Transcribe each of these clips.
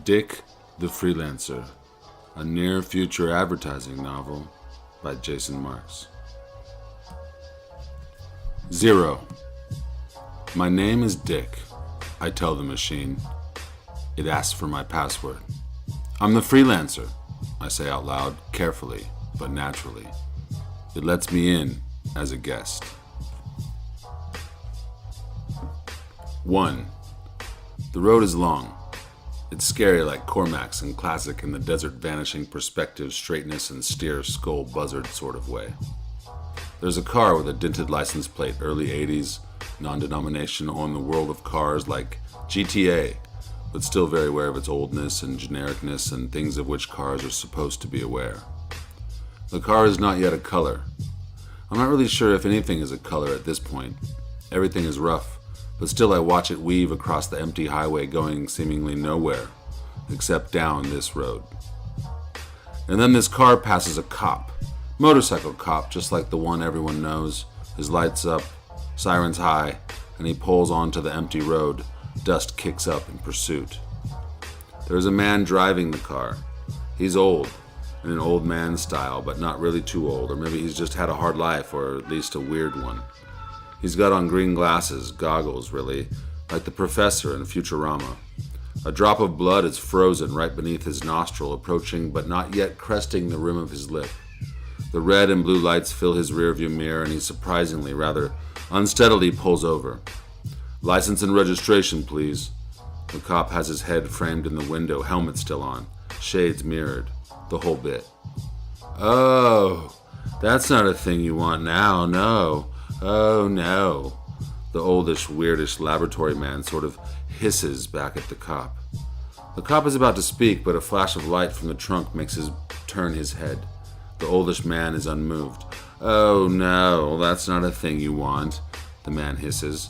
Dick the Freelancer, a near-future advertising novel by Jason Marks. 0. My name is Dick, I tell the machine. It asks for my password. I'm the Freelancer, I say out loud, carefully, but naturally. It lets me in as a guest. 1. The road is long. It's scary like Cormac's and classic in the desert vanishing perspective, straightness, and steer skull buzzard sort of way. There's a car with a dented license plate, early 80s, non-denominational on the world of cars like GTA, but still very aware of its oldness and genericness and things of which cars are supposed to be aware. The car is not yet a color. I'm not really sure if anything is a color at this point. Everything is rough, but still I watch it weave across the empty highway going seemingly nowhere, except down this road. And then this car passes a cop, motorcycle cop just like the one everyone knows, his lights up, sirens high, and he pulls onto the empty road, dust kicks up in pursuit. There is a man driving the car. He's old, in an old man style, but not really too old, or maybe he's just had a hard life, or at least a weird one. He's got on green glasses, goggles really, like the professor in Futurama. A drop of blood is frozen right beneath his nostril, approaching but not yet cresting the rim of his lip. The red and blue lights fill his rearview mirror, and he surprisingly, rather unsteadily pulls over. License and registration, please. The cop has his head framed in the window, helmet still on, shades mirrored, the whole bit. Oh, that's not a thing you want now, no. Oh no. The oldish, weirdish laboratory man sort of hisses back at the cop. The cop is about to speak, but a flash of light from the trunk makes him turn his head. The oldish man is unmoved. Oh no, that's not a thing you want, the man hisses.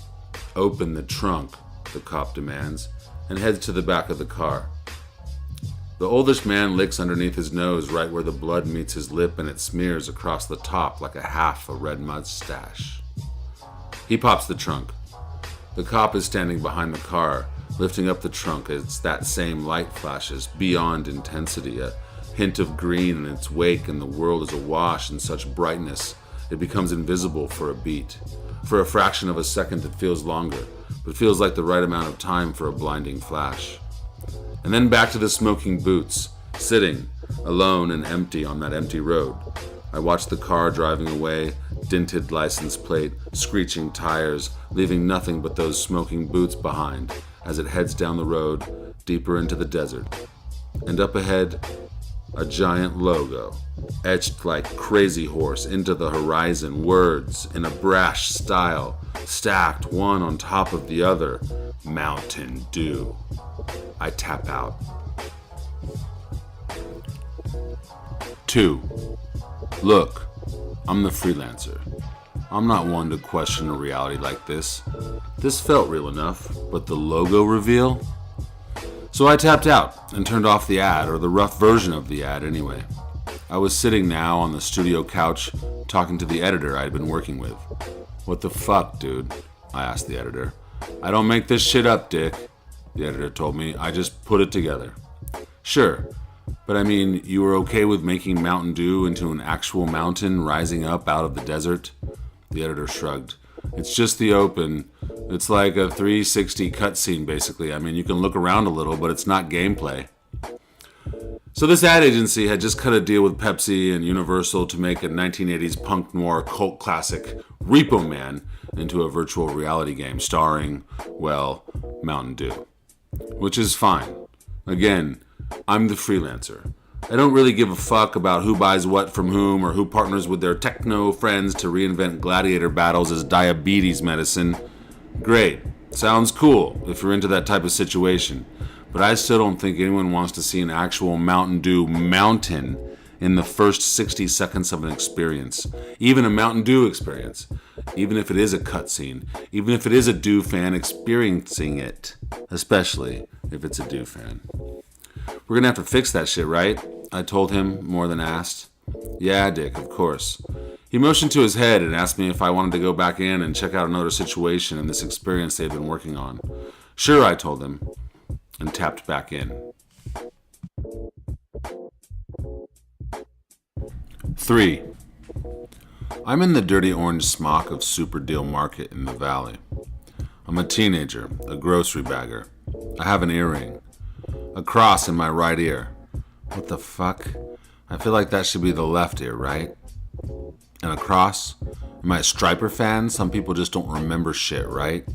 Open the trunk, the cop demands, and heads to the back of the car. The oldish man licks underneath his nose right where the blood meets his lip, and it smears across the top like half a red mustache. He pops the trunk. The cop is standing behind the car, lifting up the trunk as that same light flashes, beyond intensity, a hint of green in its wake, and the world is awash in such brightness it becomes invisible for a beat. For a fraction of a second it feels longer, but feels like the right amount of time for a blinding flash. And then back to the smoking boots, sitting, alone and empty on that empty road. I watch the car driving away, dented license plate, screeching tires, leaving nothing but those smoking boots behind as it heads down the road, deeper into the desert. And up ahead, a giant logo, etched like Crazy Horse into the horizon, words in a brash style, stacked one on top of the other, Mountain Dew. I tap out. 2. Look, I'm the Freelancer. I'm not one to question a reality like this. This felt real enough, but the logo reveal? So I tapped out and turned off the ad, or the rough version of the ad anyway. I was sitting now on the studio couch talking to the editor I'd been working with. What the fuck, dude? I asked the editor. I don't make this shit up, Dick, the editor told me. I just put it together. Sure, but I mean, you were okay with making Mountain Dew into an actual mountain rising up out of the desert? The editor shrugged. It's just the open. It's like a 360 cutscene, basically. I mean, you can look around a little, but it's not gameplay. So this ad agency had just cut a deal with Pepsi and Universal to make a 1980s punk noir cult classic, Repo Man, into a virtual reality game starring, well, Mountain Dew. Which is fine. Again, I'm the Freelancer. I don't really give a fuck about who buys what from whom or who partners with their techno friends to reinvent gladiator battles as diabetes medicine. Great. Sounds cool if you're into that type of situation. But I still don't think anyone wants to see an actual Mountain Dew mountain in the first 60 seconds of an experience. Even a Mountain Dew experience. Even if it is a cutscene. Even if it is a Dew fan experiencing it. Especially if it's a Dew fan. We're gonna have to fix that shit, right? I told him, more than asked. Yeah, Dick, of course. He motioned to his head and asked me if I wanted to go back in and check out another situation in this experience they'd been working on. Sure, I told him, and tapped back in. 3. I'm in the dirty orange smock of Super Deal Market in the Valley. I'm a teenager, a grocery bagger. I have an earring. A cross in my right ear. What the fuck? I feel like that should be the left ear, right? And a cross? Am I a Striper fan? Some people just don't remember shit, right?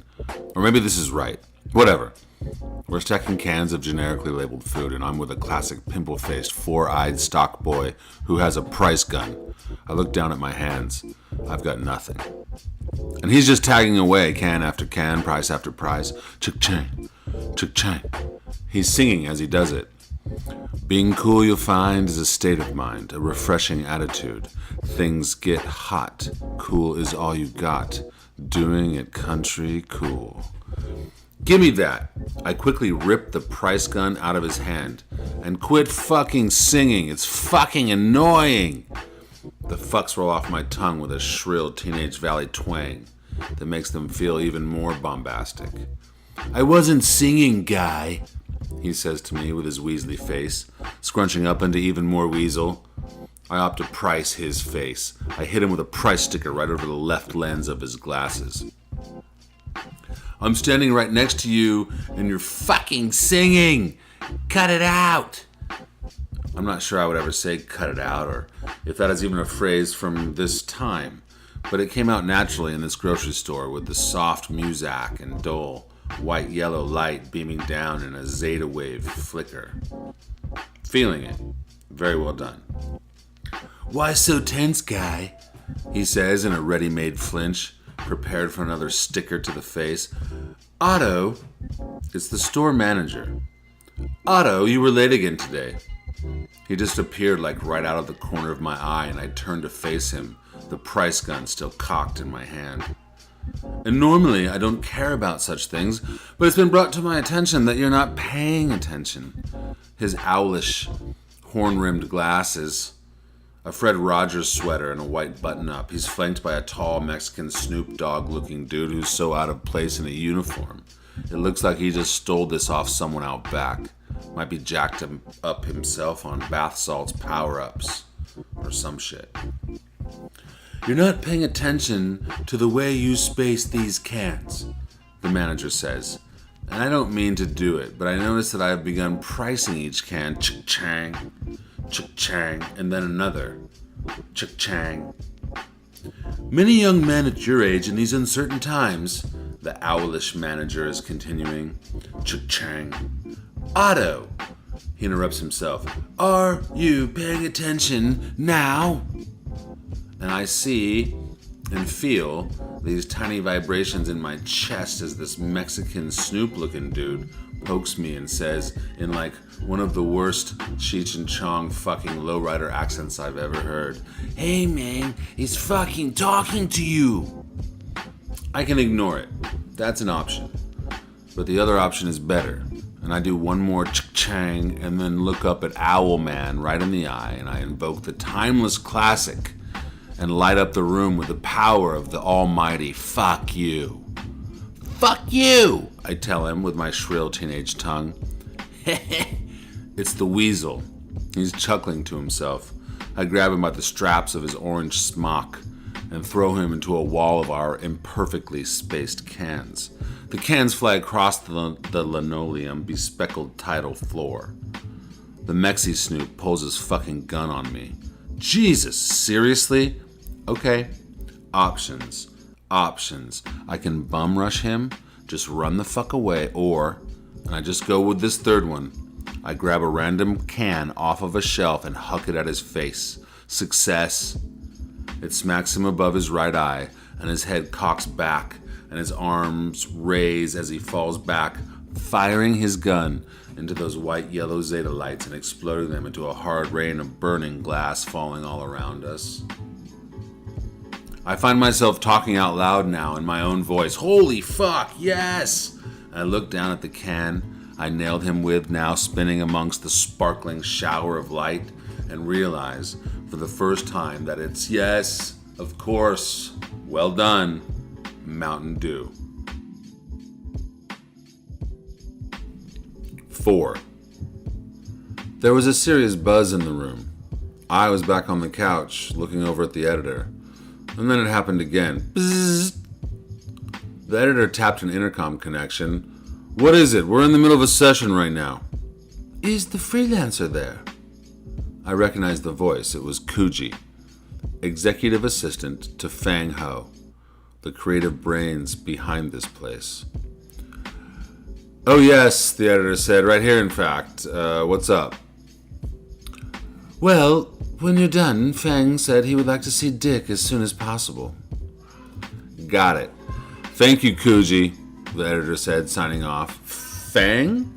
Or maybe this is right. Whatever. We're stacking cans of generically labeled food, and I'm with a classic pimple-faced, four-eyed stock boy who has a price gun. I look down at my hands. I've got nothing. And he's just tagging away, can after can, price after price. Chick-chang, chick-chang. He's singing as he does it. Being cool, you'll find, is a state of mind, a refreshing attitude. Things get hot. Cool is all you got. Doing it country cool. Give me that. I quickly ripped the price gun out of his hand. And quit fucking singing. It's fucking annoying. The fucks roll off my tongue with a shrill Teenage Valley twang that makes them feel even more bombastic. I wasn't singing, guy, he says to me with his weaselly face, scrunching up into even more weasel. I opt to price his face. I hit him with a price sticker right over the left lens of his glasses. I'm standing right next to you, and you're fucking singing. Cut it out. I'm not sure I would ever say cut it out, or if that is even a phrase from this time, but it came out naturally in this grocery store with the soft muzak and dull white-yellow light beaming down in a zeta wave flicker. Feeling it. Very well done. Why so tense, guy? He says in a ready-made flinch, prepared for another sticker to the face. Otto, it's the store manager. Otto, you were late again today. He just appeared like right out of the corner of my eye, and I turned to face him, the price gun still cocked in my hand. And normally I don't care about such things, but it's been brought to my attention that you're not paying attention. His owlish, horn-rimmed glasses, a Fred Rogers sweater, and a white button-up. He's flanked by a tall Mexican Snoop Dogg-looking dude who's so out of place in a uniform. It looks like he just stole this off someone out back. Might be jacked him up himself on bath salts power-ups or some shit. You're not paying attention to the way you space these cans, the manager says. And I don't mean to do it, but I notice that I have begun pricing each can chick-chang, and then another. Chick-chang. Many young men at your age in these uncertain times, the owlish manager is continuing. Chick-chang. Otto, he interrupts himself. Are you paying attention now? And I see and feel these tiny vibrations in my chest as this Mexican Snoop-looking dude pokes me and says, in like one of the worst Cheech and Chong fucking lowrider accents I've ever heard, Hey man, he's fucking talking to you. I can ignore it. That's an option. But the other option is better. And I do one more chick-chang and then look up at Owl Man right in the eye, and I invoke the timeless classic and light up the room with the power of the almighty fuck you. Fuck you, I tell him with my shrill teenage tongue. It's the weasel. He's chuckling to himself. I grab him by the straps of his orange smock and throw him into a wall of our imperfectly spaced cans. The cans fly across the linoleum bespeckled tile floor. The Mexi Snoop pulls his fucking gun on me. Jesus, seriously? Okay. Options. I can bum rush him, just run the fuck away, or, and I just go with this third one, I grab a random can off of a shelf and huck it at his face. Success. It smacks him above his right eye, and his head cocks back, and his arms raise as he falls back, firing his gun into those white-yellow zeta lights and exploding them into a hard rain of burning glass falling all around us. I find myself talking out loud now in my own voice. Holy fuck, yes! I look down at the can I nailed him with, now spinning amongst the sparkling shower of light, and realize for the first time that it's, yes, Of course. Well done. Mountain Dew. 4. There was a serious buzz in the room. I was back on the couch, looking over at the editor. And then it happened again. Bzzz. The editor tapped an intercom connection. What is it? We're in the middle of a session right now. Is the Freelancer there? I recognized the voice. It was Kuji, executive assistant to Fang Ho, the creative brains behind this place. Oh yes, the editor said, right here in fact. What's up? Well, when you're done, Fang said he would like to see Dick as soon as possible. Got it. Thank you, Kuji, the editor said, signing off. Fang?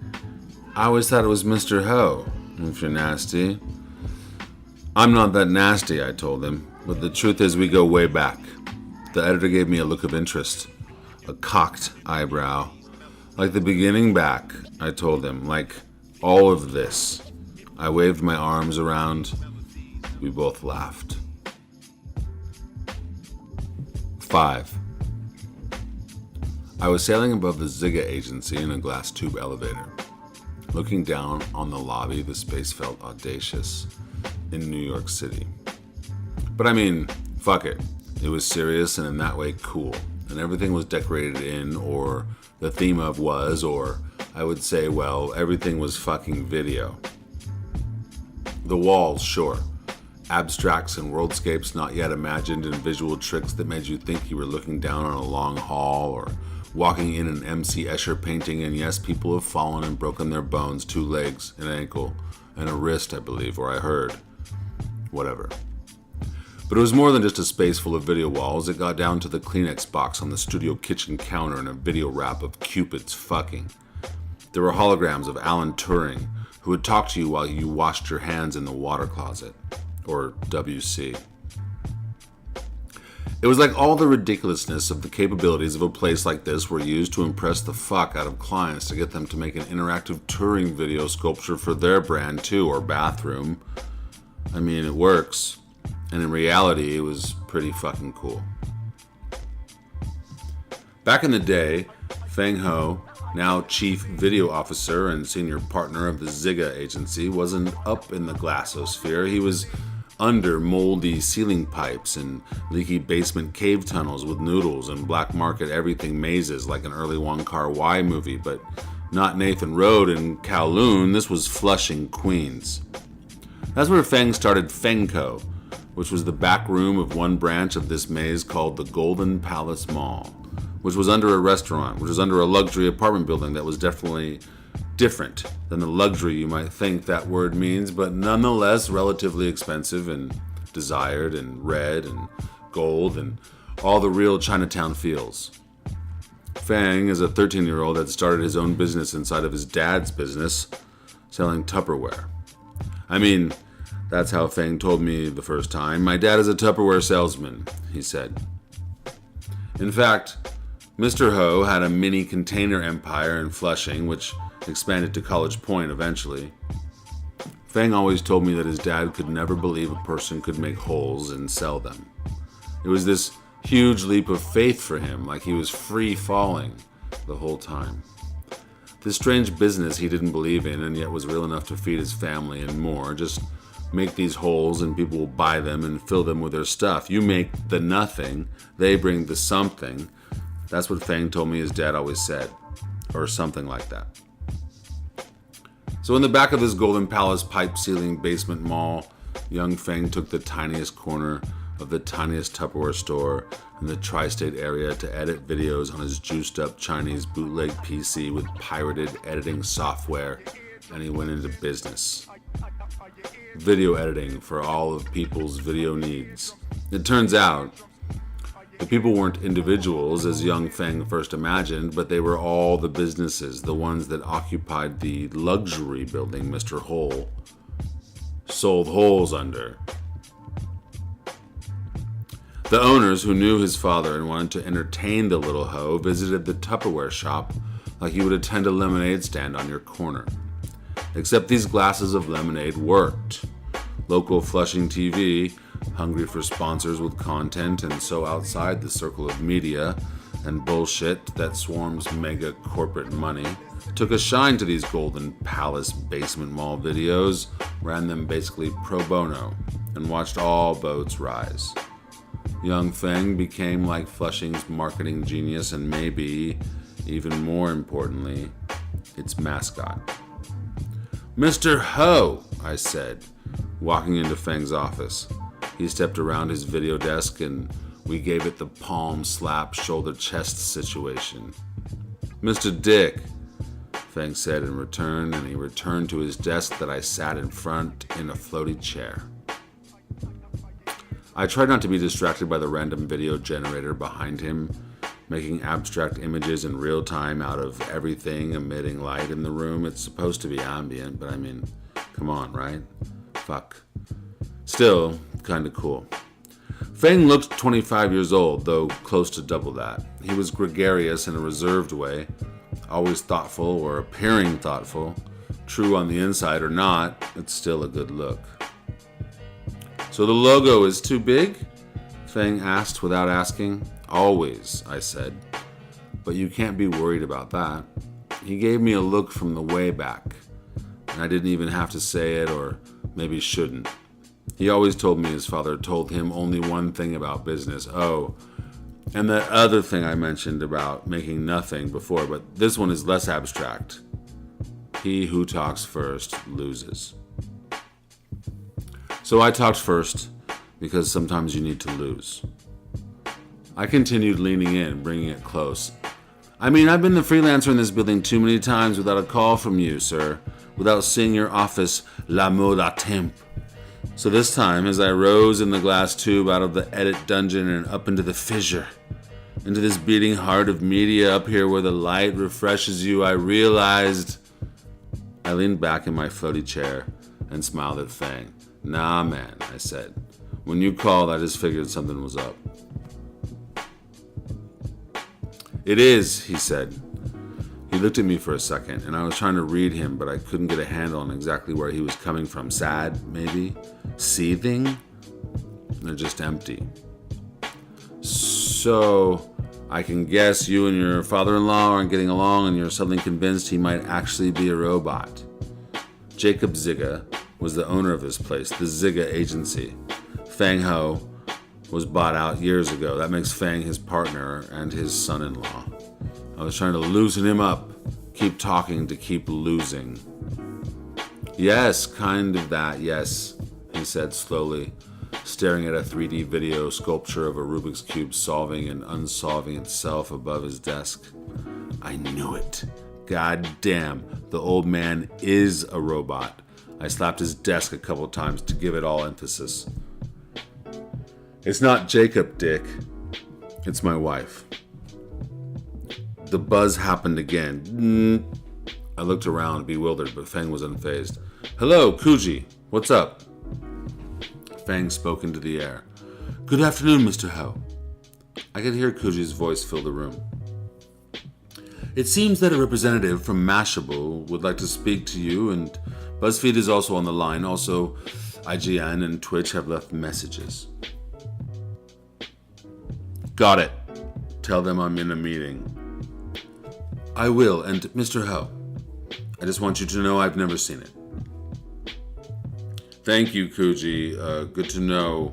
I always thought it was Mr. Ho, if you're nasty. I'm not that nasty, I told him, but the truth is we go way back. The editor gave me a look of interest, a cocked eyebrow. Like the beginning back, I told him, like all of this. I waved my arms around. We both laughed. 5. I was sailing above the Ziga agency in a glass tube elevator. Looking down on the lobby, the space felt audacious in New York City. But I mean, fuck it. It was serious and in that way cool. And everything was decorated in, or the theme of was, or I would say, well, everything was fucking video. The walls, sure. Abstracts and worldscapes not yet imagined, and visual tricks that made you think you were looking down on a long hall or walking in an M.C. Escher painting. And yes, people have fallen and broken their bones, 2 legs, an ankle, and a wrist, I believe, or I heard. Whatever. But it was more than just a space full of video walls. It got down to the Kleenex box on the studio kitchen counter and a video wrap of Cupids fucking. There were holograms of Alan Turing, who would talk to you while you washed your hands in the water closet, or WC. It was like all the ridiculousness of the capabilities of a place like this were used to impress the fuck out of clients to get them to make an interactive Turing video sculpture for their brand too, or bathroom. I mean, it works. And in reality, it was pretty fucking cool. Back in the day, Fang Ho, now chief video officer and senior partner of the Ziga agency, wasn't up in the glassosphere. He was under moldy ceiling pipes and leaky basement cave tunnels with noodles and black market everything mazes like an early Wong Kar-wai movie, but not Nathan Road in Kowloon. This was Flushing, Queens. That's where Fang started Fangco, which was the back room of one branch of this maze called the Golden Palace Mall, which was under a restaurant, which was under a luxury apartment building that was definitely different than the luxury you might think that word means, but nonetheless relatively expensive and desired and red and gold and all the real Chinatown feels. Fang, as a 13-year-old, had started his own business inside of his dad's business, selling Tupperware. I mean, that's how Fang told me the first time. My dad is a Tupperware salesman, he said. In fact, Mr. Ho had a mini container empire in Flushing, which expanded to College Point eventually. Fang always told me that his dad could never believe a person could make holes and sell them. It was this huge leap of faith for him, like he was free falling the whole time. This strange business he didn't believe in and yet was real enough to feed his family and more. Just make these holes and people will buy them and fill them with their stuff. You make the nothing, they bring the something. That's what Fang told me his dad always said, or something like that. So in the back of this Golden Palace pipe ceiling basement mall, young Fang took the tiniest corner of the tiniest Tupperware store in the tri-state area to edit videos on his juiced up Chinese bootleg PC with pirated editing software, and he went into business. Video editing for all of people's video needs. It turns out, the people weren't individuals as young Fang first imagined, but they were all the businesses, the ones that occupied the luxury building Mr. Hole sold holes under. The owners, who knew his father and wanted to entertain the little Ho, visited the Tupperware shop like you would attend a lemonade stand on your corner. Except these glasses of lemonade worked. Local Flushing TV hungry for sponsors with content and so outside the circle of media and bullshit that swarms mega corporate money, took a shine to these Golden Palace basement mall videos, ran them basically pro bono, and watched all boats rise. Young Feng became like Flushing's marketing genius and maybe, even more importantly, its mascot. "Mr. Ho," I said, walking into Feng's office. He stepped around his video desk and we gave it the palm slap shoulder chest situation. "Mr. Dick," Feng said in return, and he returned to his desk that I sat in front in a floaty chair. I tried not to be distracted by the random video generator behind him, making abstract images in real time out of everything, emitting light in the room. It's supposed to be ambient, but I mean, come on, right? Fuck. Still, kinda cool. Feng looked 25 years old, though close to double that. He was gregarious in a reserved way, always thoughtful or appearing thoughtful. True on the inside or not, it's still a good look. "So the logo is too big?" Feng asked without asking. "Always," I said. "But you can't be worried about that." He gave me a look from the way back, and I didn't even have to say it, or maybe shouldn't. He always told me his father told him only one thing about business. Oh, and that other thing I mentioned about making nothing before, but this one is less abstract. He who talks first loses. So I talked first, because sometimes you need to lose. I continued leaning in, bringing it close. "I mean, I've been the freelancer in this building too many times without a call from you, sir, without seeing your office la mode à temp. So this time, as I rose in the glass tube out of the edit dungeon and up into the fissure, into this beating heart of media up here where the light refreshes you, I realized..." I leaned back in my floaty chair and smiled at Feng. "Nah, man," I said. "When you called, I just figured something was up." "It is," he said. He looked at me for a second, and I was trying to read him, but I couldn't get a handle on exactly where he was coming from. Sad, maybe? Seething? Or just empty? "So, I can guess you and your father-in-law aren't getting along and you're suddenly convinced he might actually be a robot." Jacob Ziga was the owner of this place, the Ziga Agency. Feng Ho was bought out years ago. That makes Feng his partner and his son-in-law. I was trying to loosen him up, keep talking to keep losing. "Yes, kind of that, yes," he said slowly, staring at a 3D video sculpture of a Rubik's Cube solving and unsolving itself above his desk. I knew it. God damn, the old man is a robot. I slapped his desk a couple times to give it all emphasis. "It's not Jacob, Dick. It's my wife." The buzz happened again. I looked around, bewildered, but Feng was unfazed. "Hello, Kuji. What's up?" Feng spoke into the air. "Good afternoon, Mr. Ho." I could hear Kuji's voice fill the room. "It seems that a representative from Mashable would like to speak to you, and BuzzFeed is also on the line. Also, IGN and Twitch have left messages." "Got it. Tell them I'm in a meeting." "I will, and Mr. Ho, I just want you to know I've never seen it." "Thank you, Kuji. Good to know."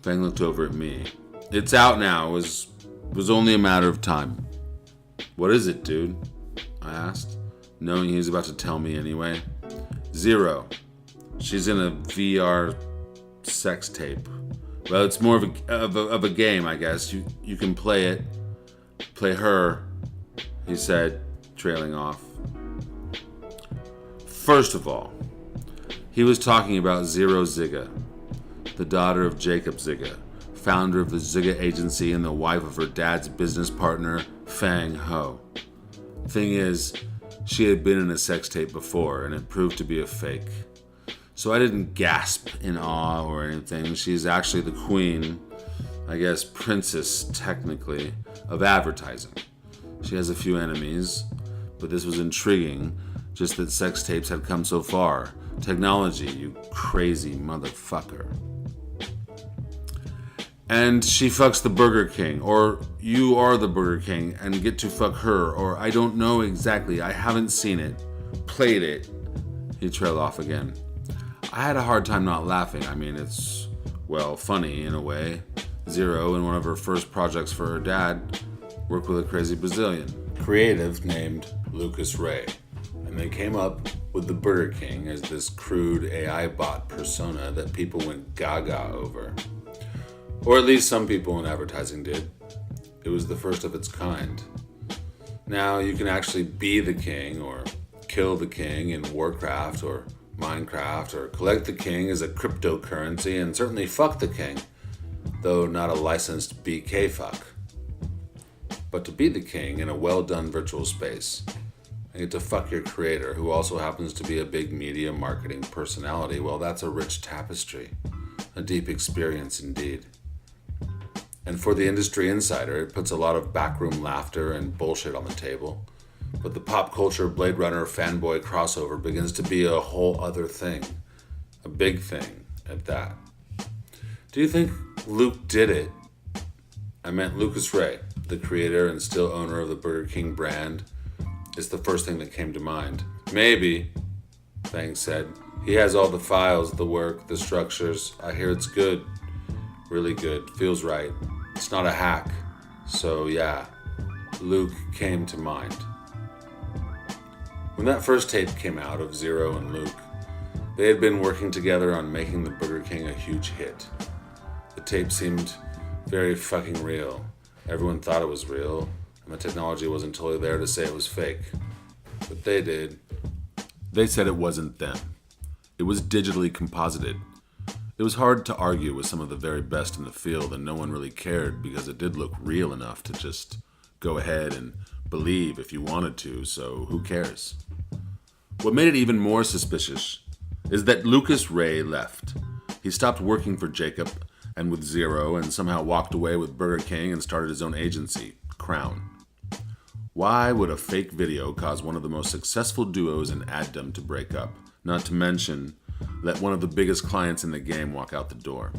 Feng looked over at me. "It's out now. It was only a matter of time." "What is it, dude?" I asked, knowing he was about to tell me anyway. "Zero. She's in a VR sex tape. Well, it's more of a game, I guess. You can play it. Play her," he said, trailing off. First of all, he was talking about Zero Ziga, the daughter of Jacob Ziga, founder of the Ziga Agency and the wife of her dad's business partner, Feng Ho. Thing is, she had been in a sex tape before, and it proved to be a fake. So I didn't gasp in awe or anything. She's actually the queen, I guess princess technically, of advertising. She has a few enemies, but this was intriguing, just that sex tapes had come so far. Technology, you crazy motherfucker. and she fucks the Burger King, or you are the Burger King and get to fuck her, or I don't know exactly, I haven't seen it, played it. He trailed off again. I had a hard time not laughing. I mean, it's, well, funny in a way. Zero, in one of her first projects for her dad, worked with a crazy Brazilian creative named Lucas Ray, and they came up with the Burger King as this crude AI bot persona that people went gaga over. Or at least some people in advertising did. It was the first of its kind. Now you can actually be the king, or kill the king in Warcraft or Minecraft, or collect the king as a cryptocurrency, and certainly fuck the king, though not a licensed BK fuck. But to be the king in a well-done virtual space, and get to fuck your creator, who also happens to be a big media marketing personality, well, that's a rich tapestry, a deep experience indeed. And for the industry insider, it puts a lot of backroom laughter and bullshit on the table. But the pop culture Blade Runner fanboy crossover begins to be a whole other thing. A big thing, at that. Do you think Luke did it? I meant Lucas Ray, the creator and still owner of the Burger King brand. It's the first thing that came to mind. Maybe, Fang said. He has all the files, the work, the structures. I hear it's good. Really good. Feels right. It's not a hack. So yeah, Luke came to mind. When that first tape came out of Zero and Luke, they had been working together on making the Burger King a huge hit. The tape seemed very fucking real. Everyone thought it was real, and the technology wasn't totally there to say it was fake. But they did. They said it wasn't them. It was digitally composited. It was hard to argue with some of the very best in the field, and no one really cared because it did look real enough to just go ahead and believe if you wanted to, so who cares? What made it even more suspicious is that Lucas Ray left. He stopped working for Jacob and with Zero and somehow walked away with Burger King and started his own agency, Crown. Why would a fake video cause one of the most successful duos in addom to break up? Not to mention, let one of the biggest clients in the game walk out the door.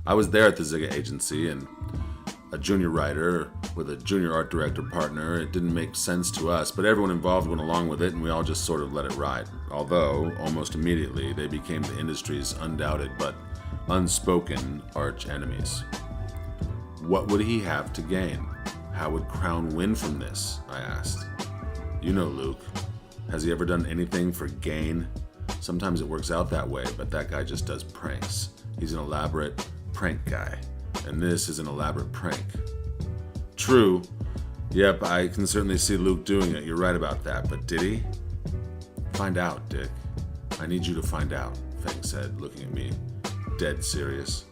I was there at the Zigga agency, and a junior writer with a junior art director partner, it didn't make sense to us, but everyone involved went along with it and we all just sort of let it ride. Although, almost immediately, they became the industry's undoubted but unspoken arch enemies. What would he have to gain? How would Crown win from this? I asked. You know Luke. Has he ever done anything for gain? Sometimes it works out that way, but that guy just does pranks. He's an elaborate prank guy. And this is an elaborate prank. True. Yep, I can certainly see Luke doing it. You're right about that. But did he? Find out, Dick. I need you to find out, Fang said, looking at me, dead serious.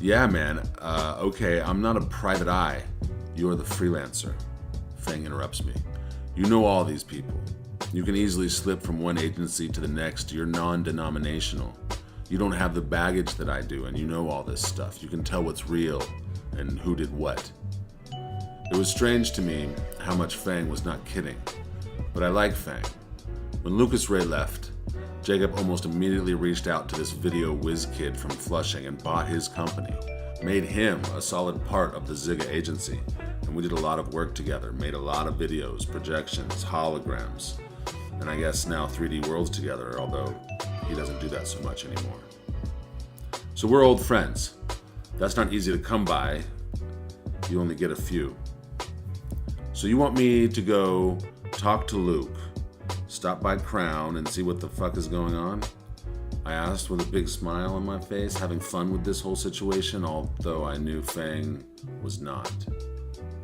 Yeah, man. Okay, I'm not a private eye. You're the freelancer. Fang interrupts me. You know all these people. You can easily slip from one agency to the next. You're non-denominational. You don't have the baggage that I do, and you know all this stuff. You can tell what's real and who did what. It was strange to me how much Fang was not kidding, but I like Fang. When Lucas Ray left, Jacob almost immediately reached out to this video whiz kid from Flushing and bought his company, made him a solid part of the Zigga agency, and we did a lot of work together, made a lot of videos, projections, holograms, and I guess now 3D worlds together, although he doesn't do that so much anymore. So we're old friends. That's not easy to come by. You only get a few. So you want me to go talk to Luke, stop by Crown and see what the fuck is going on? I asked with a big smile on my face, having fun with this whole situation, although I knew Fang was not.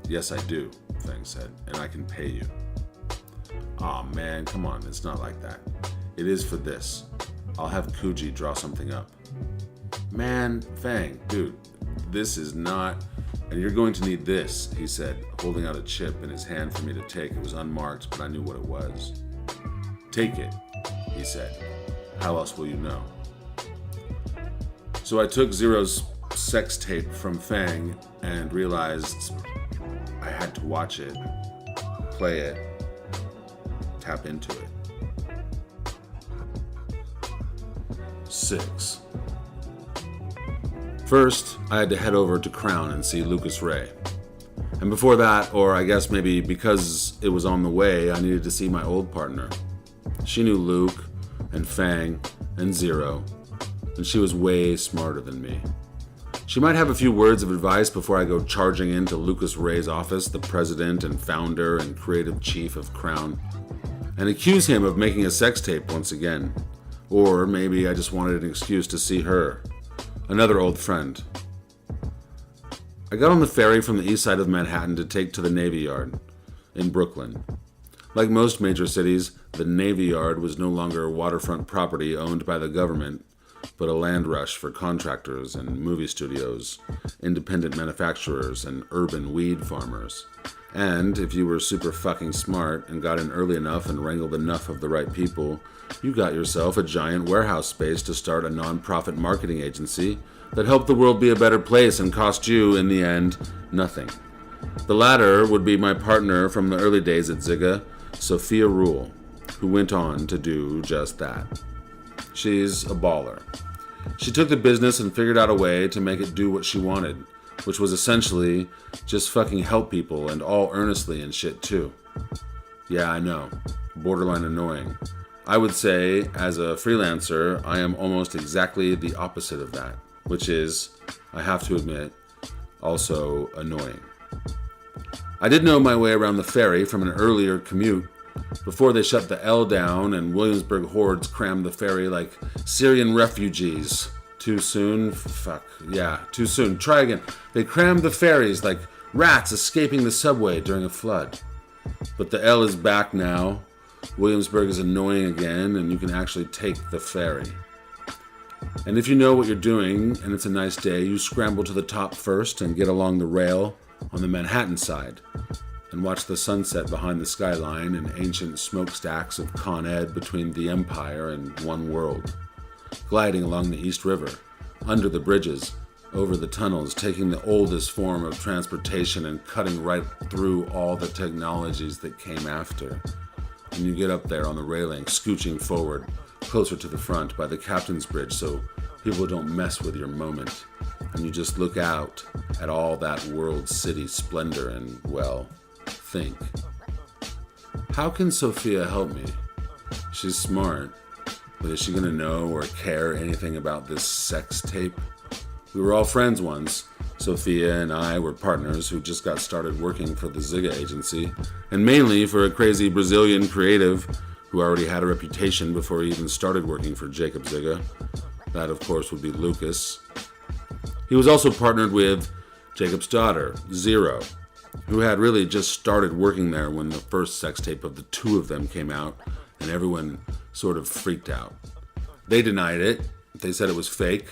Yes, I do, Fang said, and I can pay you. Aw, man, come on, it's not like that. It is for this. I'll have Kuji draw something up. Man, Fang, dude, this is not... And you're going to need this, he said, holding out a chip in his hand for me to take. It was unmarked, but I knew what it was. Take it, he said. How else will you know? So I took Zero's sex tape from Fang and realized I had to watch it, play it, tap into it. 6. First, I had to head over to Crown and see Lucas Ray. And before that, or I guess maybe because it was on the way, I needed to see my old partner. She knew Luke and Fang and Zero, and she was way smarter than me. She might have a few words of advice before I go charging into Lucas Ray's office, the president and founder and creative chief of Crown, and accuse him of making a sex tape once again. Or maybe I just wanted an excuse to see her, another old friend. I got on the ferry from the east side of Manhattan to take to the Navy Yard in Brooklyn. Like most major cities, the Navy Yard was no longer waterfront property owned by the government, but a land rush for contractors and movie studios, independent manufacturers, and urban weed farmers. And if you were super fucking smart and got in early enough and wrangled enough of the right people, you got yourself a giant warehouse space to start a non-profit marketing agency that helped the world be a better place and cost you, in the end, nothing. The latter would be my partner from the early days at Zigga, Sophia Rule, who went on to do just that. She's a baller. She took the business and figured out a way to make it do what she wanted, which was essentially just fucking help people, and all earnestly and shit too. Yeah, I know. Borderline annoying. I would say, as a freelancer, I am almost exactly the opposite of that, which is, I have to admit, also annoying. I did know my way around the ferry from an earlier commute, before they shut the L down and Williamsburg hordes crammed the ferry like Syrian refugees. Too soon? Fuck. Yeah, too soon. Try again. They crammed the ferries like rats escaping the subway during a flood. But the L is back now. Williamsburg is annoying again, and you can actually take the ferry. And if you know what you're doing, and it's a nice day, you scramble to the top first and get along the rail on the Manhattan side, and watch the sunset behind the skyline and ancient smokestacks of Con Ed between the Empire and One World, gliding along the East River, under the bridges, over the tunnels, taking the oldest form of transportation and cutting right through all the technologies that came after. And you get up there on the railing, scooching forward, closer to the front by the captain's bridge so people don't mess with your moment. And you just look out at all that world city splendor and, well, think, how can Sophia help me? She's smart, but is she gonna know or care anything about this sex tape? We were all friends once. Sophia and I were partners who just got started working for the Zigga agency, and mainly for a crazy Brazilian creative who already had a reputation before he even started working for Jacob Zigga. That, of course, would be Lucas. He was also partnered with Jacob's daughter, Zero, who had really just started working there when the first sex tape of the two of them came out, and everyone sort of freaked out. They denied it. They said it was fake.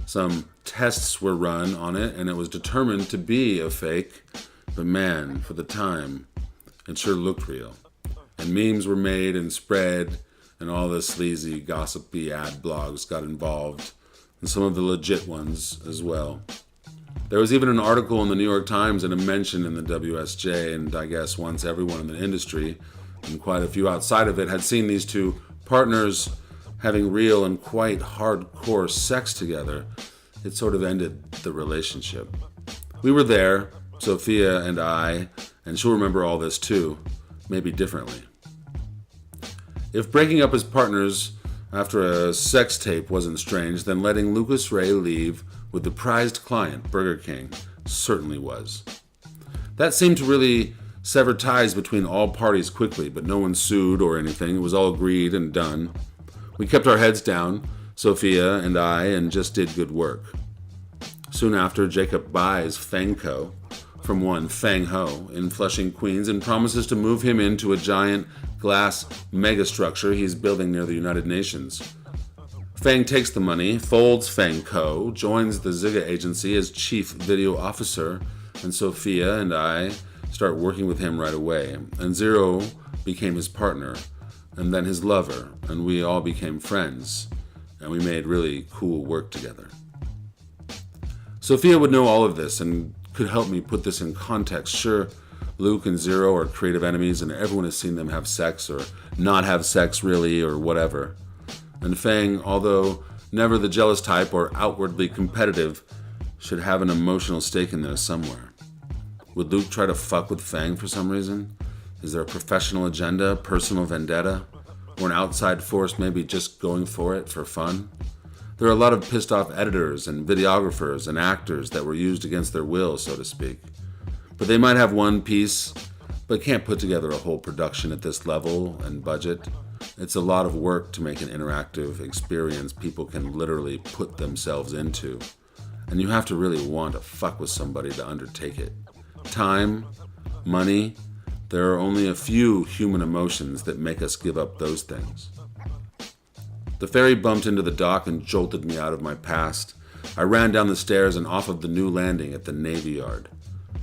Some tests were run on it, and it was determined to be a fake. But man, for the time, it sure looked real. And memes were made and spread, and all the sleazy, gossipy ad blogs got involved, and some of the legit ones as well. There was even an article in the New York Times and a mention in the WSJ, and I guess once everyone in the industry, and quite a few outside of it, had seen these two partners having real and quite hardcore sex together, it sort of ended the relationship. We were there, Sophia and I, and she'll remember all this too, maybe differently. If breaking up as partners after a sex tape wasn't strange, then letting Lucas Ray leave with the prized client, Burger King, certainly was. That seemed to really sever ties between all parties quickly, but no one sued or anything. It was all agreed and done. We kept our heads down, Sophia and I, and just did good work. Soon after, Jacob buys Fangco from one Fang Ho in Flushing, Queens, and promises to move him into a giant glass megastructure he's building near the United Nations. Fang takes the money, folds Fangco, joins the Zigga agency as chief video officer, and Sophia and I start working with him right away. And Zero became his partner, and then his lover, and we all became friends, and we made really cool work together. Sophia would know all of this and could help me put this in context. Sure, Luke and Zero are creative enemies, and everyone has seen them have sex or not have sex really, or whatever. And Fang, although never the jealous type or outwardly competitive, should have an emotional stake in there somewhere. Would Luke try to fuck with Fang for some reason? Is there a professional agenda, personal vendetta, or an outside force maybe just going for it for fun? There are a lot of pissed off editors and videographers and actors that were used against their will, so to speak. But they might have one piece, but can't put together a whole production at this level and budget. It's a lot of work to make an interactive experience people can literally put themselves into. And you have to really want to fuck with somebody to undertake it. Time, money, there are only a few human emotions that make us give up those things. The ferry bumped into the dock and jolted me out of my past. I ran down the stairs and off of the new landing at the Navy Yard.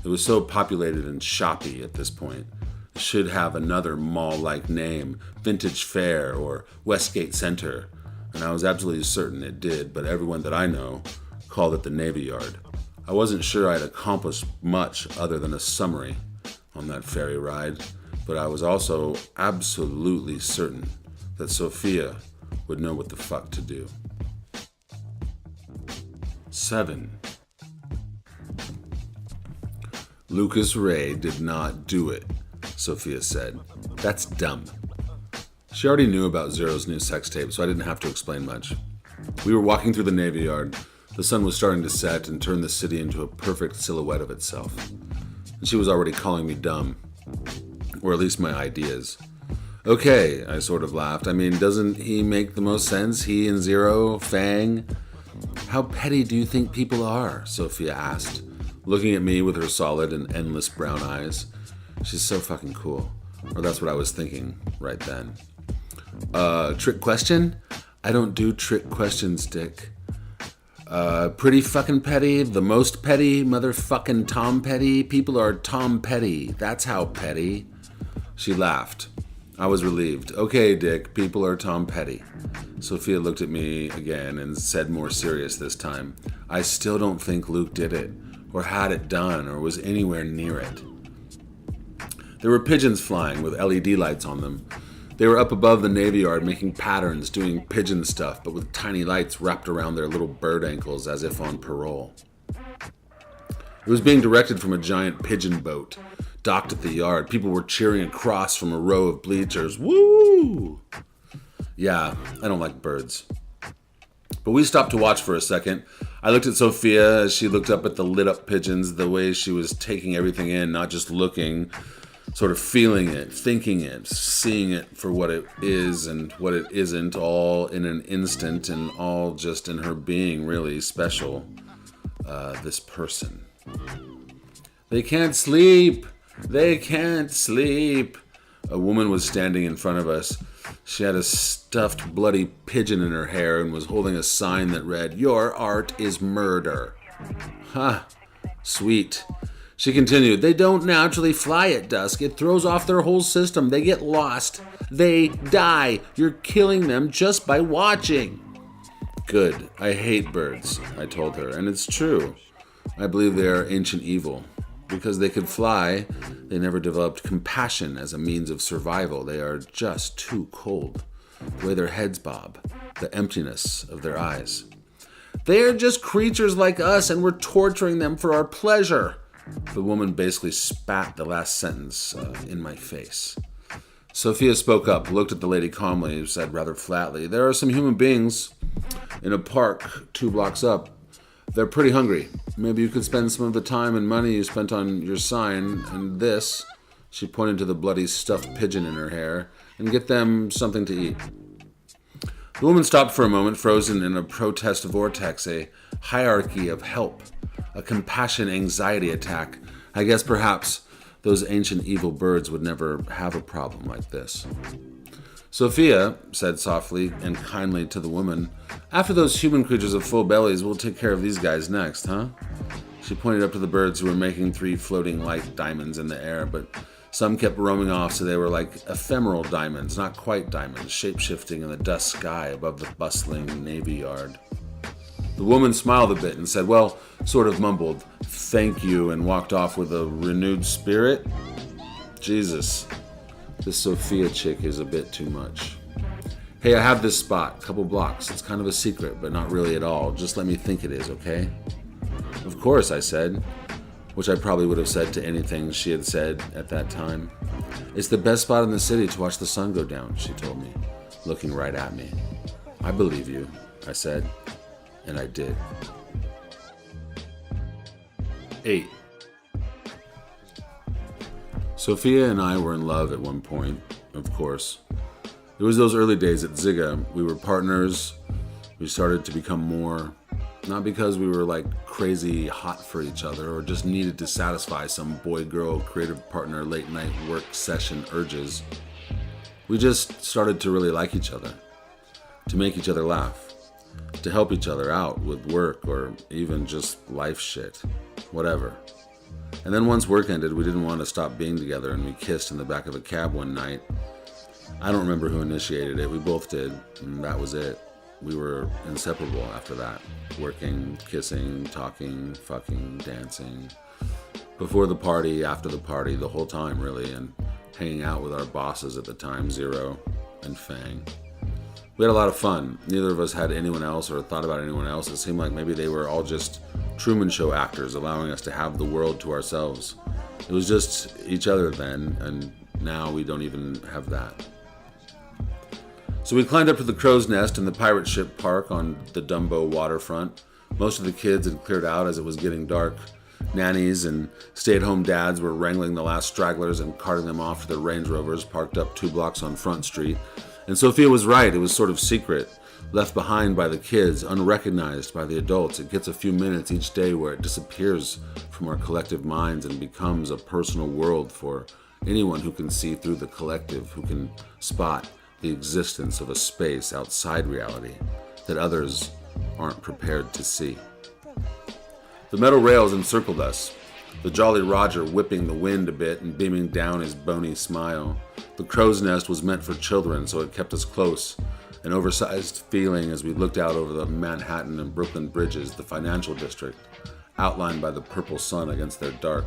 It was so populated and shoppy at this point. It should have another mall-like name, Vintage Fair or Westgate Center, and I was absolutely certain it did, but everyone that I know called it the Navy Yard. I wasn't sure I'd accomplished much other than a summary on that ferry ride, but I was also absolutely certain that Sophia would know what the fuck to do. 7. Lucas Ray did not do it, Sophia said. That's dumb. She already knew about Zero's new sex tape, so I didn't have to explain much. We were walking through the Navy Yard. The sun was starting to set and turn the city into a perfect silhouette of itself. And she was already calling me dumb. Or at least my ideas. Okay, I sort of laughed. I mean, doesn't he make the most sense? He and Zero, Fang? How petty do you think people are? Sophia asked, looking at me with her solid and endless brown eyes. She's so fucking cool. Or that's what I was thinking right then. Trick question? I don't do trick questions, Dick. Pretty fucking petty, the most petty, motherfucking Tom Petty. People are Tom Petty. That's how petty. She laughed. I was relieved. Okay, Dick, people are Tom Petty. Sophia looked at me again and said more serious this time. I still don't think Luke did it, or had it done, or was anywhere near it. There were pigeons flying with LED lights on them. They were up above the Navy Yard making patterns, doing pigeon stuff, but with tiny lights wrapped around their little bird ankles as if on parole. It was being directed from a giant pigeon boat, docked at the yard. People were cheering across from a row of bleachers. Woo! Yeah, I don't like birds. But we stopped to watch for a second. I looked at Sophia as she looked up at the lit up pigeons, the way she was taking everything in, not just looking, sort of feeling it, thinking it, seeing it for what it is and what it isn't, all in an instant and all just in her being really special. This person. They can't sleep! They can't sleep! A woman was standing in front of us. She had a stuffed bloody pigeon in her hair and was holding a sign that read, "Your art is murder." Huh, sweet. She continued, "They don't naturally fly at dusk. It throws off their whole system. They get lost. They die. You're killing them just by watching." Good. I hate birds, I told her, and it's true. I believe they are ancient evil. Because they could fly, they never developed compassion as a means of survival. They are just too cold. The way their heads bob, the emptiness of their eyes. They are just creatures like us, and we're torturing them for our pleasure. The woman basically spat the last sentence in my face. Sophia spoke up, looked at the lady calmly, and said rather flatly, "There are some human beings in a park 2 blocks up. They're pretty hungry. Maybe you could spend some of the time and money you spent on your sign and this," she pointed to the bloody stuffed pigeon in her hair, "and get them something to eat." The woman stopped for a moment, frozen in a protest vortex, a hierarchy of help, a compassion-anxiety attack. I guess perhaps those ancient evil birds would never have a problem like this. Sophia said softly and kindly to the woman, "After those human creatures have full bellies, we'll take care of these guys next, huh?" She pointed up to the birds who were making 3 floating light diamonds in the air, but some kept roaming off, so they were like ephemeral diamonds, not quite diamonds, shape-shifting in the dusk sky above the bustling Navy Yard. The woman smiled a bit and said, well, sort of mumbled, "Thank you," and walked off with a renewed spirit. Jesus. This Sophia chick is a bit too much. "Hey, I have this spot, couple blocks. It's kind of a secret, but not really at all. Just let me think it is, okay?" Of course, I said, which I probably would have said to anything she had said at that time. It's the best spot in the city to watch the sun go down, she told me, looking right at me. I believe you, I said, and I did. 8. Sophia and I were in love at one point, of course. It was those early days at Zigga. We were partners. We started to become more, not because we were like crazy hot for each other or just needed to satisfy some boy-girl creative partner late night work session urges. We just started to really like each other, to make each other laugh, to help each other out with work or even just life shit, whatever. And then once work ended, we didn't want to stop being together and we kissed in the back of a cab one night. I don't remember who initiated it. We both did, and that was it. We were inseparable after that. Working, kissing, talking, fucking, dancing. Before the party, after the party, the whole time really, and hanging out with our bosses at the time, Zero and Fang. We had a lot of fun. Neither of us had anyone else or thought about anyone else. It seemed like maybe they were all just Truman Show actors allowing us to have the world to ourselves. It was just each other then, and now we don't even have that. So we climbed up to the crow's nest in the pirate ship park on the Dumbo waterfront. Most of the kids had cleared out as it was getting dark. Nannies and stay-at-home dads were wrangling the last stragglers and carting them off to their Range Rovers parked up 2 blocks on Front Street. And Sophia was right, it was sort of secret, left behind by the kids, unrecognized by the adults. It gets a few minutes each day where it disappears from our collective minds and becomes a personal world for anyone who can see through the collective, who can spot the existence of a space outside reality that others aren't prepared to see. The metal rails encircled us, the Jolly Roger whipping the wind a bit and beaming down his bony smile. The crow's nest was meant for children, so it kept us close, an oversized feeling as we looked out over the Manhattan and Brooklyn bridges, the financial district, outlined by the purple sun against their dark,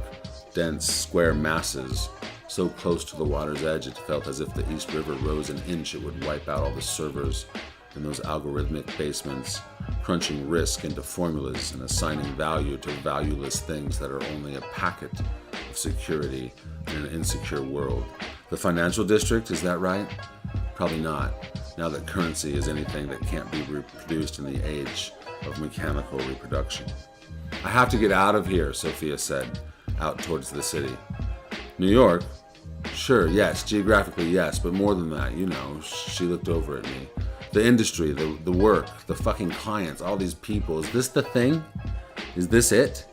dense, square masses. So close to the water's edge, it felt as if the East River rose an inch, it would wipe out all the servers in those algorithmic basements, crunching risk into formulas and assigning value to valueless things that are only a packet of security in an insecure world. The financial district, is that right? Probably not, now that currency is anything that can't be reproduced in the age of mechanical reproduction. I have to get out of here, Sophia said, out towards the city. New York? Sure, yes, geographically yes, but more than that, you know. She looked over at me. The industry, the work, the fucking clients, all these people. Is this the thing? Is this it?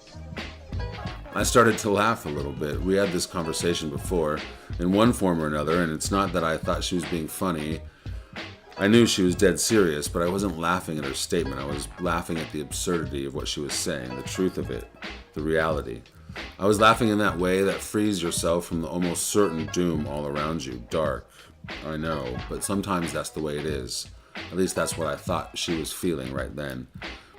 I started to laugh a little bit. We had this conversation before, in one form or another, and it's not that I thought she was being funny. I knew she was dead serious, but I wasn't laughing at her statement. I was laughing at the absurdity of what she was saying, the truth of it, the reality. I was laughing in that way that frees yourself from the almost certain doom all around you. Dark, I know, but sometimes that's the way it is. At least that's what I thought she was feeling right then.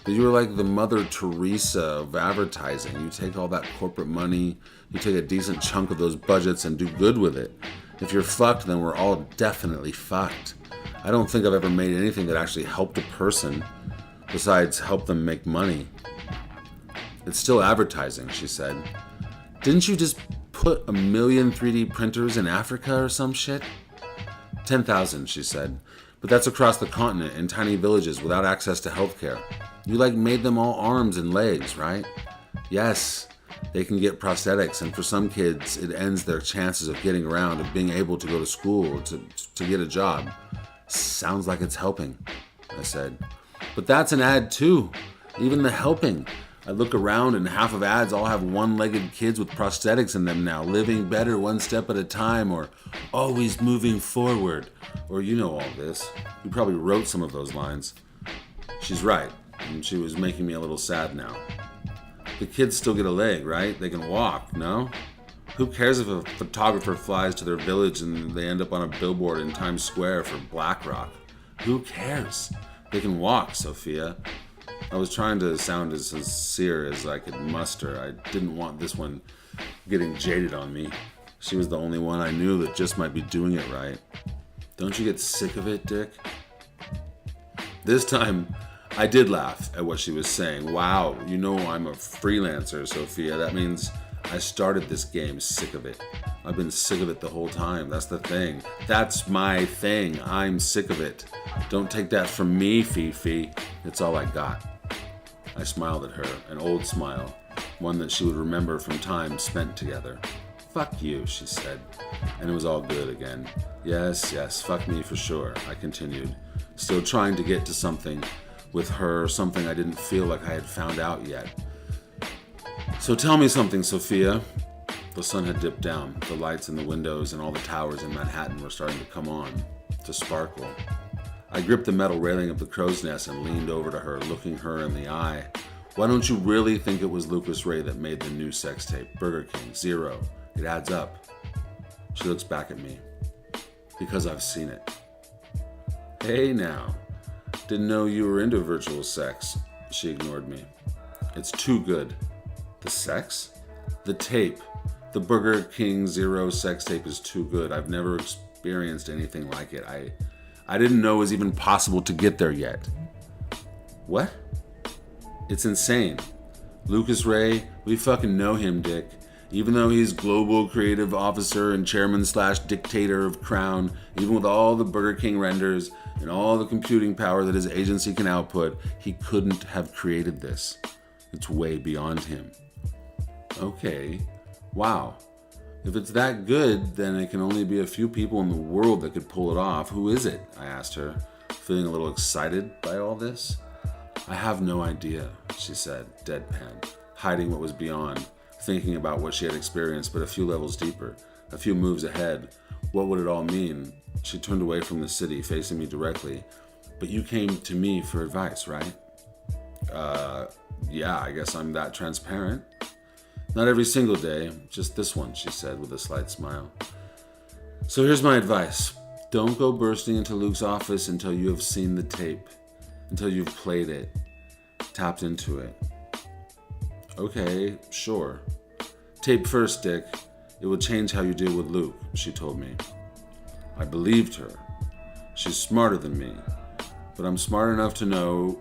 But you were like the Mother Teresa of advertising. You take all that corporate money, you take a decent chunk of those budgets and do good with it. If you're fucked, then we're all definitely fucked. I don't think I've ever made anything that actually helped a person, besides help them make money. It's still advertising, she said. Didn't you just put 1 million 3D printers in Africa or some shit? 10,000, she said. But that's across the continent in tiny villages without access to healthcare. You made them all arms and legs, right? Yes, they can get prosthetics, and for some kids, it ends their chances of getting around, of being able to go to school, to get a job. Sounds like it's helping, I said. But that's an ad too. Even the helping. I look around and half of ads all have one-legged kids with prosthetics in them now, living better one step at a time, or always moving forward, or you know all this. You probably wrote some of those lines. She's right, and she was making me a little sad now. The kids still get a leg, right? They can walk, no? Who cares if a photographer flies to their village and they end up on a billboard in Times Square for BlackRock? Who cares? They can walk, Sophia. I was trying to sound as sincere as I could muster. I didn't want this one getting jaded on me. She was the only one I knew that just might be doing it right. Don't you get sick of it, Dick? This time, I did laugh at what she was saying. Wow, you know I'm a freelancer, Sophia. That means I started this game sick of it. I've been sick of it the whole time. That's the thing. That's my thing. I'm sick of it. Don't take that from me, Fifi. It's all I got. I smiled at her, an old smile, one that she would remember from time spent together. Fuck you, she said, and it was all good again. Yes, fuck me for sure, I continued, still trying to get to something with her, something I didn't feel like I had found out yet. So tell me something, Sophia. The sun had dipped down. The lights in the windows and all the towers in Manhattan were starting to come on, to sparkle. I gripped the metal railing of the crow's nest and leaned over to her, looking her in the eye. Why don't you really think it was Lucas Ray that made the new sex tape, Burger King, Zero? It adds up. She looks back at me. Because I've seen it. Hey now. Didn't know you were into virtual sex. She ignored me. It's too good. The sex? The tape. The Burger King Zero sex tape is too good. I've never experienced anything like it. I didn't know it was even possible to get there yet. What? It's insane. Lucas Ray, we fucking know him, Dick. Even though he's global creative officer and chairman/dictator of Crown, even with all the Burger King renders and all the computing power that his agency can output, he couldn't have created this. It's way beyond him. Okay. Wow. If it's that good, then it can only be a few people in the world that could pull it off. Who is it? I asked her, feeling a little excited by all this. I have no idea, she said, deadpan, hiding what was beyond, thinking about what she had experienced, but a few levels deeper, a few moves ahead. What would it all mean? She turned away from the city, facing me directly. But you came to me for advice, right? Yeah, I guess I'm that transparent. Not every single day, just this one, she said with a slight smile. So here's my advice. Don't go bursting into Luke's office until you have seen the tape, until you've played it, tapped into it. Okay, sure. Tape first, Dick. It will change how you deal with Luke, she told me. I believed her. She's smarter than me, but I'm smart enough to know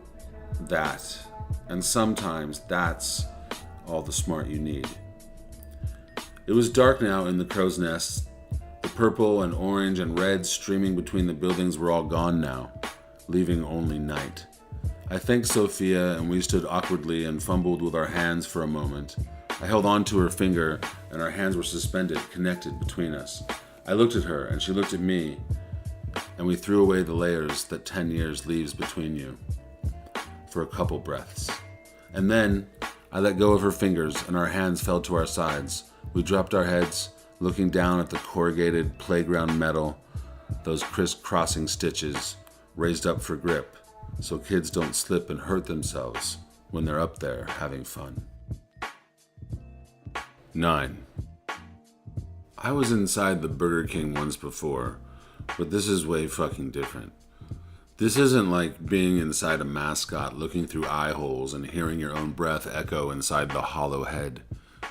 that, and sometimes that's all the smart you need. It was dark now in the crow's nest. The purple and orange and red streaming between the buildings were all gone now, leaving only night. I thanked Sophia, and we stood awkwardly and fumbled with our hands for a moment. I held on to her finger, and our hands were suspended, connected between us. I looked at her, and she looked at me, and we threw away the layers that 10 years leaves between you for a couple breaths. And then I let go of her fingers, and our hands fell to our sides. We dropped our heads, looking down at the corrugated playground metal, those crisscrossing stitches raised up for grip, so kids don't slip and hurt themselves when they're up there having fun. 9. I was inside the Burger King once before, but this is way fucking different. This isn't like being inside a mascot looking through eye holes and hearing your own breath echo inside the hollow head.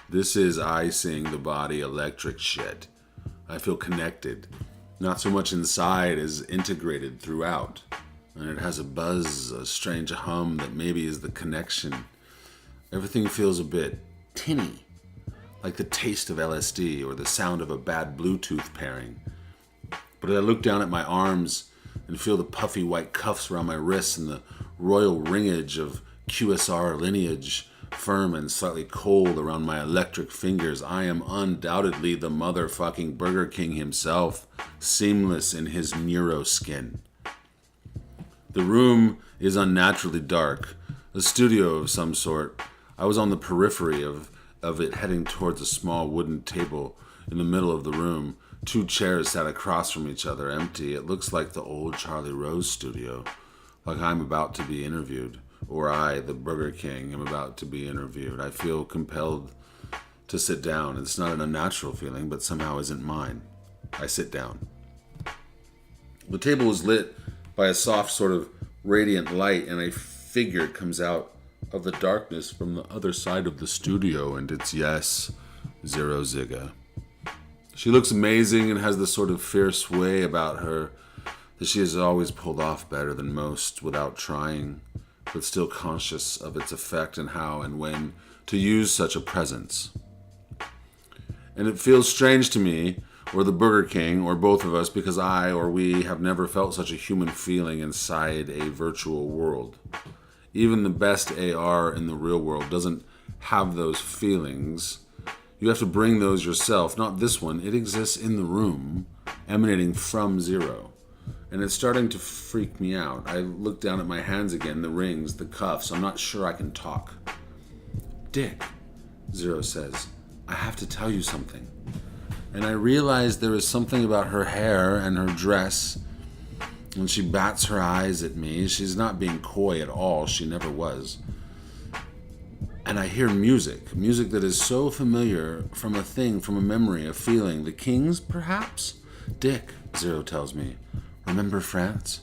This is I seeing the body electric shit. I feel connected, not so much inside as integrated throughout. And it has a buzz, a strange hum that maybe is the connection. Everything feels a bit tinny, like the taste of LSD or the sound of a bad Bluetooth pairing. But as I look down at my arms and feel the puffy white cuffs around my wrists and the royal ringage of QSR lineage firm and slightly cold around my electric fingers, I am undoubtedly the motherfucking Burger King himself, seamless in his Nero skin. The room is unnaturally dark, a studio of some sort. I was on the periphery of it, heading towards a small wooden table in the middle of the room. 2 chairs sat across from each other, empty. It looks like the old Charlie Rose studio, like I'm about to be interviewed, or I, the Burger King, am about to be interviewed. I feel compelled to sit down. It's not an unnatural feeling, but somehow isn't mine. I sit down. The table is lit by a soft sort of radiant light, and a figure comes out of the darkness from the other side of the studio, and it's, yes, Zero Zigga. She looks amazing and has this sort of fierce way about her that she has always pulled off better than most without trying. but still conscious of its effect and how and when to use such a presence. And it feels strange to me, or the Burger King, or both of us, because I or we have never felt such a human feeling inside a virtual world. Even the best AR in the real world doesn't have those feelings. You have to bring those yourself, not this one. It exists in the room, emanating from Zero. And it's starting to freak me out. I look down at my hands again, the rings, the cuffs. I'm not sure I can talk. Dick, Zero says, I have to tell you something. And I realize there is something about her hair and her dress. When she bats her eyes at me, she's not being coy at all. She never was. And I hear music that is so familiar, from a thing, from a memory, a feeling. The Kings, perhaps? Dick, Zero tells me. Remember France?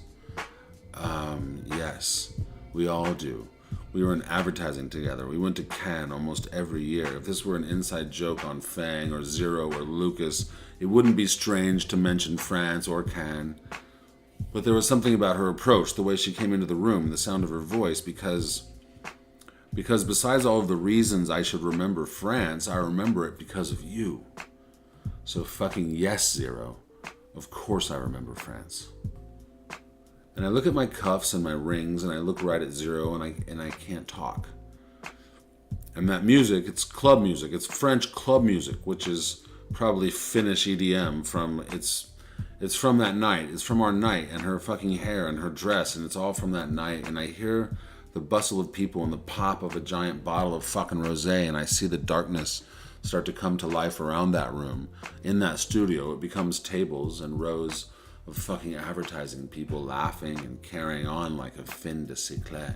Yes, we all do. We were in advertising together. We went to Cannes almost every year. If this were an inside joke on Fang or Zero or Lucas, it wouldn't be strange to mention France or Cannes. But there was something about her approach, the way she came into the room, the sound of her voice, because besides all of the reasons I should remember France, I remember it because of you. So fucking yes, Zero. Of course I remember France. And I look at my cuffs and my rings, and I look right at Zero, and I can't talk. And that music, it's club music. It's French club music, which is probably Finnish EDM from it's from that night. It's from our night, and her fucking hair and her dress, and it's all from that night. And I hear the bustle of people and the pop of a giant bottle of fucking rosé, and I see the darkness start to come to life around that room. In that studio, it becomes tables and rows of fucking advertising people laughing and carrying on like a fin de cyclette.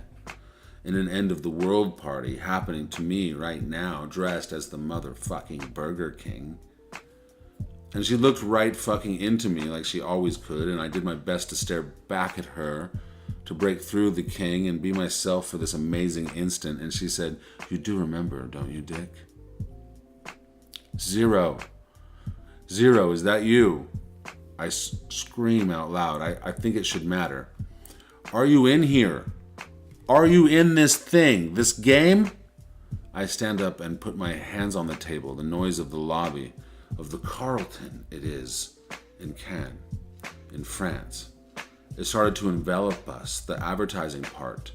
In an end of the world party happening to me right now, dressed as the motherfucking Burger King. And she looked right fucking into me like she always could, and I did my best to stare back at her, to break through the king and be myself for this amazing instant. And she said, you do remember, don't you, Dick? Zero, is that you? I scream out loud. I think it should matter. Are you in here? Are you in this thing, this game? I stand up and put my hands on the table. The noise of the lobby of the Carlton, it is, in Cannes, in France. It started to envelop us, the advertising part,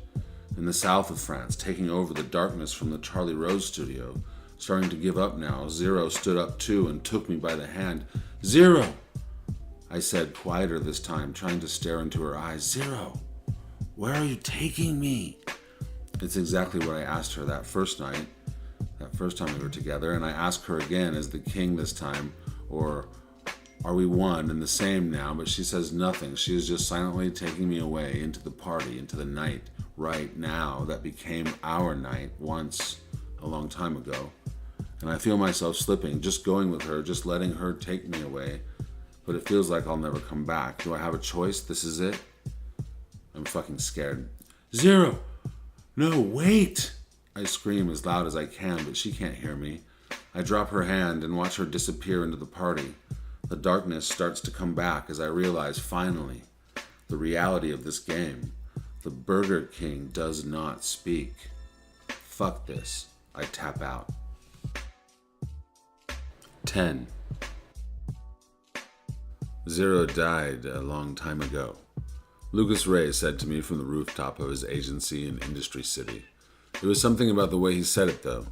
in the south of France, taking over the darkness from the Charlie Rose studio, starting to give up now. Zero stood up too and took me by the hand. Zero, I said, quieter this time, trying to stare into her eyes. Zero, where are you taking me? It's exactly what I asked her that first night, that first time we were together, and I ask her again as the king this time, or are we one and the same now? But she says nothing. She is just silently taking me away into the party, into the night, right now, that became our night once a long time ago. And I feel myself slipping, just going with her, just letting her take me away. But it feels like I'll never come back. Do I have a choice? This is it? I'm fucking scared. Zero! No, wait! I scream as loud as I can, but she can't hear me. I drop her hand and watch her disappear into the party. The darkness starts to come back as I realize, finally, the reality of this game. The Burger King does not speak. Fuck this. I tap out. 10. Zero died a long time ago. Lucas Ray said to me from the rooftop of his agency in Industry City. It was something about the way he said it, though.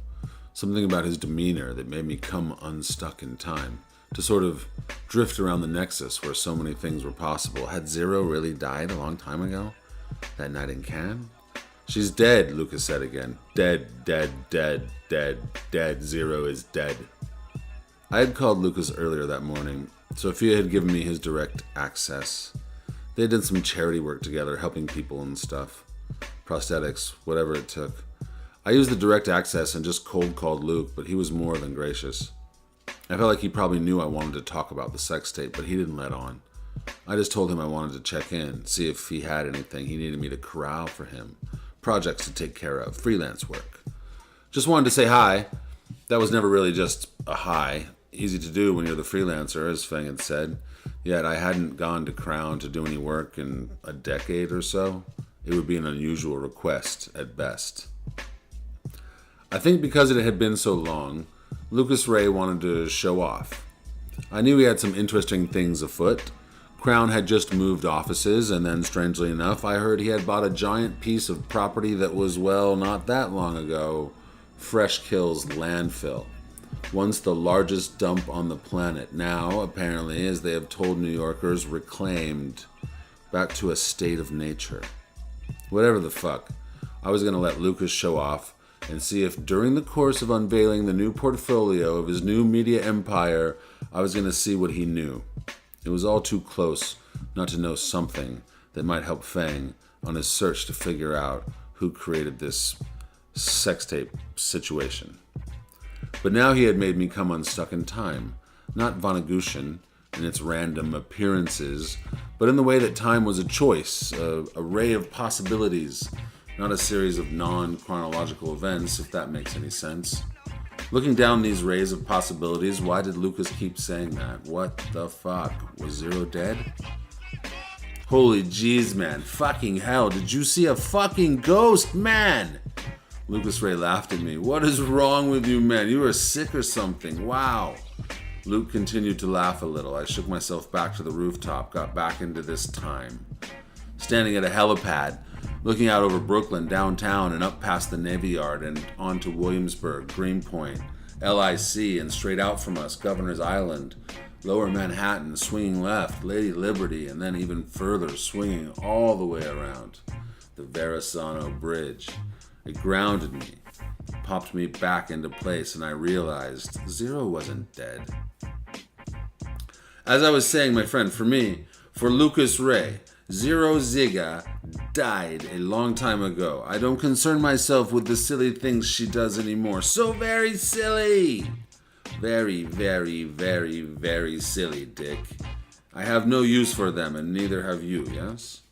Something about his demeanor that made me come unstuck in time, to sort of drift around the nexus where so many things were possible. Had Zero really died a long time ago? That night in Cannes? She's dead, Lucas said again. Dead, dead, dead, dead, dead. Zero is dead. I had called Lucas earlier that morning. Sophia had given me his direct access. They had done some charity work together, helping people and stuff. Prosthetics, whatever it took. I used the direct access and just cold called Luke, but he was more than gracious. I felt like he probably knew I wanted to talk about the sex tape, but he didn't let on. I just told him I wanted to check in, see if he had anything he needed me to corral for him. Projects to take care of, freelance work. Just wanted to say hi. That was never really just a hi. Easy to do when you're the freelancer, as Feng had said. Yet I hadn't gone to Crown to do any work in a decade or so. it would be an unusual request at best. I think because it had been so long, Lucas Ray wanted to show off. I knew he had some interesting things afoot. Crown had just moved offices, and then, strangely enough, I heard he had bought a giant piece of property that was, well, not that long ago, Fresh Kill's landfill. Once the largest dump on the planet, now, apparently, as they have told New Yorkers, reclaimed back to a state of nature. Whatever the fuck, I was going to let Lucas show off and see if during the course of unveiling the new portfolio of his new media empire, I was going to see what he knew. It was all too close not to know something that might help Fang on his search to figure out who created this sex tape situation. But now he had made me come unstuck in time, not Vonnegution in its random appearances, but in the way that time was a choice, a array of possibilities, not a series of non-chronological events, if that makes any sense. Looking down these rays of possibilities, why did Lucas keep saying that? What the fuck? Was Zero dead? Holy jeez, man. Fucking hell. Did you see a fucking ghost, man? Lucas Ray laughed at me. What is wrong with you, man? You are sick or something. Wow. Luke continued to laugh a little. I shook myself back to the rooftop, got back into this time. Standing at a helipad, looking out over Brooklyn, downtown, and up past the Navy Yard and onto Williamsburg, Greenpoint, LIC, and straight out from us, Governor's Island, Lower Manhattan, swinging left, Lady Liberty, and then even further, swinging all the way around the Verrazano Bridge. It grounded me, popped me back into place, and I realized Zero wasn't dead. As I was saying, my friend, for me, for Lucas Ray, Zero Ziga died a long time ago. I don't concern myself with the silly things she does anymore. So very silly! Very, very, very, very silly, Dick. I have no use for them, and neither have you, yes?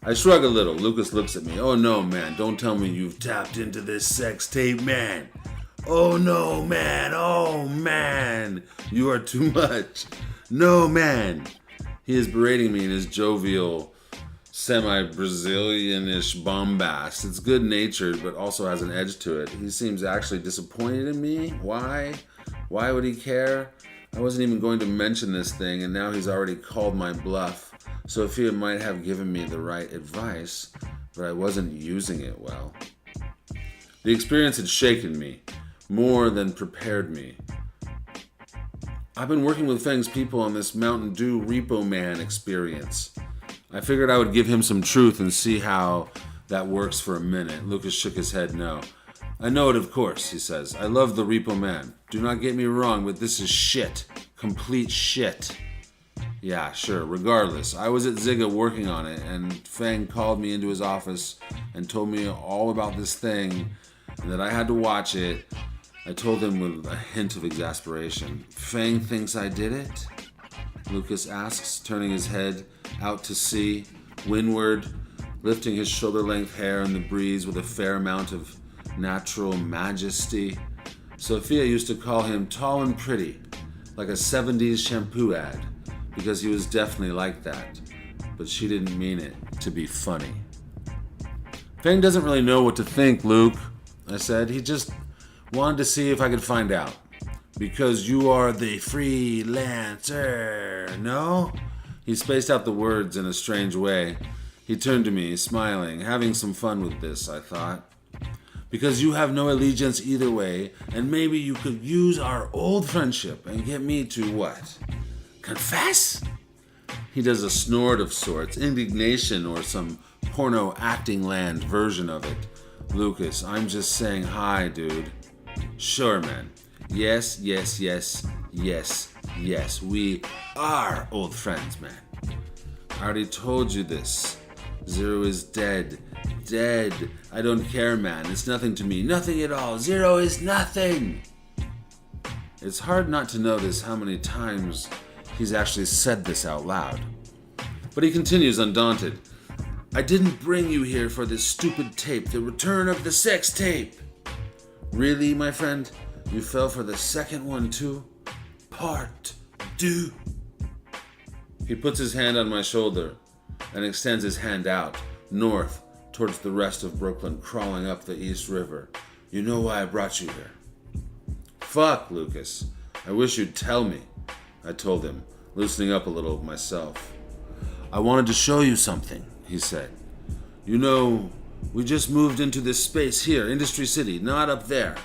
I shrug a little. Lucas looks at me. Oh no, man, don't tell me you've tapped into this sex tape, man. Oh no, man. Oh, man. You are too much. No, man. He is berating me in his jovial, semi-Brazilian-ish bombast. It's good-natured, but also has an edge to it. He seems actually disappointed in me. Why? Why would he care? I wasn't even going to mention this thing, and now he's already called my bluff. Sophia might have given me the right advice, but I wasn't using it well. The experience had shaken me, more than prepared me. I've been working with Feng's people on this Mountain Dew Repo Man experience. I figured I would give him some truth and see how that works for a minute. Lucas shook his head no. I know it, of course, he says. I love the Repo Man. Do not get me wrong, but this is shit. Complete shit. Yeah, sure. Regardless, I was at Zigga working on it, and Feng called me into his office and told me all about this thing and that I had to watch it. I told him with a hint of exasperation. Feng thinks I did it? Lucas asks, turning his head out to sea, windward, lifting his shoulder-length hair in the breeze with a fair amount of natural majesty. Sophia used to call him tall and pretty, like a 70s shampoo ad, because he was definitely like that, but she didn't mean it to be funny. Feng doesn't really know what to think, Luke, I said. He just wanted to see if I could find out. Because you are the freelancer, no? He spaced out the words in a strange way. He turned to me, smiling, having some fun with this, I thought. Because you have no allegiance either way, and maybe you could use our old friendship and get me to what? Confess? He does a snort of sorts, indignation or some porno acting land version of it. Lucas, I'm just saying hi, dude. Sure, man. Yes, yes, yes, yes, yes. We are old friends, man. I already told you this. Zero is dead. Dead. I don't care, man. It's nothing to me. Nothing at all. Zero is nothing. It's hard not to notice how many times he's actually said this out loud. But he continues undaunted. I didn't bring you here for this stupid tape, the return of the sex tape. Really, my friend? You fell for the second one too? Part 2. He puts his hand on my shoulder and extends his hand out, north, towards the rest of Brooklyn crawling up the East River. You know why I brought you here? Fuck, Lucas. I wish you'd tell me, I told him, loosening up a little myself. I wanted to show you something, he said. You know, we just moved into this space here, Industry City, not up there.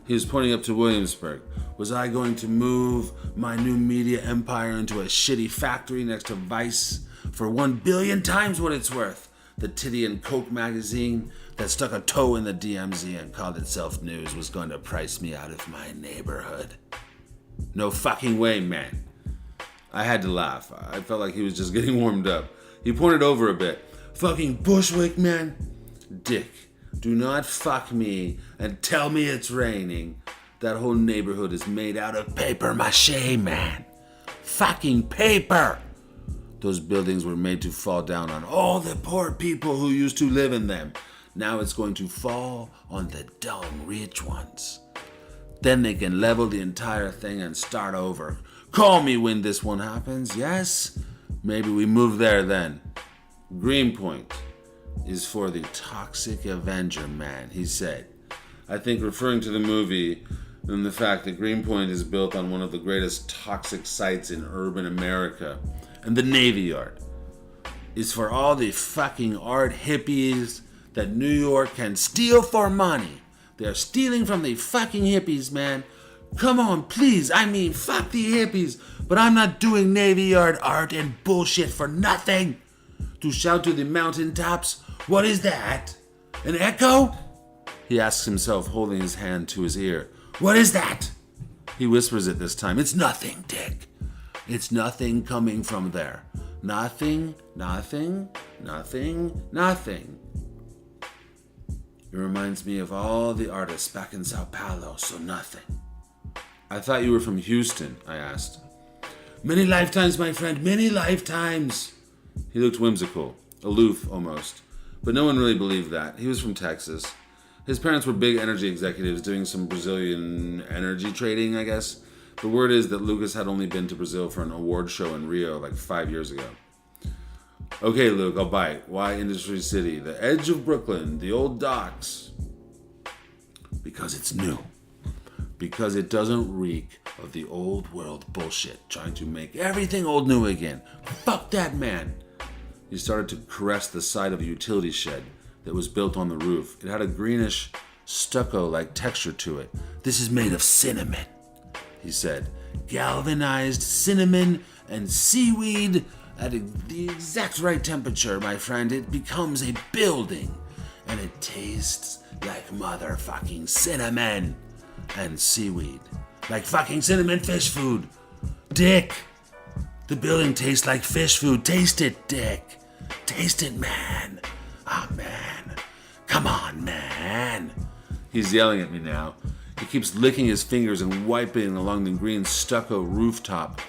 He was pointing up to Williamsburg. Was I going to move my new media empire into a shitty factory next to Vice for 1 billion times what it's worth? The Titty and Coke magazine that stuck a toe in the DMZ and called itself news was going to price me out of my neighborhood. No fucking way, man. I had to laugh. I felt like he was just getting warmed up. He pointed over a bit. Fucking Bushwick, man. Dick, do not fuck me and tell me it's raining. That whole neighborhood is made out of paper mache, man. Fucking paper. Those buildings were made to fall down on all the poor people who used to live in them. Now it's going to fall on the dumb rich ones. Then they can level the entire thing and start over. Call me when this one happens, yes? Maybe we move there then. Greenpoint is for the toxic Avenger, man, he said. I think referring to the movie and the fact that Greenpoint is built on one of the greatest toxic sites in urban America. And the Navy Yard is for all the fucking art hippies that New York can steal for money. They're stealing from the fucking hippies, man. Come on, please. I mean, fuck the hippies. But I'm not doing Navy Yard art and bullshit for nothing. To shout to the mountaintops, what is that? An echo? He asks himself, holding his hand to his ear. What is that? He whispers it this time. It's nothing, Dick. It's nothing coming from there. Nothing, nothing, nothing, nothing. It reminds me of all the artists back in Sao Paulo, so nothing. I thought you were from Houston, I asked. Many lifetimes, my friend, many lifetimes. He looked whimsical, aloof almost, but no one really believed that. He was from Texas. His parents were big energy executives doing some Brazilian energy trading, I guess. The word is that Lucas had only been to Brazil for an award show in Rio like 5 years ago. Okay, Luke, I'll bite. Why Industry City? The edge of Brooklyn, the old docks. Because it's new. Because it doesn't reek of the old world bullshit, trying to make everything old new again. Fuck that man. He started to caress the side of a utility shed that was built on the roof. It had a greenish stucco-like texture to it. This is made of cinnamon, he said. Galvanized cinnamon and seaweed at the exact right temperature, my friend. It becomes a building, and it tastes like motherfucking cinnamon and seaweed. Like fucking cinnamon fish food. Dick, the building tastes like fish food. Taste it, Dick. Taste it, man. Ah, man. Come on, man. He's yelling at me now. He keeps licking his fingers and wiping along the green stucco rooftop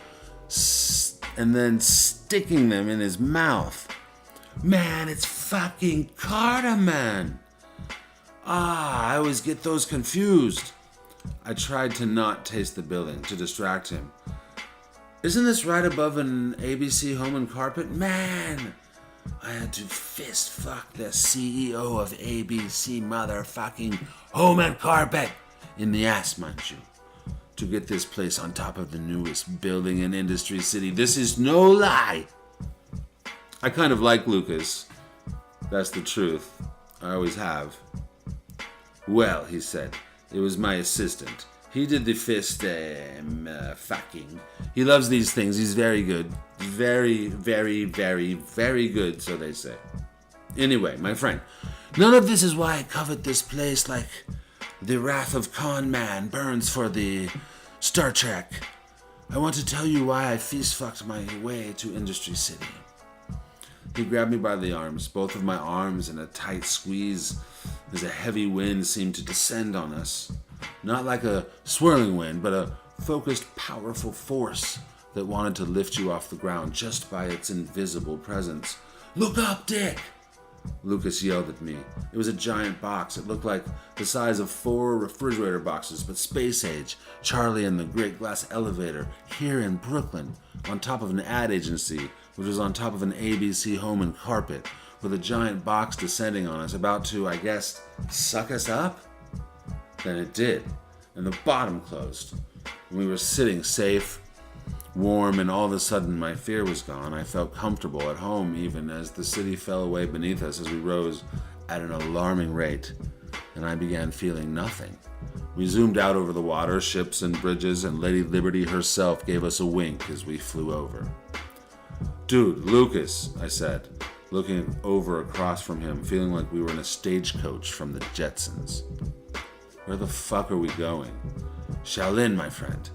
and then sticking them in his mouth. Man, it's fucking cardamom. I always get those confused. I tried to not taste the building, to distract him. Isn't this right above an ABC Home and Carpet? Man, I had to fist fuck the CEO of ABC motherfucking Home and Carpet in the ass, mind you, to get this place on top of the newest building in Industry City. This is no lie. I kind of like Lucas. That's the truth. I always have. Well, he said, it was my assistant. He did the fist fucking. He loves these things. He's very good. Very, very, very, very good, so they say. Anyway, my friend, none of this is why I covet this place like the wrath of Con Man burns for the Star Trek. I want to tell you why I feast-fucked my way to Industry City. He grabbed me by the arms, both of my arms in a tight squeeze, as a heavy wind seemed to descend on us. Not like a swirling wind, but a focused, powerful force that wanted to lift you off the ground just by its invisible presence. Look up, Dick! Lucas yelled at me. It was a giant box. It looked like the size of 4 refrigerator boxes, but space age. Charlie and the Great Glass Elevator here in Brooklyn, on top of an ad agency, which was on top of an ABC Home and Carpet, with a giant box descending on us, about to, I guess, suck us up? Then it did, and the bottom closed. And we were sitting safe, warm, and all of a sudden my fear was gone. I felt comfortable at home even as the city fell away beneath us as we rose at an alarming rate, and I began feeling nothing. We zoomed out over the water, ships and bridges, and Lady Liberty herself gave us a wink as we flew over. "Dude, Lucas," I said, looking over across from him, feeling like we were in a stagecoach from the Jetsons. "Where the fuck are we going?" "Shaolin, my friend."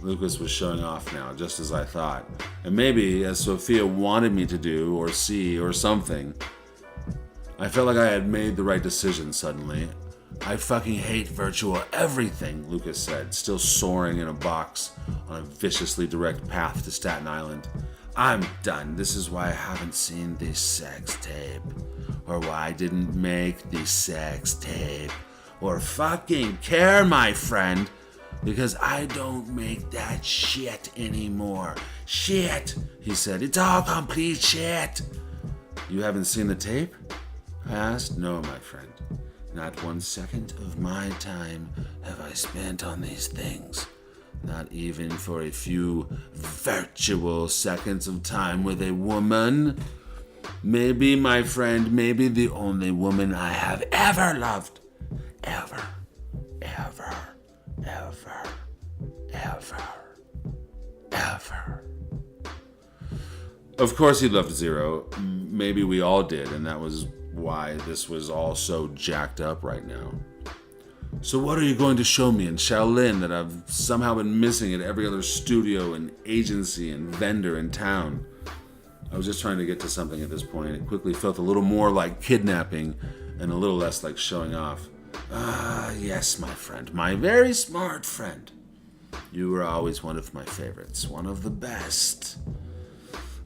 Lucas was showing off now, just as I thought, and maybe as Sophia wanted me to do, or see, or something. I felt like I had made the right decision suddenly. "I fucking hate virtual everything," Lucas said, still soaring in a box on a viciously direct path to Staten Island. "I'm done. This is why I haven't seen the sex tape, or why I didn't make the sex tape, or fucking care, my friend, because I don't make that shit anymore. Shit," he said. "It's all complete shit." "You haven't seen the tape?" I asked. "No, my friend. Not 1 second of my time have I spent on these things. Not even for a few virtual seconds of time with a woman. Maybe, my friend, maybe the only woman I have ever loved. Ever, ever, ever, ever, ever." Of course he loved Zero. Maybe we all did, and that was why this was all so jacked up right now. "So what are you going to show me in Shaolin that I've somehow been missing at every other studio and agency and vendor in town?" I was just trying to get to something at this point. It quickly felt a little more like kidnapping and a little less like showing off. Yes, my friend, my very smart friend. You were always one of my favorites, one of the best.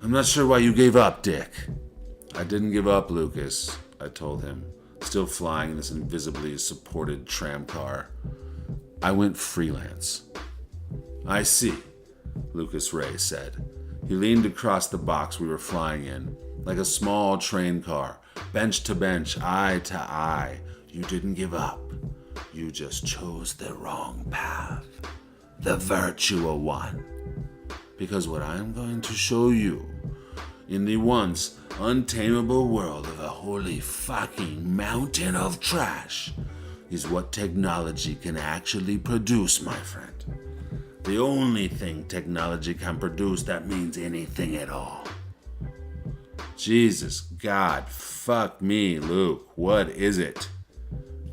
I'm not sure why you gave up, Dick." "I didn't give up, Lucas," I told him, still flying in this invisibly supported tram car. "I went freelance." "I see," Lucas Ray said. He leaned across the box we were flying in, like a small train car, bench to bench, eye to eye. "You didn't give up. You just chose the wrong path. The virtual one. Because what I'm going to show you, in the once untamable world of a holy fucking mountain of trash, is what technology can actually produce, my friend. The only thing technology can produce that means anything at all." Jesus, God, fuck me, Luke, what is it?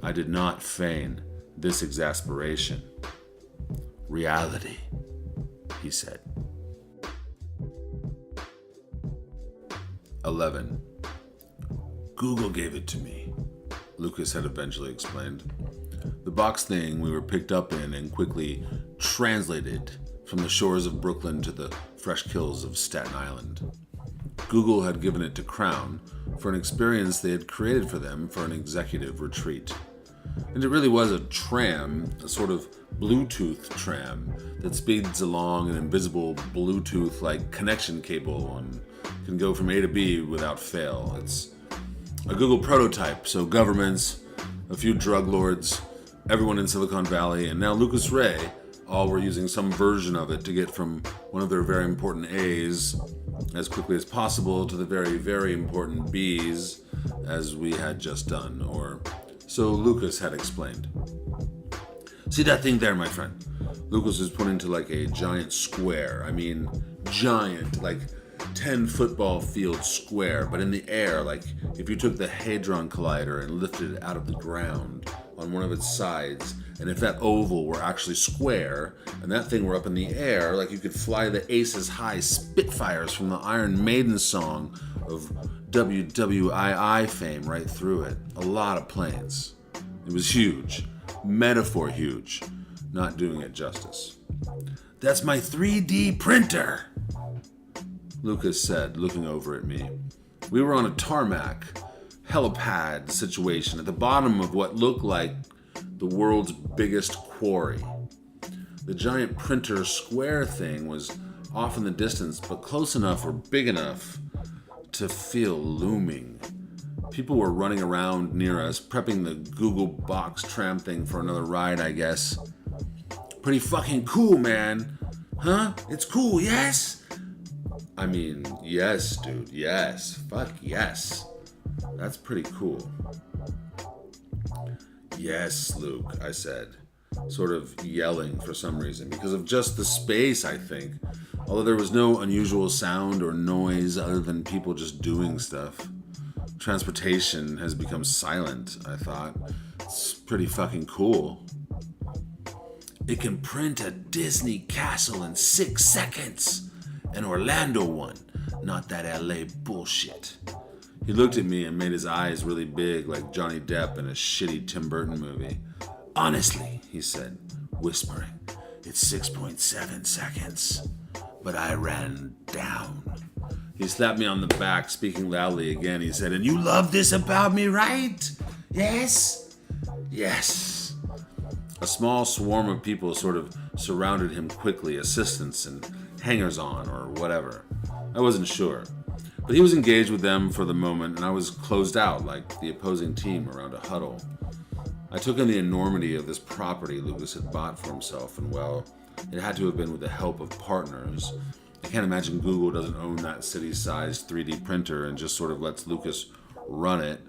I did not feign this exasperation. "Reality," he said. 11. "Google gave it to me," Lucas had eventually explained. The box thing we were picked up in and quickly translated from the shores of Brooklyn to the fresh kills of Staten Island. Google had given it to Crown for an experience they had created for them for an executive retreat. And it really was a tram, a sort of Bluetooth tram that speeds along an invisible Bluetooth-like connection cable and can go from A to B without fail. It's a Google prototype, so governments, a few drug lords, everyone in Silicon Valley, and now Lucas Ray, all were using some version of it to get from one of their very important A's as quickly as possible to the very, very important B's, as we had just done, or so Lucas had explained. "See that thing there, my friend?" Lucas was pointing to like a giant square. I mean, giant, like 10 football field square, but in the air, like if you took the Hadron Collider and lifted it out of the ground on one of its sides, and if that oval were actually square, and that thing were up in the air, like you could fly the Aces High Spitfires from the Iron Maiden song of WWII fame right through it. A lot of planes. It was huge. Metaphor huge. Not doing it justice. "That's my 3D printer," Lucas said, looking over at me. We were on a tarmac, helipad situation at the bottom of what looked like the world's biggest quarry. The giant printer square thing was off in the distance, but close enough or big enough to feel looming. People were running around near us, prepping the Google Box tram thing for another ride, I guess. Pretty fucking cool, man. Huh? It's cool, yes? I mean, yes, dude, yes. Fuck yes. That's pretty cool. Yes, Luke, I said, sort of yelling for some reason, because of just the space, I think. Although there was no unusual sound or noise other than people just doing stuff. Transportation has become silent, I thought. It's pretty fucking cool. It can print a Disney castle in 6 seconds. An Orlando one, not that LA bullshit. He looked at me and made his eyes really big like Johnny Depp in a shitty Tim Burton movie. Honestly, he said, whispering, it's 6.7 seconds. But I ran down. He slapped me on the back, speaking loudly again. He said, and you love this about me, right? Yes? Yes. A small swarm of people sort of surrounded him quickly, assistants and hangers-on or whatever. I wasn't sure. But he was engaged with them for the moment, and I was closed out like the opposing team around a huddle. I took in the enormity of this property Lucas had bought for himself, and well, it had to have been with the help of partners. I can't imagine Google doesn't own that city-sized 3D printer and just sort of lets Lucas run it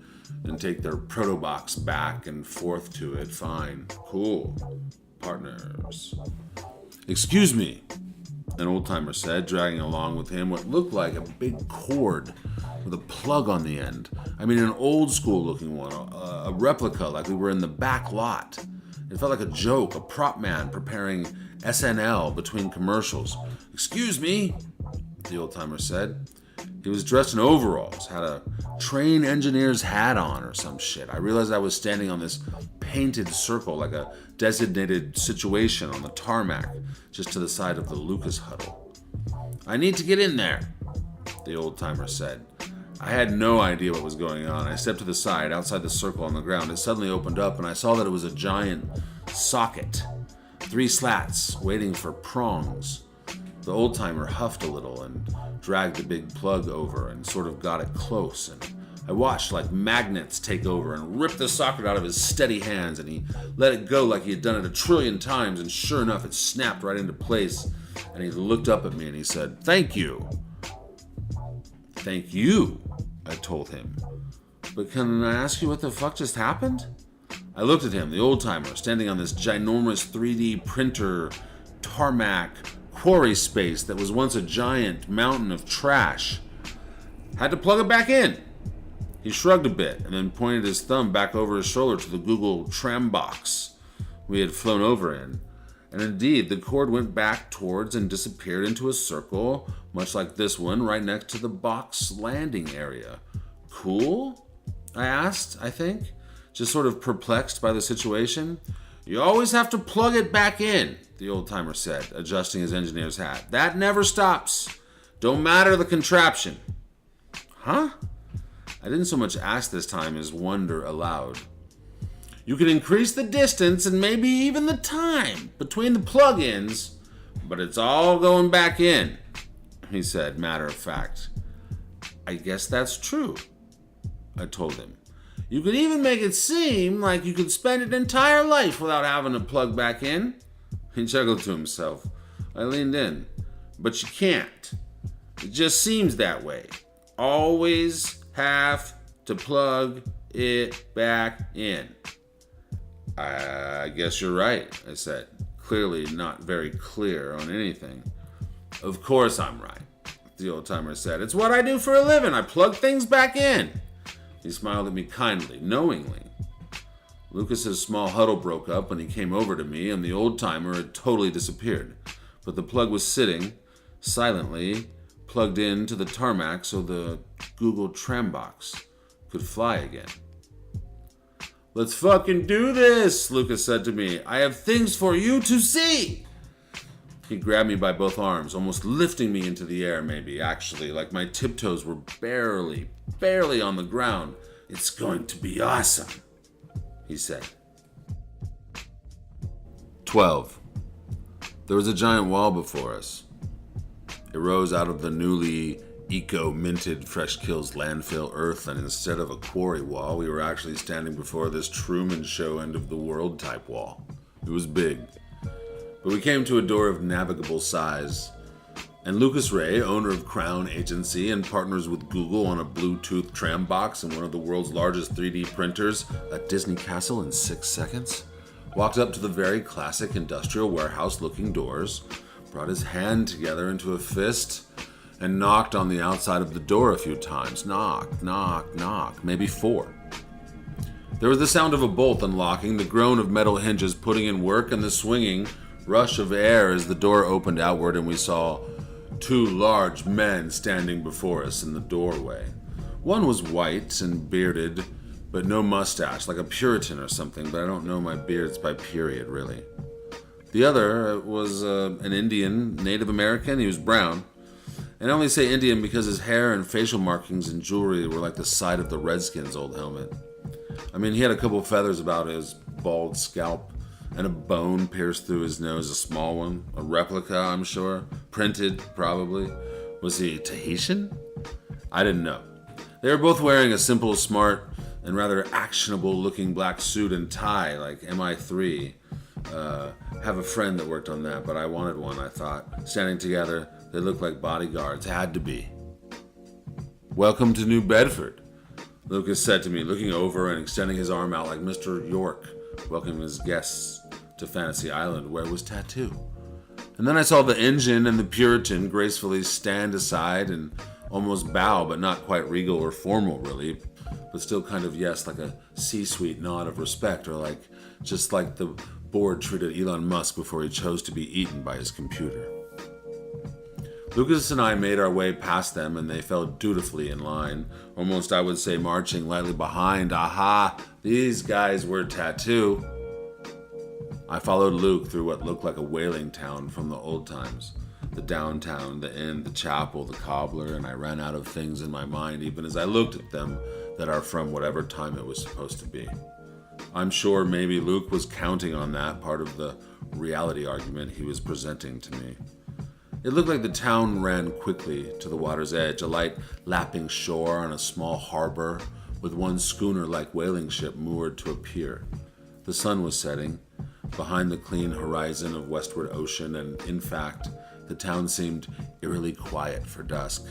and take their protobox back and forth to it. Fine. Cool. Partners. Excuse me, an old-timer said, dragging along with him what looked like a big cord with a plug on the end. I mean, an old-school looking one, a replica like we were in the back lot. It felt like a joke, a prop man preparing SNL between commercials. Excuse me, the old-timer said. He was dressed in overalls, had a train engineer's hat on or some shit. I realized I was standing on this painted circle like a designated situation on the tarmac, just to the side of the Lucas huddle. I need to get in there, the old-timer said. I had no idea what was going on. I stepped to the side, outside the circle on the ground. It suddenly opened up, and I saw that it was a giant socket. 3 slats, waiting for prongs. The old-timer huffed a little and dragged the big plug over and sort of got it close, and I watched like magnets take over and rip the socket out of his steady hands, and he let it go like he had done it 1 trillion times, and sure enough, it snapped right into place, and he looked up at me and he said, "Thank you." "Thank you," I told him. "But can I ask you what the fuck just happened?" I looked at him, the old-timer, standing on this ginormous 3D printer tarmac quarry space that was once a giant mountain of trash. Had to plug it back in. He shrugged a bit and then pointed his thumb back over his shoulder to the Google tram box we had flown over in. And indeed, the cord went back towards and disappeared into a circle, much like this one, right next to the box landing area. Cool? I asked, I think, just sort of perplexed by the situation. "You always have to plug it back in," the old-timer said, adjusting his engineer's hat. "That never stops. Don't matter the contraption." Huh? I didn't so much ask this time as wonder aloud. "You can increase the distance and maybe even the time between the plug-ins, but it's all going back in," he said, matter of fact. "I guess that's true," I told him. "You could even make it seem like you could spend an entire life without having to plug back in." He chuckled to himself. I leaned in. "But you can't. It just seems that way. Always have to plug it back in." "I guess you're right," I said, clearly not very clear on anything. "Of course I'm right," the old-timer said. "It's what I do for a living. I plug things back in." He smiled at me kindly, knowingly. Lucas's small huddle broke up when he came over to me, and the old-timer had totally disappeared. But the plug was sitting, silently, plugged into the tarmac so the Google tram box could fly again. "Let's fucking do this," Lucas said to me. "I have things for you to see." He grabbed me by both arms, almost lifting me into the air, maybe, actually, like my tiptoes were barely on the ground. "It's going to be awesome," he said. 12. There was a giant wall before us. It rose out of the newly eco-minted Fresh Kills landfill earth, and instead of a quarry wall, we were actually standing before this Truman Show end-of-the-world type wall. It was big. But we came to a door of navigable size, and Lucas Ray, owner of Crown Agency and partners with Google on a Bluetooth tram box and one of the world's largest 3D printers, a Disney castle in 6 seconds, walked up to the very classic industrial warehouse-looking doors, brought his hand together into a fist, and knocked on the outside of the door a few times. Knock, knock, knock, maybe 4. There was the sound of a bolt unlocking, the groan of metal hinges putting in work, and the swinging rush of air as the door opened outward and we saw 2 large men standing before us in the doorway. One was white and bearded, but no mustache, like a Puritan or something, but I don't know my beards by period, really. The other was an Indian, Native American. He was brown. And I only say Indian because his hair and facial markings and jewelry were like the side of the Redskins' old helmet. I mean, he had a couple of feathers about his bald scalp, and a bone pierced through his nose, a small one. A replica, I'm sure. Printed, probably. Was he Tahitian? I didn't know. They were both wearing a simple, smart, and rather actionable-looking black suit and tie, like MI3. Have a friend that worked on that, but I wanted one, I thought. Standing together, they looked like bodyguards. Had to be. "Welcome to New Bedford," Lucas said to me, looking over and extending his arm out like Mr. York, welcoming his guests to Fantasy Island, where was Tattoo. And then I saw the engine and the Puritan gracefully stand aside and almost bow, but not quite regal or formal, really, but still kind of, yes, like a C-suite nod of respect, or like just like the board treated Elon Musk before he chose to be eaten by his computer. Lucas and I made our way past them, and they fell dutifully in line, almost, I would say, marching lightly behind. Aha, these guys were Tattoo. I followed Luke through what looked like a whaling town from the old times. The downtown, the inn, the chapel, the cobbler, and I ran out of things in my mind even as I looked at them that are from whatever time it was supposed to be. I'm sure maybe Luke was counting on that part of the reality argument he was presenting to me. It looked like the town ran quickly to the water's edge, a light lapping shore on a small harbor with one schooner-like whaling ship moored to a pier. The sun was setting behind the clean horizon of westward ocean, and in fact, the town seemed eerily quiet for dusk.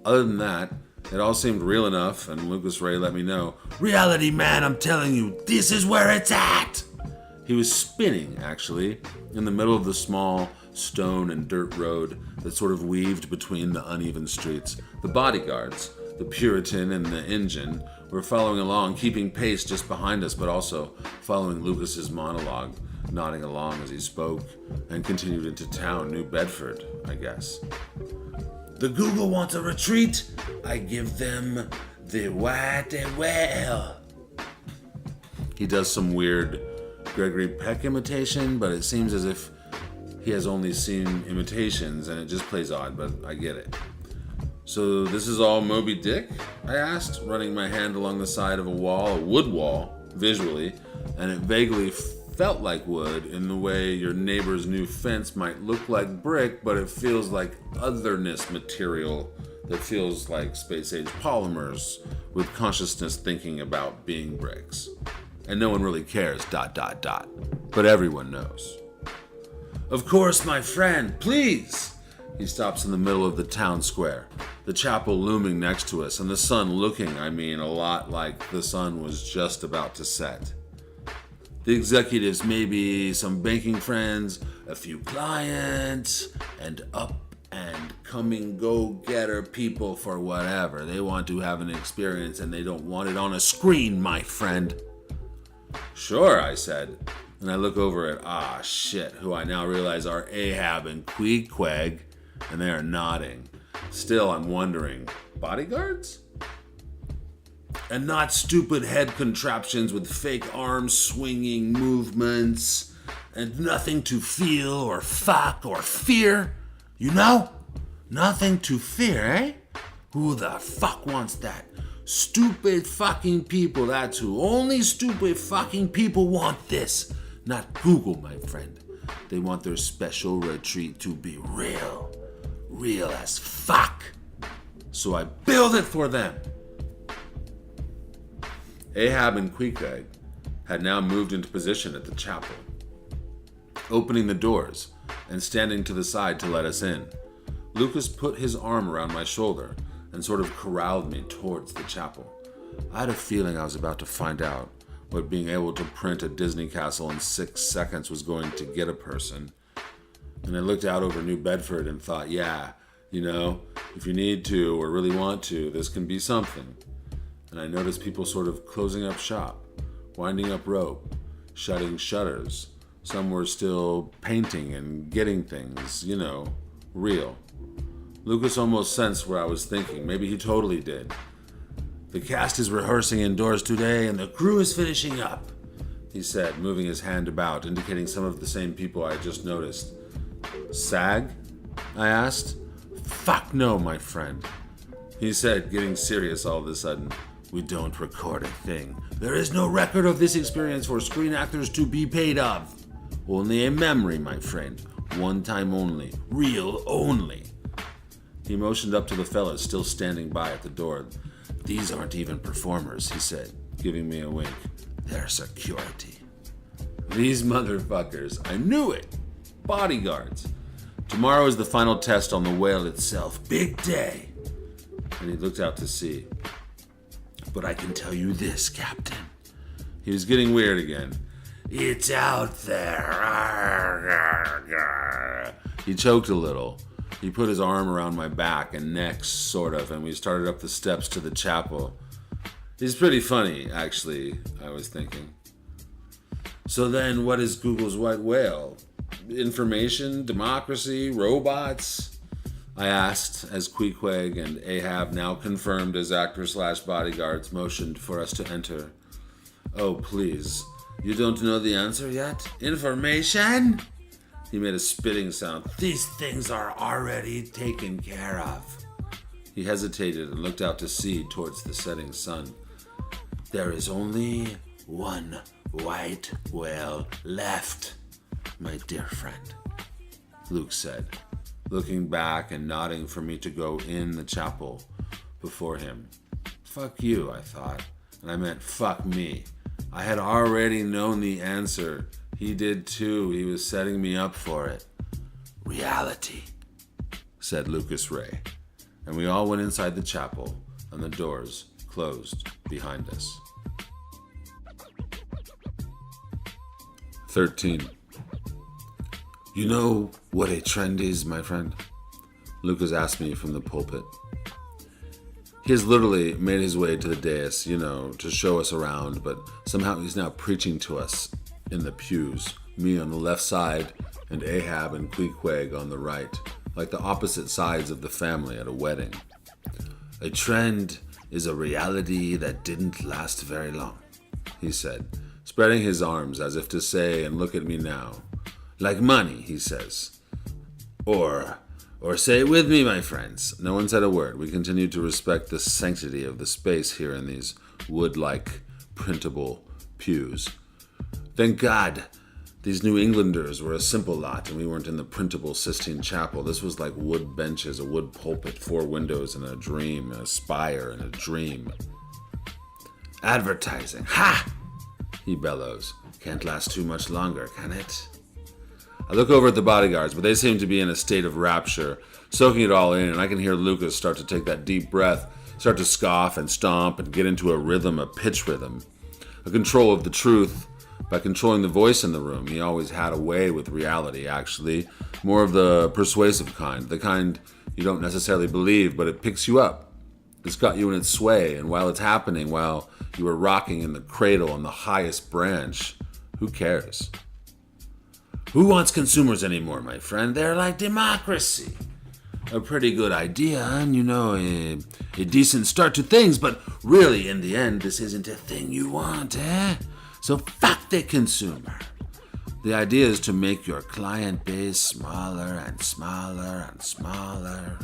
Other than that, it all seemed real enough, and Lucas Ray let me know, "Reality, man, I'm telling you, this is where it's at!" He was spinning, actually, in the middle of the small stone and dirt road that sort of weaved between the uneven streets. The bodyguards, the Puritan and the engine, were following along, keeping pace just behind us, but also following Lucas's monologue, nodding along as he spoke, and continued into town, New Bedford, I guess. "The Google wants a retreat. I give them the white whale." He does some weird Gregory Peck imitation, but it seems as if he has only seen imitations, and it just plays odd, but I get it. "So this is all Moby Dick?" I asked, running my hand along the side of a wall, a wood wall, visually, and it vaguely felt like wood in the way your neighbor's new fence might look like brick, but it feels like otherness material that feels like space-age polymers with consciousness thinking about being bricks. And no one really cares, ... But everyone knows. "Of course, my friend, please!" He stops in the middle of the town square, the chapel looming next to us, and the sun looking, a lot like the sun was just about to set. The executives, maybe some banking friends, a few clients, and up and coming go-getter people for whatever. They want to have an experience and they don't want it on a screen, my friend. "Sure," I said, and I look over at, who I now realize are Ahab and Queequeg, and they are nodding. Still, I'm wondering, bodyguards? And not stupid head contraptions with fake arms swinging movements, and nothing to feel or fuck or fear, you know? Nothing to fear, eh? Who the fuck wants that? Stupid fucking people, that's who. Only stupid fucking people want this. Not Google, my friend. They want their special retreat to be real. Real as fuck. so I build it for them. Ahab and Queequeg had now moved into position at the chapel, opening the doors and standing to the side to let us in. Lucas put his arm around my shoulder and sort of corralled me towards the chapel. I had a feeling I was about to find out what being able to print a Disney castle in 6 seconds was going to get a person. And I looked out over New Bedford and thought, yeah, if you need to or really want to, this can be something. And I noticed people sort of closing up shop, winding up rope, shutting shutters. Some were still painting and getting things, real. Lucas almost sensed where I was thinking. Maybe he totally did. The cast is rehearsing indoors today and the crew is finishing up, he said, moving his hand about, indicating some of the same people I had just noticed. SAG? I asked. Fuck no, my friend, he said, getting serious all of a sudden. We don't record a thing. There is no record of this experience for screen actors to be paid of. Only a memory, my friend. One time only. Real only. He motioned up to the fellas still standing by at the door. These aren't even performers, he said, giving me a wink. They're security. These motherfuckers. I knew it. Bodyguards. Tomorrow is the final test on the whale itself. Big day. And he looked out to sea. But I can tell you this, Captain. He was getting weird again. It's out there. He choked a little. He put his arm around my back and neck, sort of, and we started up the steps to the chapel. He's pretty funny, actually, I was thinking. So then, what is Google's white whale? Information? Democracy? Robots? I asked, as Queequeg and Ahab, now confirmed as actor/bodyguards, motioned for us to enter. Oh, please. You don't know the answer yet? Information? He made a spitting sound. These things are already taken care of. He hesitated and looked out to sea towards the setting sun. There is only one white whale left, my dear friend, Luke said, looking back and nodding for me to go in the chapel before him. Fuck you, I thought, and I meant fuck me. I had already known the answer. He did too. He was setting me up for it. Reality, said Lucas Ray, and we all went inside the chapel, and the doors closed behind us. 13. You know what a trend is, my friend? Lucas asked me from the pulpit. He has literally made his way to the dais, to show us around, but somehow he's now preaching to us in the pews, me on the left side and Ahab and Queequeg on the right, like the opposite sides of the family at a wedding. A trend is a reality that didn't last very long, he said, spreading his arms as if to say, and look at me now. Like money, he says. Or say it with me, my friends. No one said a word. We continued to respect the sanctity of the space here in these wood-like, printable pews. Thank God these New Englanders were a simple lot and we weren't in the printable Sistine Chapel. This was like wood benches, a wood pulpit, 4 windows and a dream, and a spire and a dream. Advertising. Ha! He bellows. Can't last too much longer, can it? I look over at the bodyguards, but they seem to be in a state of rapture, soaking it all in, and I can hear Lucas start to take that deep breath, start to scoff and stomp and get into a rhythm, a pitch rhythm. A control of the truth. By controlling the voice in the room, he always had a way with reality, actually. More of the persuasive kind, the kind you don't necessarily believe, but it picks you up. It's got you in its sway, and while it's happening, while you are rocking in the cradle on the highest branch, who cares? Who wants consumers anymore, my friend? They're like democracy. A pretty good idea, and a decent start to things, but really, in the end, this isn't a thing you want, eh? So fuck the consumer. The idea is to make your client base smaller and smaller and smaller,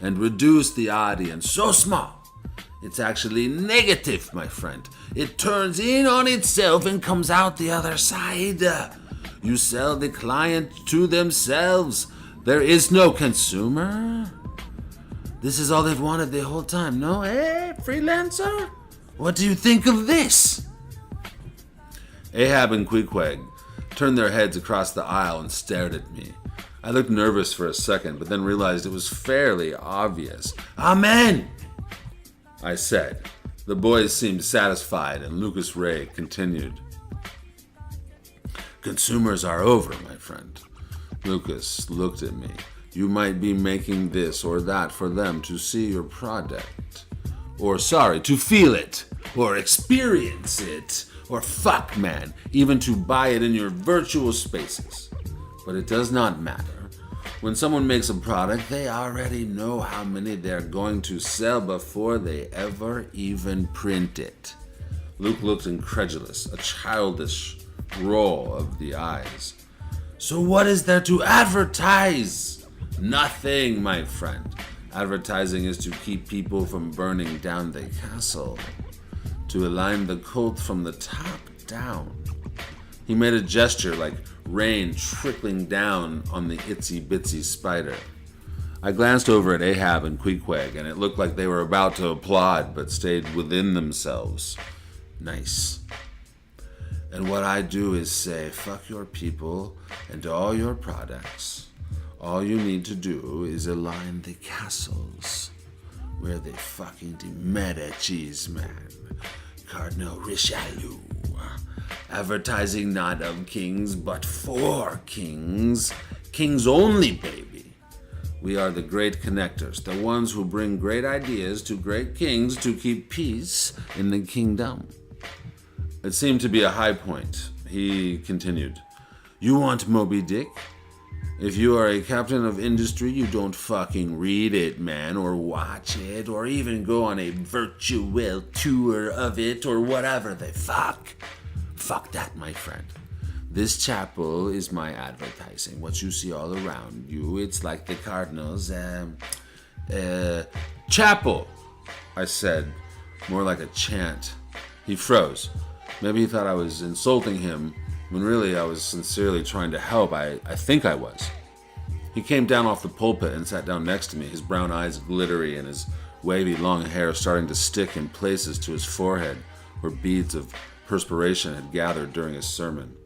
and reduce the audience so small, it's actually negative, my friend. It turns in on itself and comes out the other side. You sell the client to themselves. There is no consumer. This is all they've wanted the whole time, no? Hey, Freelancer? What do you think of this? Ahab and Queequeg turned their heads across the aisle and stared at me. I looked nervous for a second, but then realized it was fairly obvious. Amen, I said. The boys seemed satisfied, and Lucas Ray continued. Consumers are over, my friend. Lucas looked at me. You might be making this or that for them to see your product. To feel it, or experience it, or fuck, man, even to buy it in your virtual spaces. But it does not matter. When someone makes a product, they already know how many they're going to sell before they ever even print it. Luke looked incredulous, a childish roll of the eyes. So what is there to advertise? Nothing, my friend. Advertising is to keep people from burning down the castle, to align the cult from the top down. He made a gesture like rain trickling down on the itsy-bitsy spider. I glanced over at Ahab and Queequeg, and it looked like they were about to applaud, but stayed within themselves. Nice. And what I do is say, fuck your people and all your products. All you need to do is align the castles where they fucking the Medicis, man. Cardinal Richelieu. Advertising not of kings, but for kings. Kings only, baby. We are the great connectors, the ones who bring great ideas to great kings to keep peace in the kingdom. It seemed to be a high point. He continued, You want Moby Dick? If you are a captain of industry, you don't fucking read it, man, or watch it, or even go on a virtual tour of it, or whatever the fuck. Fuck that, my friend. This chapel is my advertising. What you see all around you, it's like the Cardinals' chapel, I said, more like a chant. He froze. Maybe he thought I was insulting him, when really I was sincerely trying to help. I think I was. He came down off the pulpit and sat down next to me, his brown eyes glittery and his wavy long hair starting to stick in places to his forehead where beads of perspiration had gathered during his sermon.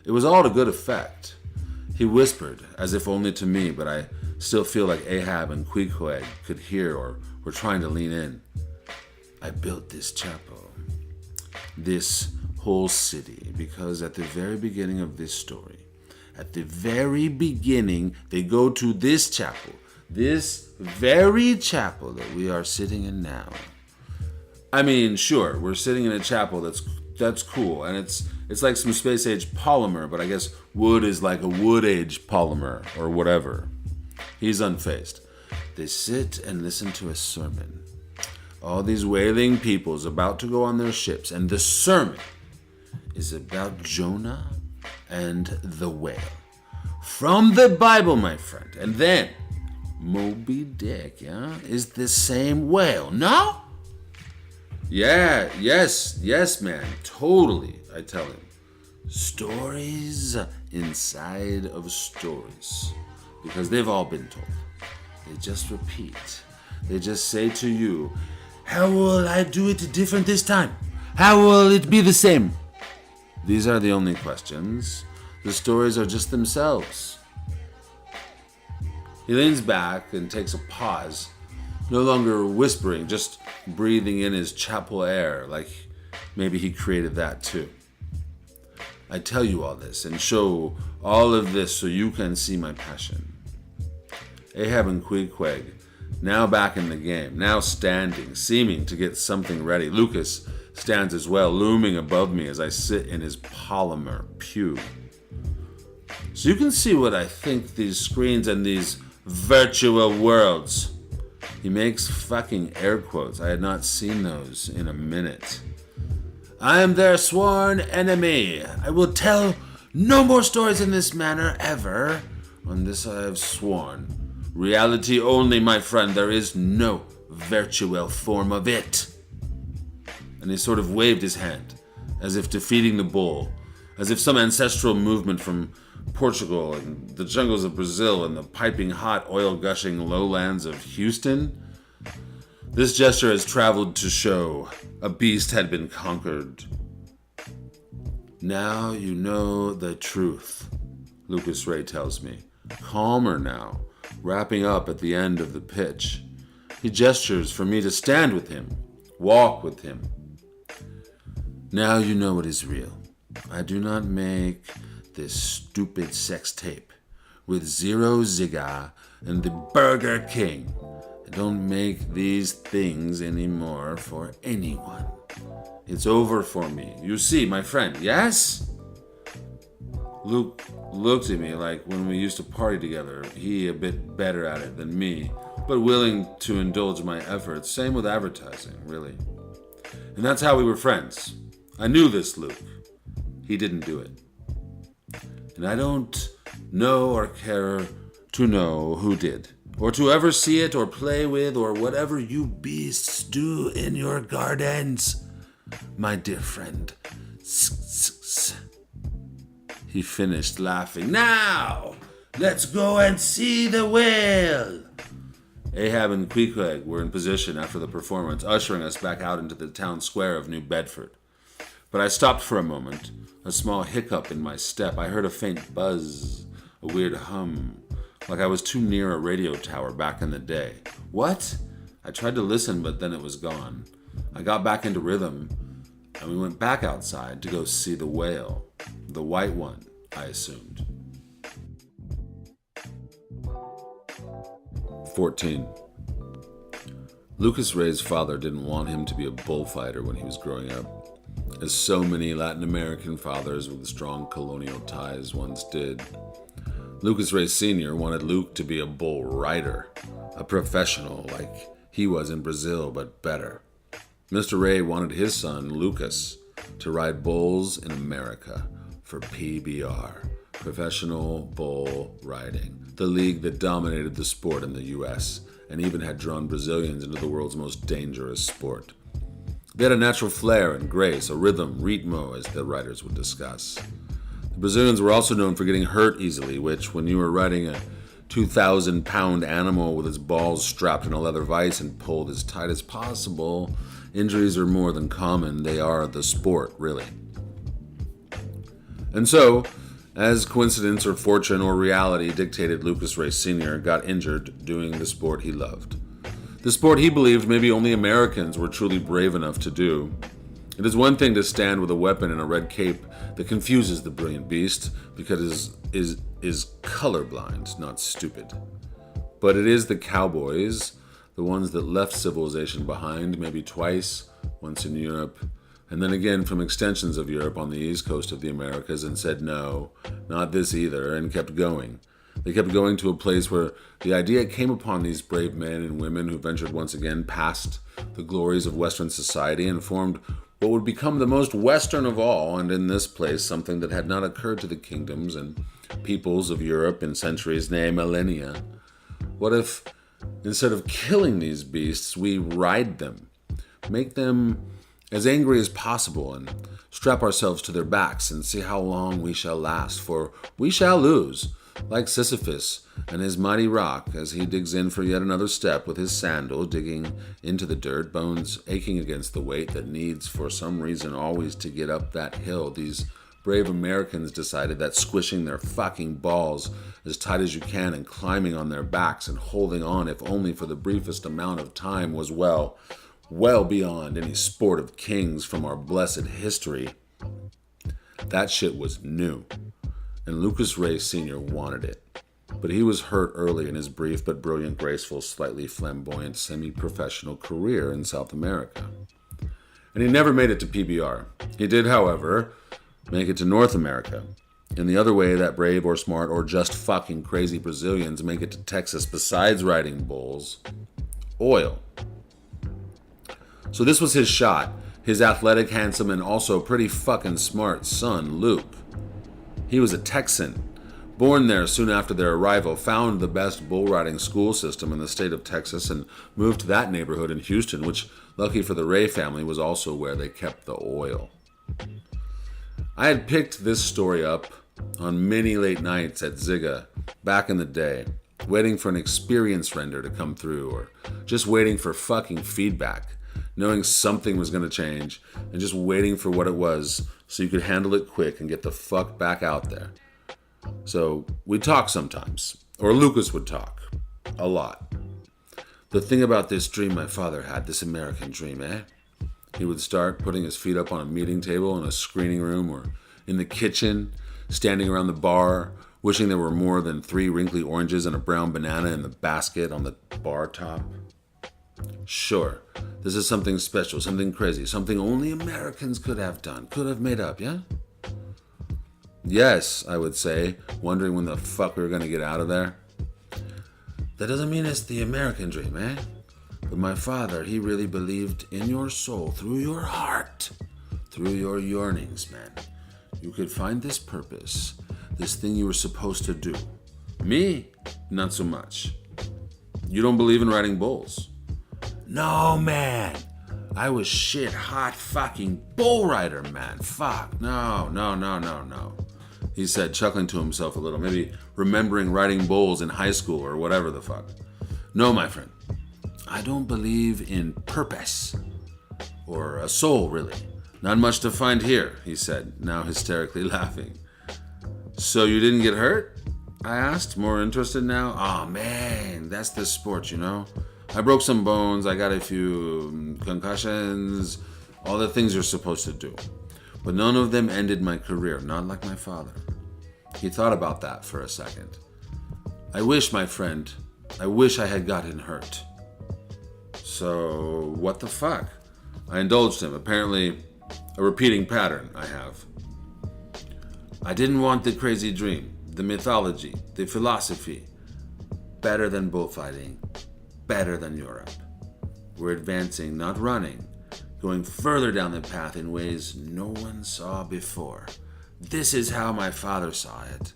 It was all to good effect. He whispered, as if only to me, but I still feel like Ahab and Queequeg could hear or were trying to lean in. I built this chapel, this whole city, because at the very beginning of this story, at the very beginning, they go to this chapel, this very chapel that we are sitting in now. I mean, sure, we're sitting in a chapel that's cool, and it's like some space age polymer, but I guess wood is like a wood age polymer or whatever. He's unfazed. They sit and listen to a sermon. All these wailing peoples about to go on their ships, and the sermon is about Jonah and the whale. From the Bible, my friend. And then Moby Dick, is the same whale, no? Yeah, yes, man, totally, I tell him. Stories inside of stories. Because they've all been told. They just repeat. They just say to you, how will I do it different this time? How will it be the same? These are the only questions. The stories are just themselves. He leans back and takes a pause, no longer whispering, just breathing in his chapel air, like maybe he created that too. I tell you all this and show all of this so you can see my passion. Ahab and Queequeg, now back in the game, now standing, seeming to get something ready. Lucas stands as well, looming above me as I sit in his polymer pew. So you can see what I think these screens and these virtual worlds. He makes fucking air quotes. I had not seen those in a minute. I am their sworn enemy. I will tell no more stories in this manner ever. On this I have sworn. Reality only, my friend. There is no virtual form of it. And he sort of waved his hand, as if defeating the bull, as if some ancestral movement from Portugal and the jungles of Brazil and the piping hot oil-gushing lowlands of Houston This gesture has traveled to show a beast had been conquered. Now you know the truth, Lucas Ray tells me, calmer now, wrapping up at the end of the pitch. He gestures for me to stand with him, walk with him. Now you know what is real. I do not make this stupid sex tape with Zero Zigga and the Burger King. I don't make these things anymore for anyone. It's over for me. You see, my friend, yes? Luke looked at me like when we used to party together. He a bit better at it than me, but willing to indulge my efforts. Same with advertising, really. And that's how we were friends. I knew this, Luke. He didn't do it. And I don't know or care to know who did, or to ever see it or play with, or whatever you beasts do in your gardens, my dear friend. He finished laughing. Now, let's go and see the whale. Ahab and Queequeg were in position after the performance, ushering us back out into the town square of New Bedford. But I stopped for a moment, a small hiccup in my step. I heard a faint buzz, a weird hum, like I was too near a radio tower back in the day. What? I tried to listen, but then it was gone. I got back into rhythm, and we went back outside to go see the whale. The white one, I assumed. 14. Lucas Ray's father didn't want him to be a bullfighter when he was growing up, as so many Latin American fathers with strong colonial ties once did. Lucas Ray Sr. wanted Luke to be a bull rider, a professional like he was in Brazil, but better. Mr. Ray wanted his son, Lucas, to ride bulls in America for PBR, Professional Bull Riding, the league that dominated the sport in the U.S. and even had drawn Brazilians into the world's most dangerous sport. They had a natural flair and grace, a rhythm, ritmo, as the riders would discuss. The Brazilians were also known for getting hurt easily, which, when you were riding a 2,000-pound animal with its balls strapped in a leather vise and pulled as tight as possible, injuries are more than common. They are the sport, really. And so, as coincidence or fortune or reality dictated, Lucas Ray Sr. got injured doing the sport he loved. The sport he believed maybe only Americans were truly brave enough to do. It is one thing to stand with a weapon and a red cape that confuses the brilliant beast because it is colorblind, not stupid. But it is the cowboys, the ones that left civilization behind, maybe twice, once in Europe, and then again from extensions of Europe on the east coast of the Americas, and said no, not this either, and kept going. They kept going to a place where the idea came upon these brave men and women who ventured once again past the glories of Western society and formed what would become the most Western of all, and in this place something that had not occurred to the kingdoms and peoples of Europe in centuries, nay, millennia. What if, instead of killing these beasts, we ride them, make them as angry as possible, and strap ourselves to their backs and see how long we shall last, for we shall lose, like Sisyphus and his mighty rock as he digs in for yet another step with his sandal, digging into the dirt, bones aching against the weight that needs for some reason always to get up that hill. These brave Americans decided that squishing their fucking balls as tight as you can and climbing on their backs and holding on, if only for the briefest amount of time, was well beyond any sport of kings from our blessed history. That shit was new, and Lucas Ray Sr. wanted it. But he was hurt early in his brief but brilliant, graceful, slightly flamboyant, semi-professional career in South America. And he never made it to PBR. He did, however, make it to North America. In the other way that brave or smart or just fucking crazy Brazilians make it to Texas besides riding bulls: oil. So this was his shot. His athletic, handsome, and also pretty fucking smart son, Luke. He was a Texan, born there soon after their arrival, found the best bull riding school system in the state of Texas, and moved to that neighborhood in Houston, which, lucky for the Ray family, was also where they kept the oil. I had picked this story up on many late nights at Zigga back in the day, waiting for an experience render to come through, or just waiting for fucking feedback, knowing something was going to change, and just waiting for what it was so you could handle it quick and get the fuck back out there. So we'd talk sometimes, or Lucas would talk, a lot. The thing about this dream my father had, this American dream, He would start putting his feet up on a meeting table in a screening room or in the kitchen, standing around the bar, wishing there were more than 3 wrinkly oranges and a brown banana in the basket on the bar top. Sure, this is something special, something crazy, something only Americans could have done, could have made up, yeah? Yes, I would say, wondering when the fuck we were going to get out of there. That doesn't mean it's the American dream, But my father, he really believed in your soul, through your heart, through your yearnings, man. You could find this purpose, this thing you were supposed to do. Me, not so much. You don't believe in riding bulls? No, man. I was shit hot fucking bull rider, man. Fuck, no. He said, chuckling to himself a little, maybe remembering riding bulls in high school or whatever the fuck. No, my friend. I don't believe in purpose. Or a soul, really. Not much to find here, he said, now hysterically laughing. So you didn't get hurt? I asked, more interested now. Oh, man, that's the sport, you know. I broke some bones, I got a few concussions, all the things you're supposed to do. But none of them ended my career, not like my father. He thought about that for a second. I wish, my friend, I had gotten hurt. So, what the fuck? I indulged him, apparently a repeating pattern I have. I didn't want the crazy dream, the mythology, the philosophy. Better than bullfighting, better than Europe. We're advancing, not running, going further down the path in ways no one saw before. This is how my father saw it.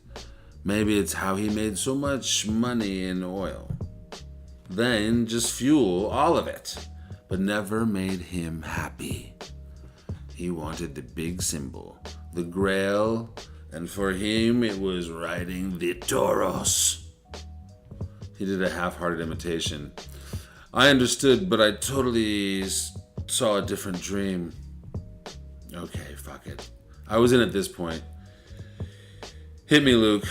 Maybe it's how he made so much money in oil. Then just fuel all of it, but never made him happy. He wanted the big symbol, the grail, and for him it was riding the toros. He did a half-hearted imitation. I understood, but I totally saw a different dream. Okay, fuck it. I was in at this point. Hit me, Luke.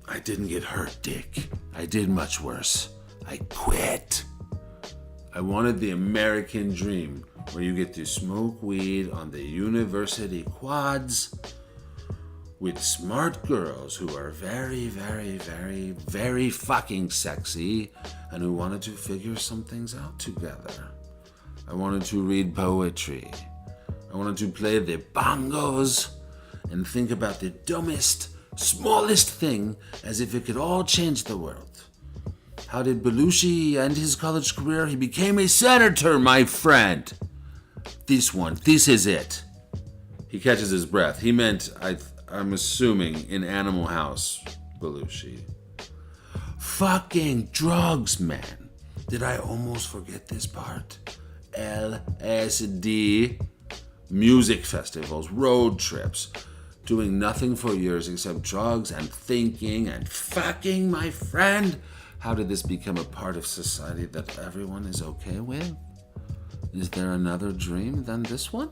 I didn't get hurt, Dick. I did much worse. I quit. I wanted the American dream, where you get to smoke weed on the university quads with smart girls who are very, very, very, very fucking sexy and who wanted to figure some things out together. I wanted to read poetry. I wanted to play the bongos and think about the dumbest, smallest thing as if it could all change the world. How did Belushi end his college career? He became a senator, my friend. This is it. He catches his breath. He meant, I'm assuming, in Animal House, Belushi. Fucking drugs, man. Did I almost forget this part? LSD, music festivals, road trips, doing nothing for years except drugs and thinking and fucking, my friend. How did this become a part of society that everyone is okay with? Is there another dream than this one?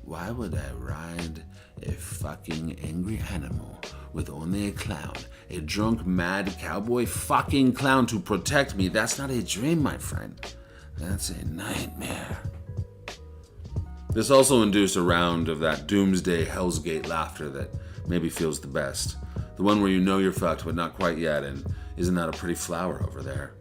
Why would I ride a fucking angry animal with only a clown, a drunk, mad cowboy fucking clown to protect me? That's not a dream, my friend. That's a nightmare. This also induced a round of that doomsday Hell's Gate laughter that maybe feels the best. The one where you know you're fucked, but not quite yet, and isn't that a pretty flower over there?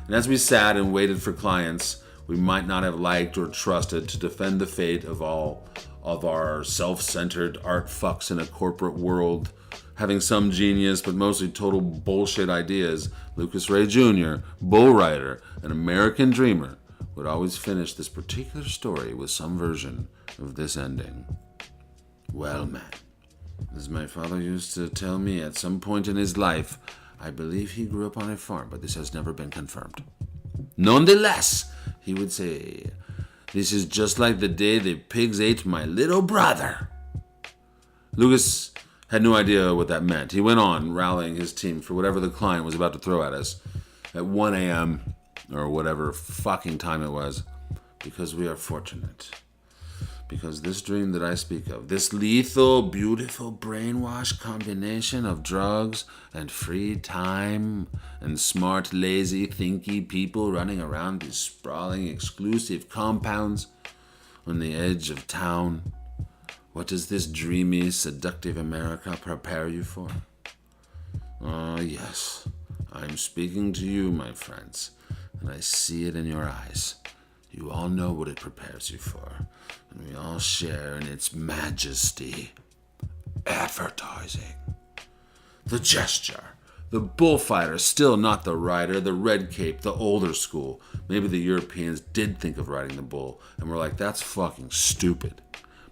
And as we sat and waited for clients we might not have liked or trusted to defend the fate of all of our self-centered art fucks in a corporate world, having some genius but mostly total bullshit ideas, Lucas Ray Jr., bull rider, an American dreamer, would always finish this particular story with some version of this ending. Well, man, as my father used to tell me at some point in his life, I believe he grew up on a farm, but this has never been confirmed. Nonetheless, he would say, this is just like the day the pigs ate my little brother. Lucas, Had no idea what that meant. He went on, rallying his team for whatever the client was about to throw at us at 1 a.m. or whatever fucking time it was. Because we are fortunate. Because this dream that I speak of, this lethal, beautiful, brainwash combination of drugs and free time and smart, lazy, thinky people running around these sprawling, exclusive compounds on the edge of town, what does this dreamy, seductive America prepare you for? Ah, yes, I'm speaking to you, my friends, and I see it in your eyes. You all know what it prepares you for, and we all share in its majesty. Advertising. The gesture. The bullfighter, still not the rider, the red cape, the older school. Maybe the Europeans did think of riding the bull, and were like, that's fucking stupid.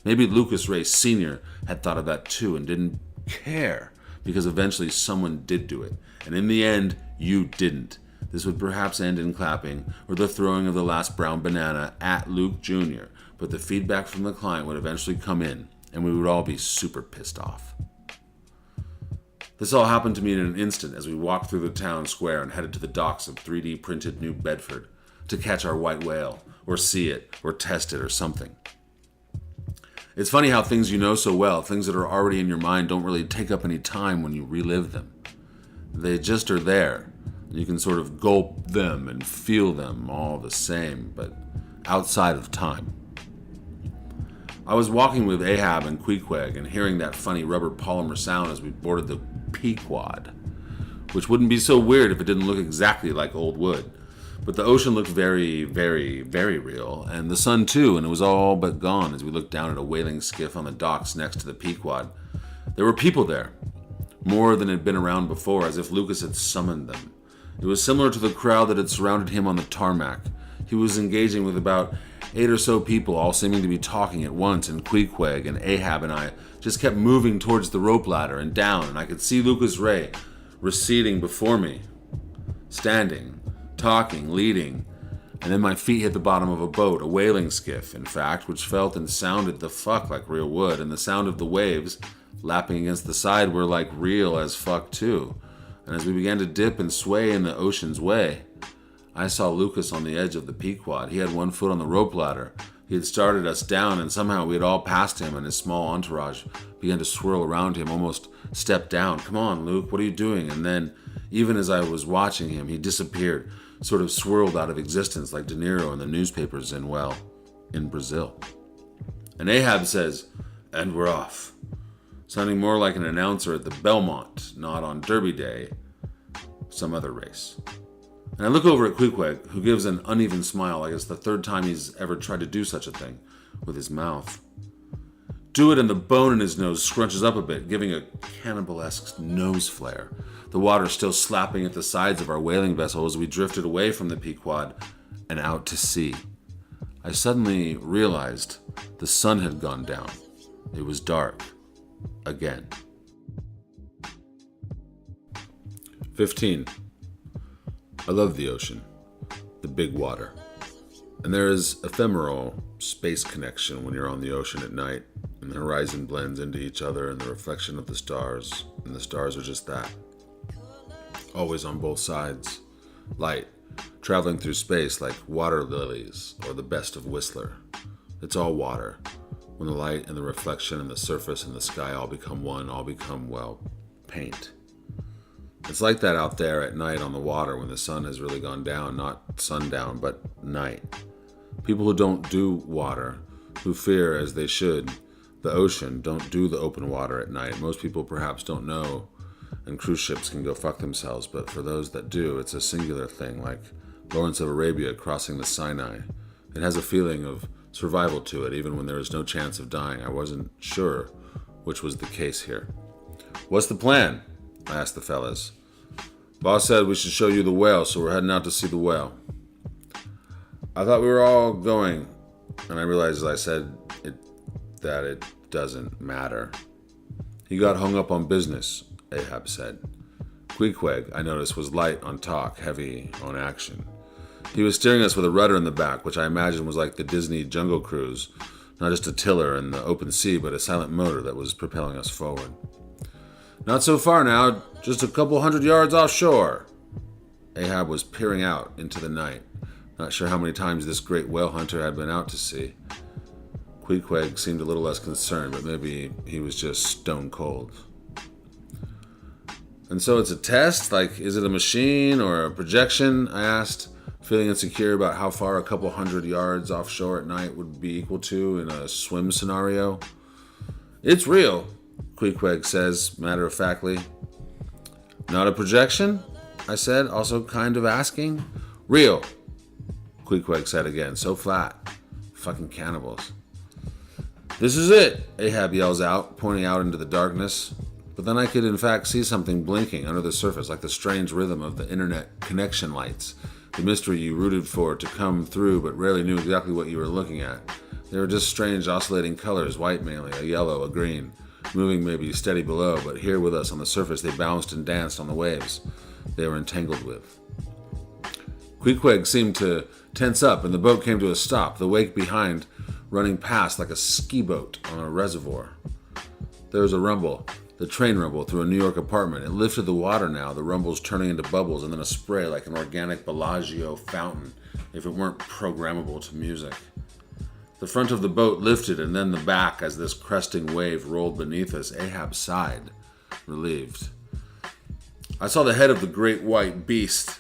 Maybe Lucas Ray Sr. had thought of that too and didn't care, because eventually someone did do it, and in the end, you didn't. This would perhaps end in clapping or the throwing of the last brown banana at Luke Jr., but the feedback from the client would eventually come in, and we would all be super pissed off. This all happened to me in an instant as we walked through the town square and headed to the docks of 3D printed New Bedford to catch our white whale, or see it, or test it, or something. It's funny how things you know so well, things that are already in your mind, don't really take up any time when you relive them. They just are there. You can sort of gulp them and feel them all the same, but outside of time. I was walking with Ahab and Queequeg and hearing that funny rubber polymer sound as we boarded the Pequod, which wouldn't be so weird if it didn't look exactly like old wood. But the ocean looked very, very, very real, and the sun too, and it was all but gone as we looked down at a whaling skiff on the docks next to the Pequod. There were people there, more than had been around before, as if Lucas had summoned them. It was similar to the crowd that had surrounded him on the tarmac. He was engaging with about 8 or so people, all seeming to be talking at once, and Queequeg and Ahab and I just kept moving towards the rope ladder and down, and I could see Lucas Ray receding before me, standing, talking, leading, and then my feet hit the bottom of a boat, a whaling skiff, in fact, which felt and sounded the fuck like real wood, and the sound of the waves lapping against the side were like real as fuck too. And as we began to dip and sway in the ocean's way, I saw Lucas on the edge of the Pequod. He had one foot on the rope ladder. He had started us down, and somehow we had all passed him, and his small entourage began to swirl around him, almost stepped down. Come on, Luke, what are you doing? And then, even as I was watching him, he disappeared, sort of swirled out of existence like De Niro in the newspapers in Brazil. And Ahab says, and we're off. Sounding more like an announcer at the Belmont, not on Derby Day, some other race. And I look over at Queequeg, who gives an uneven smile like it's the third time he's ever tried to do such a thing, with his mouth. Do it, and the bone in his nose scrunches up a bit, giving a cannibal-esque nose flare, the water still slapping at the sides of our whaling vessel as we drifted away from the Pequod and out to sea. I suddenly realized the sun had gone down. It was dark. Again. 15. I love the ocean, the big water. And there is ephemeral space connection when you're on the ocean at night, and the horizon blends into each other and the reflection of the stars, and the stars are just that. Always on both sides. Light, traveling through space like water lilies or the best of Whistler. It's all water. When the light and the reflection and the surface and the sky all become one, all become, well, paint. It's like that out there at night on the water when the sun has really gone down, not sundown, but night. People who don't do water, who fear, as they should, the ocean, don't do the open water at night. Most people perhaps don't know, and cruise ships can go fuck themselves, but for those that do, it's a singular thing, like Lawrence of Arabia crossing the Sinai. It has a feeling of survival to it, even when there is no chance of dying. I wasn't sure which was the case here. What's the plan? I asked the fellas. Boss said we should show you the whale, so we're heading out to see the whale. I thought we were all going, and I realized as I said that it doesn't matter. He got hung up on business, Ahab said. Queequeg, I noticed, was light on talk, heavy on action. He was steering us with a rudder in the back, which I imagine was like the Disney Jungle Cruise, not just a tiller in the open sea, but a silent motor that was propelling us forward. Not so far now, just a couple 100 yards offshore. Ahab was peering out into the night, not sure how many times this great whale hunter had been out to sea. Queequeg seemed a little less concerned, but maybe he was just stone cold. And so it's a test? Like, is it a machine or a projection? I asked, feeling insecure about how far a couple 100 yards offshore at night would be equal to in a swim scenario. It's real, Queequeg says, matter-of-factly. Not a projection? I said, also kind of asking. Real, Queequeg said again, so flat. Fucking cannibals. This is it, Ahab yells out, pointing out into the darkness. But then I could in fact see something blinking under the surface, like the strange rhythm of the internet connection lights, the mystery you rooted for to come through but rarely knew exactly what you were looking at. They were just strange oscillating colors, white mainly, a yellow, a green, moving maybe steady below, but here with us on the surface they bounced and danced on the waves they were entangled with. Queequeg seemed to tense up, and the boat came to a stop, the wake behind running past like a ski boat on a reservoir. There was a rumble, the train rumble through a New York apartment. It lifted the water now, the rumbles turning into bubbles and then a spray like an organic Bellagio fountain if it weren't programmable to music. The front of the boat lifted and then the back as this cresting wave rolled beneath us. Ahab sighed, relieved. I saw the head of the great white beast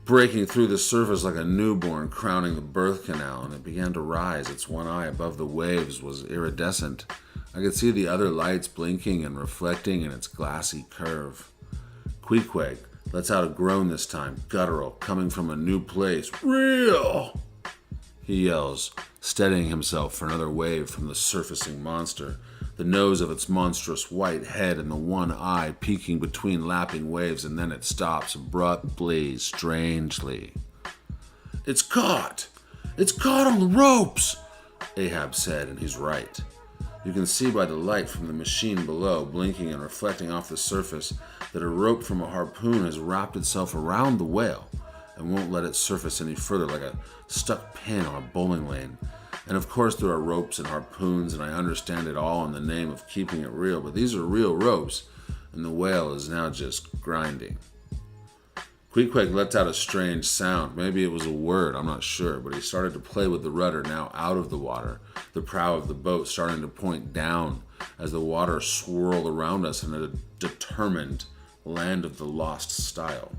breaking through the surface like a newborn crowning the birth canal, and it began to rise. Its one eye above the waves was iridescent. I could see the other lights blinking and reflecting in its glassy curve. Queequeg lets out a groan this time, guttural, coming from a new place. Real! He yells, steadying himself for another wave from the surfacing monster, the nose of its monstrous white head and the one eye peeking between lapping waves, and then it stops abruptly, strangely. It's caught! It's caught on the ropes! Ahab said, and he's right. You can see by the light from the machine below, blinking and reflecting off the surface, that a rope from a harpoon has wrapped itself around the whale and won't let it surface any further, like a stuck pin on a bowling lane. And of course there are ropes and harpoons, and I understand it all in the name of keeping it real, but these are real ropes, and the whale is now just grinding. Queequeg lets out a strange sound. Maybe it was a word, I'm not sure, but he started to play with the rudder now out of the water, the prow of the boat starting to point down as the water swirled around us in a determined land of the lost style.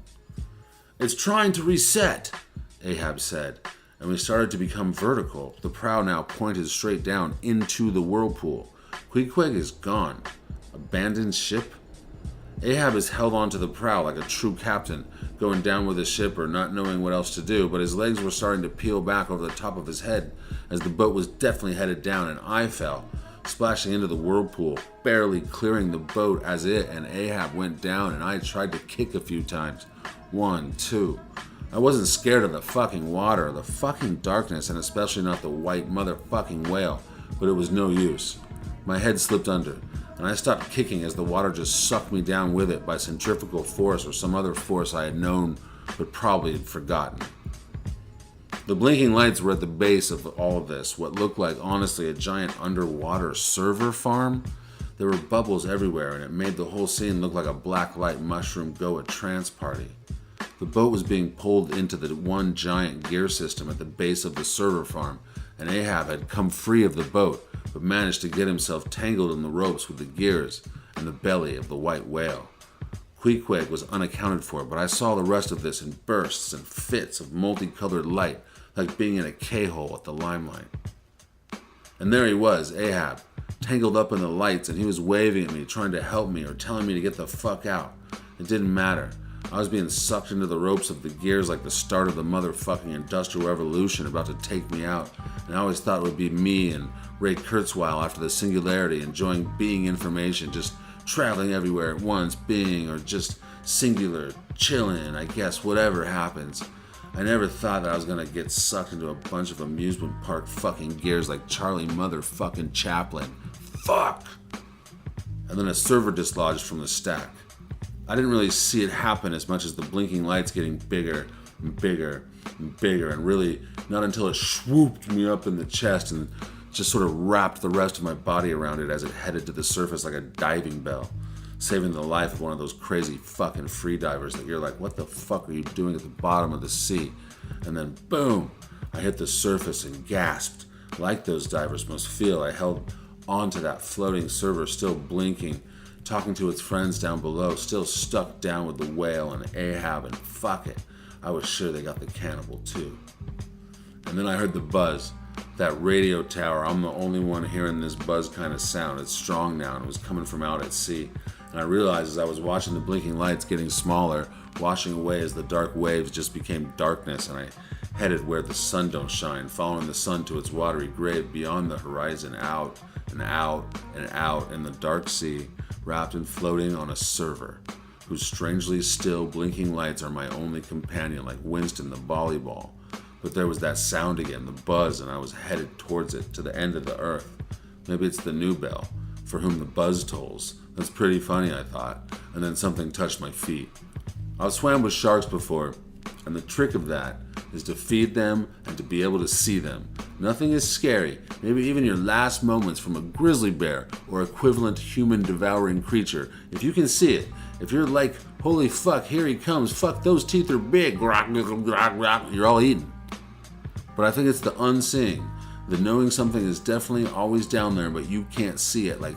It's trying to reset, Ahab said, and we started to become vertical. The prow now pointed straight down into the whirlpool. Queequeg is gone. Abandoned ship? Ahab is held onto the prow like a true captain, going down with the ship or not knowing what else to do, but his legs were starting to peel back over the top of his head as the boat was definitely headed down, and I fell, splashing into the whirlpool, barely clearing the boat as it and Ahab went down, and I tried to kick a few times. 1, 2. I wasn't scared of the fucking water, the fucking darkness, and especially not the white motherfucking whale, but it was no use. My head slipped under, and I stopped kicking as the water just sucked me down with it by centrifugal force or some other force I had known but probably had forgotten. The blinking lights were at the base of all of this, what looked like, honestly, a giant underwater server farm. There were bubbles everywhere, and it made the whole scene look like a blacklight mushroom go a trance party. The boat was being pulled into the one giant gear system at the base of the server farm, and Ahab had come free of the boat, but managed to get himself tangled in the ropes with the gears and the belly of the white whale. Queequeg was unaccounted for, but I saw the rest of this in bursts and fits of multicolored light, like being in a K-hole at the limelight. And there he was, Ahab, tangled up in the lights, and he was waving at me, trying to help me or telling me to get the fuck out. It didn't matter. I was being sucked into the ropes of the gears like the start of the motherfucking Industrial Revolution about to take me out, and I always thought it would be me and Ray Kurzweil after the Singularity, enjoying being information, just traveling everywhere at once, being, or just singular, chilling, I guess, whatever happens. I never thought that I was gonna get sucked into a bunch of amusement park fucking gears like Charlie motherfucking Chaplin. Fuck! And then a server dislodged from the stack. I didn't really see it happen as much as the blinking lights getting bigger and bigger and bigger, and really not until it swooped me up in the chest and just sort of wrapped the rest of my body around it as it headed to the surface like a diving bell. saving the life of one of those crazy fucking freedivers that you're like, what the fuck are you doing at the bottom of the sea? And then boom, I hit the surface and gasped, like those divers must feel. I held onto that floating server, still blinking, talking to its friends down below, still stuck down with the whale and Ahab, and fuck it, I was sure they got the cannibal too. And then I heard the buzz. That radio tower, I'm the only one hearing this buzz kind of sound. It's strong now, and it was coming from out at sea. And I realized as I was watching the blinking lights getting smaller, washing away as the dark waves just became darkness, and I headed where the sun don't shine, following the sun to its watery grave beyond the horizon, out and out and out in the dark sea, wrapped and floating on a server, whose strangely still blinking lights are my only companion, like Winston the volleyball. But there was that sound again, the buzz, and I was headed towards it, to the end of the earth. Maybe it's the new bell, for whom the buzz tolls. That's pretty funny, I thought, and then something touched my feet. I've swam with sharks before, and the trick of that is to feed them and to be able to see them. Nothing is scary, maybe even your last moments from a grizzly bear or equivalent human-devouring creature. If you can see it, if you're like, holy fuck, here he comes, fuck, those teeth are big, you're all eaten. But I think it's the unseeing, the knowing something is definitely always down there, but you can't see it, like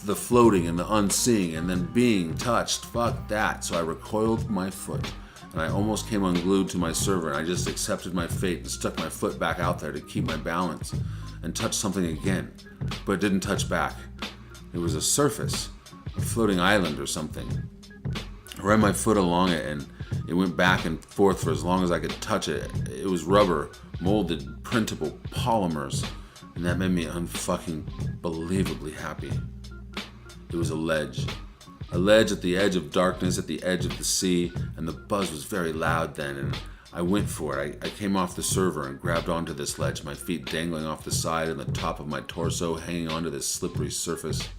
the floating and the unseeing and then being touched. Fuck that. So I recoiled my foot, and I almost came unglued to my server, and I just accepted my fate and stuck my foot back out there to keep my balance and touched something again, but it didn't touch back. It was a surface, a floating island or something. I ran my foot along it, and it went back and forth for as long as I could touch it. It was rubber, molded, printable polymers, and that made me unfucking believably happy. It was a ledge at the edge of darkness, at the edge of the sea, and the buzz was very loud then, and I went for it. I came off the server and grabbed onto this ledge, my feet dangling off the side and the top of my torso hanging onto this slippery surface.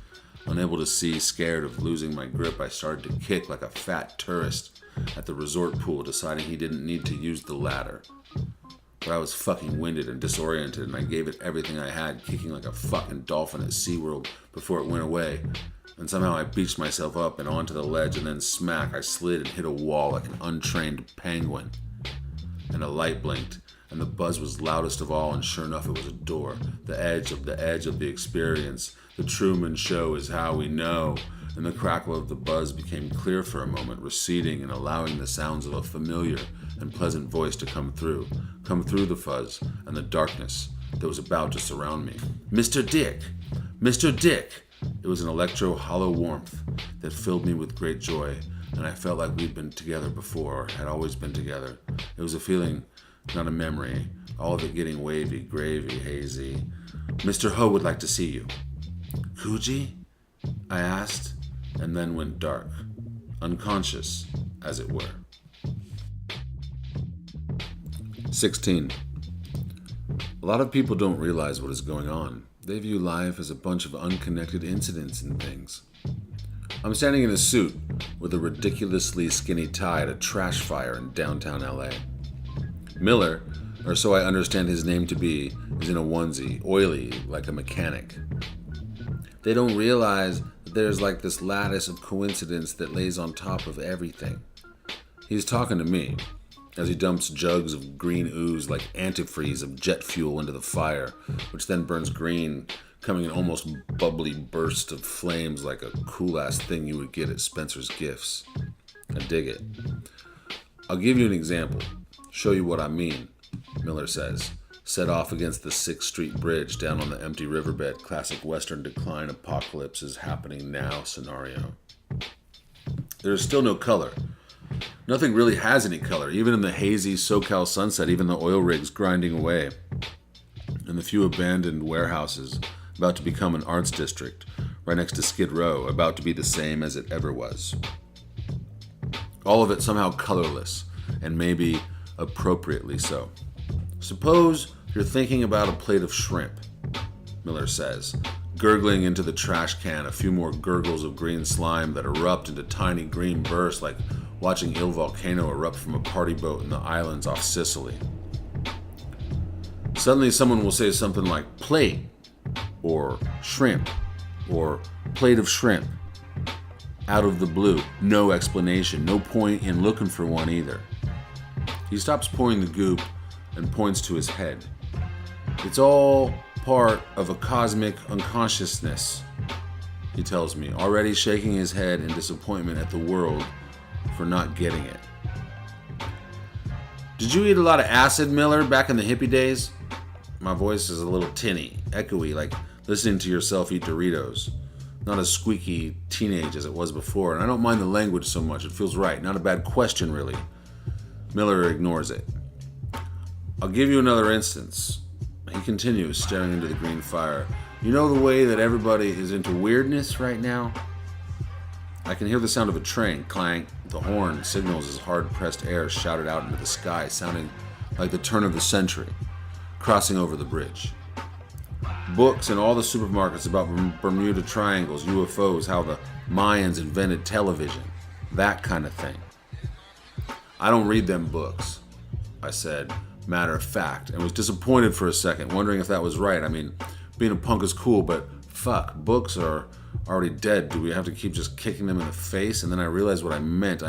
Unable to see, scared of losing my grip, I started to kick like a fat tourist at the resort pool, deciding he didn't need to use the ladder. But I was fucking winded and disoriented, and I gave it everything I had, kicking like a fucking dolphin at SeaWorld before it went away. And somehow I beached myself up and onto the ledge, and then smack, I slid and hit a wall like an untrained penguin. And a light blinked, and the buzz was loudest of all, and sure enough it was a door. The edge of the experience. The Truman Show is how we know. And the crackle of the buzz became clear for a moment, receding and allowing the sounds of a familiar and pleasant voice to come through the fuzz and the darkness that was about to surround me. Mr. Dick! Mr. Dick! It was an electro-hollow warmth that filled me with great joy, and I felt like we'd been together before, or had always been together. It was a feeling, not a memory, all of it getting wavy, gravy, hazy. Mr. Ho would like to see you. Coogie? I asked, and then went dark, unconscious, as it were. 16. A lot of people don't realize what is going on. They view life as a bunch of unconnected incidents and things. I'm standing in a suit with a ridiculously skinny tie at a trash fire in downtown LA. Miller, or so I understand his name to be, is in a onesie, oily like a mechanic. They don't realize that there's like this lattice of coincidence that lays on top of everything. He's talking to me as he dumps jugs of green ooze like antifreeze of jet fuel into the fire, which then burns green, coming in almost bubbly bursts of flames like a cool-ass thing you would get at Spencer's Gifts. I dig it. I'll give you an example, show you what I mean, Miller says, set off against the 6th Street Bridge down on the empty riverbed, classic Western decline apocalypse is happening now scenario. There is still no color. Nothing really has any color, even in the hazy SoCal sunset, even the oil rigs grinding away, and the few abandoned warehouses about to become an arts district, right next to Skid Row, about to be the same as it ever was. All of it somehow colorless, and maybe appropriately so. Suppose you're thinking about a plate of shrimp, Miller says, gurgling into the trash can a few more gurgles of green slime that erupt into tiny green bursts like watching Il Volcano erupt from a party boat in the islands off Sicily. Suddenly someone will say something like plate, or shrimp, or plate of shrimp. Out of the blue. No explanation. No point in looking for one either. He stops pouring the goop and points to his head. It's all part of a cosmic unconsciousness, he tells me, already shaking his head in disappointment at the world for not getting it. Did you eat a lot of acid, Miller, back in the hippie days? My voice is a little tinny, echoey, like listening to yourself eat Doritos. Not as squeaky teenage as it was before, and I don't mind the language so much. It feels right. Not a bad question, really. Miller ignores it. I'll give you another instance. He continues, staring into the green fire. You know the way that everybody is into weirdness right now? I can hear the sound of a train clank. The horn signals as hard-pressed air shouted out into the sky, sounding like the turn of the century, crossing over the bridge. Books in all the supermarkets about Bermuda Triangles, UFOs, how the Mayans invented television, that kind of thing. I don't read them books, I said, matter of fact, and was disappointed for a second, wondering if that was right. I mean, being a punk is cool, but fuck, books are already dead. Do we have to keep just kicking them in the face? And then I realized what I meant.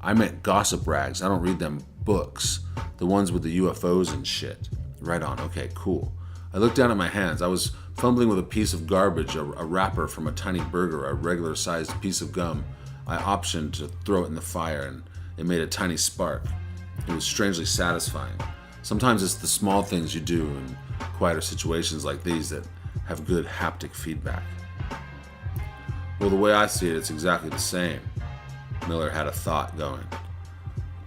I meant gossip rags. I don't read them books. The ones with the UFOs and shit. Right on. Okay, cool. I looked down at my hands. I was fumbling with a piece of garbage, a wrapper from a tiny burger, a regular-sized piece of gum. I optioned to throw it in the fire, and it made a tiny spark. It was strangely satisfying. Sometimes it's the small things you do in quieter situations like these that have good haptic feedback. Well, the way I see it, it's exactly the same. Miller had a thought going.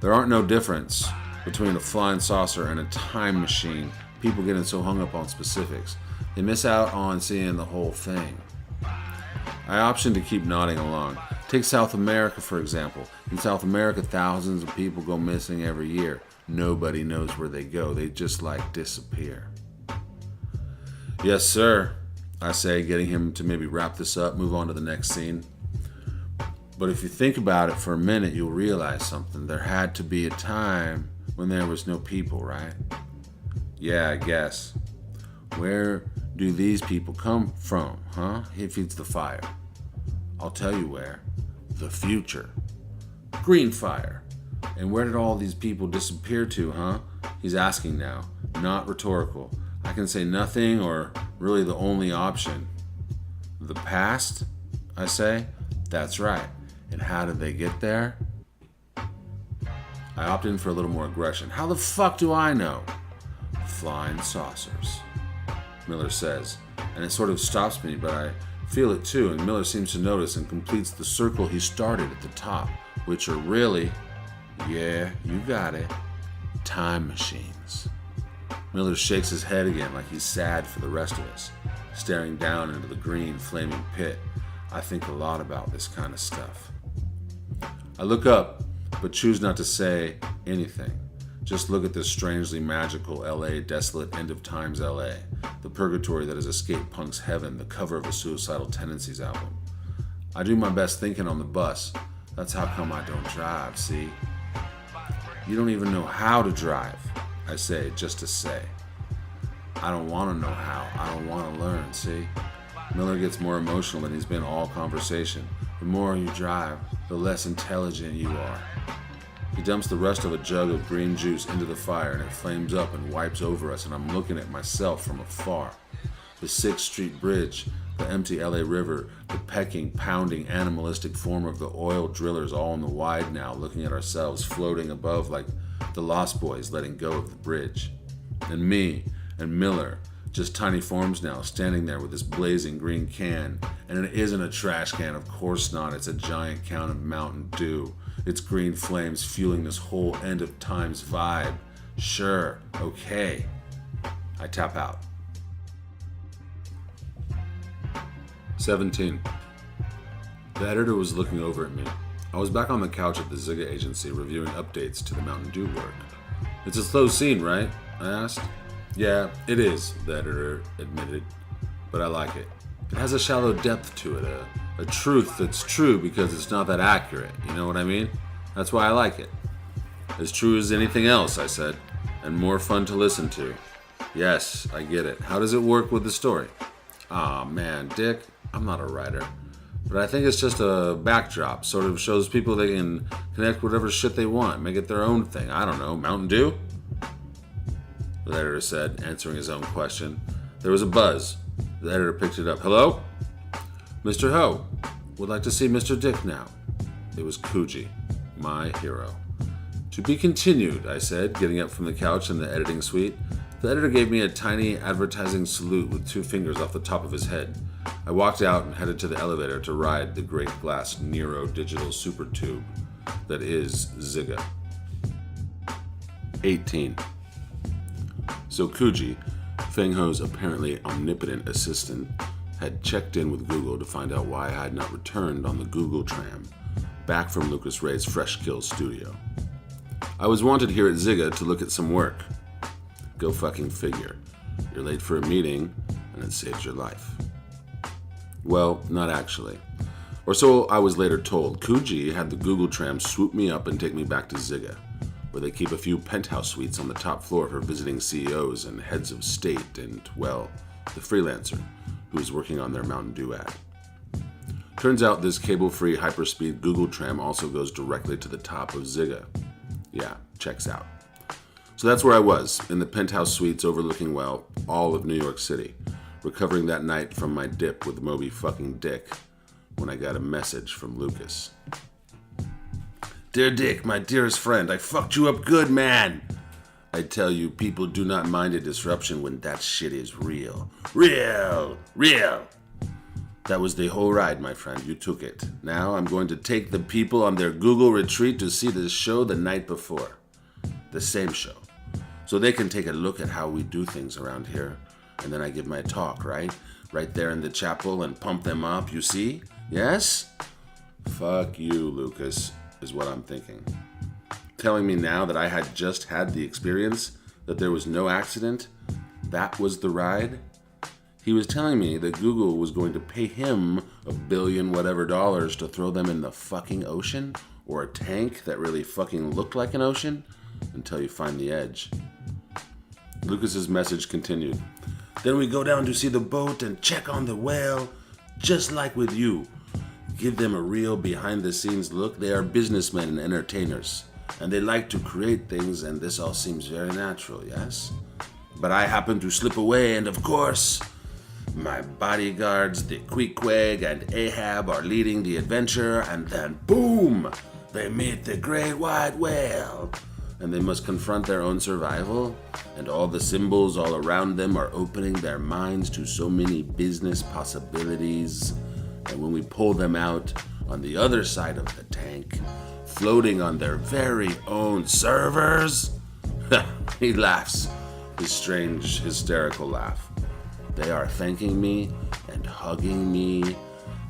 There aren't no difference between a flying saucer and a time machine. People getting so hung up on specifics. They miss out on seeing the whole thing. I optioned to keep nodding along. Take South America, for example. In South America, thousands of people go missing every year. Nobody knows where they go. They just disappear. Yes, sir, I say, getting him to maybe wrap this up, move on to the next scene. But if you think about it for a minute, you'll realize something. There had to be a time when there was no people, right? Yeah, I guess. Where do these people come from, huh? He feeds the fire. I'll tell you where. The future. Green fire. And where did all these people disappear to, huh? He's asking now. Not rhetorical. I can say nothing or really the only option. The past, I say? That's right. And how did they get there? I opt in for a little more aggression. How the fuck do I know? Flying saucers, Miller says, and it sort of stops me, but I feel it too, and Miller seems to notice and completes the circle he started at the top, which are really, yeah, you got it, time machines. Miller shakes his head again like he's sad for the rest of us, staring down into the green, flaming pit. I think a lot about this kind of stuff. I look up, but choose not to say anything. Just look at this strangely magical LA, desolate end of times LA, the purgatory that is escape punk's heaven, the cover of a Suicidal Tendencies album. I do my best thinking on the bus. That's how come I don't drive, see? You don't even know how to drive, I say, just to say. I don't want to know how. I don't want to learn, see? Miller gets more emotional than he's been all conversation. The more you drive, the less intelligent you are. He dumps the rest of a jug of green juice into the fire and it flames up and wipes over us, and I'm looking at myself from afar. The 6th Street Bridge, the empty LA River, the pecking, pounding, animalistic form of the oil drillers all in the wide now, looking at ourselves floating above like the Lost Boys letting go of the bridge. And me and Miller, just tiny forms now, standing there with this blazing green can. And it isn't a trash can, of course not. It's a giant can of Mountain Dew. It's green flames fueling this whole end of times vibe. Sure, okay. I tap out. 17. The editor was looking over at me. I was back on the couch at the Zigga agency reviewing updates to the Mountain Dew work. It's a slow scene, right? I asked. Yeah, it is, the editor admitted, but I like it. It has a shallow depth to it, a truth that's true because it's not that accurate, you know what I mean? That's why I like it. As true as anything else, I said, and more fun to listen to. Yes, I get it. How does it work with the story? Aw, man, Dick, I'm not a writer. But I think it's just a backdrop. Sort of shows people they can connect whatever shit they want. Make it their own thing. I don't know. Mountain Dew? The editor said, answering his own question. There was a buzz. The editor picked it up. Hello? Mr. Ho. Would like to see Mr. Dick now. It was Coogee, my hero. To be continued, I said, getting up from the couch in the editing suite. The editor gave me a tiny advertising salute with 2 fingers off the top of his head. I walked out and headed to the elevator to ride the great glass Nero digital super tube that is Zigga. 18. So Coogee, Feng Ho's apparently omnipotent assistant, had checked in with Google to find out why I had not returned on the Google tram back from Lucas Ray's Fresh Kill studio. I was wanted here at Zigga to look at some work. Go fucking figure. You're late for a meeting, and it saves your life. Well, not actually. Or so I was later told. Coogee had the Google tram swoop me up and take me back to Zigga, where they keep a few penthouse suites on the top floor for visiting CEOs and heads of state and, well, the Freelancer, who's working on their Mountain Dew ad. Turns out this cable-free hyperspeed Google tram also goes directly to the top of Zigga. Yeah, checks out. So that's where I was, in the penthouse suites overlooking, well, all of New York City, recovering that night from my dip with Moby fucking Dick, when I got a message from Lucas. Dear Dick, my dearest friend, I fucked you up good, man. I tell you, people do not mind a disruption when that shit is real. Real. That was the whole ride, my friend. You took it. Now I'm going to take the people on their Google retreat to see this show the night before. The same show. So they can take a look at how we do things around here. And then I give my talk, right? Right there in the chapel and pump them up, you see? Yes? Fuck you, Lucas, is what I'm thinking. Telling me now that I had just had the experience, that there was no accident, that was the ride? He was telling me that Google was going to pay him $1 billion whatever to throw them in the fucking ocean, or a tank that really fucking looked like an ocean, until you find the edge. Lucas's message continued. Then we go down to see the boat and check on the whale, just like with you. Give them a real behind-the-scenes look. They are businessmen and entertainers, and they like to create things, and this all seems very natural, yes? But I happen to slip away, and of course, my bodyguards, the Queequeg and Ahab, are leading the adventure, and then boom! They meet the great white whale, and they must confront their own survival, and all the symbols all around them are opening their minds to so many business possibilities, and when we pull them out on the other side of the tank, floating on their very own servers, he laughs, his strange, hysterical laugh. They are thanking me and hugging me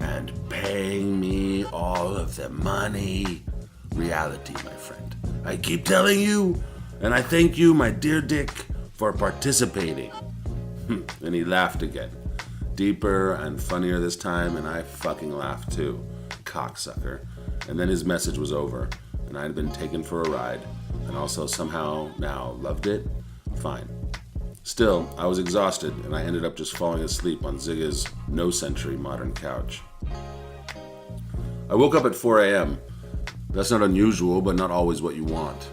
and paying me all of the money. Reality, my friend. I keep telling you, and I thank you, my dear Dick, for participating. And he laughed again. Deeper and funnier this time, and I fucking laughed too. Cocksucker. And then his message was over, and I had been taken for a ride, and also somehow now loved it. Fine. Still, I was exhausted, and I ended up just falling asleep on Zigga's no-century modern couch. I woke up at 4 a.m. That's not unusual, but not always what you want.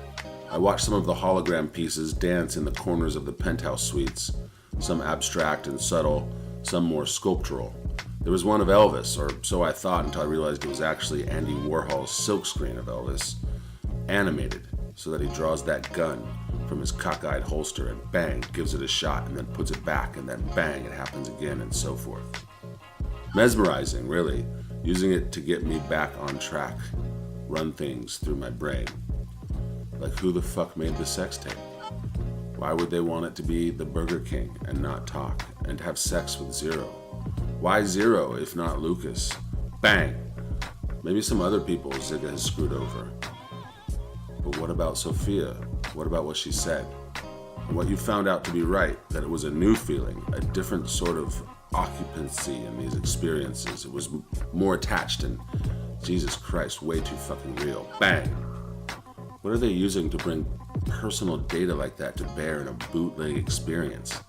I watched some of the hologram pieces dance in the corners of the penthouse suites, some abstract and subtle, some more sculptural. There was one of Elvis, or so I thought until I realized it was actually Andy Warhol's silkscreen of Elvis, animated so that he draws that gun from his cockeyed holster and bang, gives it a shot and then puts it back and then bang, it happens again and so forth. Mesmerizing, really, using it to get me back on track, run things through my brain. Like who the fuck made the sex tape? Why would they want it to be the Burger King and not talk and have sex with Zero? Why Zero if not Lucas? Bang! Maybe some other people Zigga has screwed over. But what about Sophia? What about what she said? And what you found out to be right, that it was a new feeling, a different sort of occupancy in these experiences. It was more attached and, Jesus Christ, way too fucking real. Bang! What are they using to bring personal data like that to bear in a bootleg experience?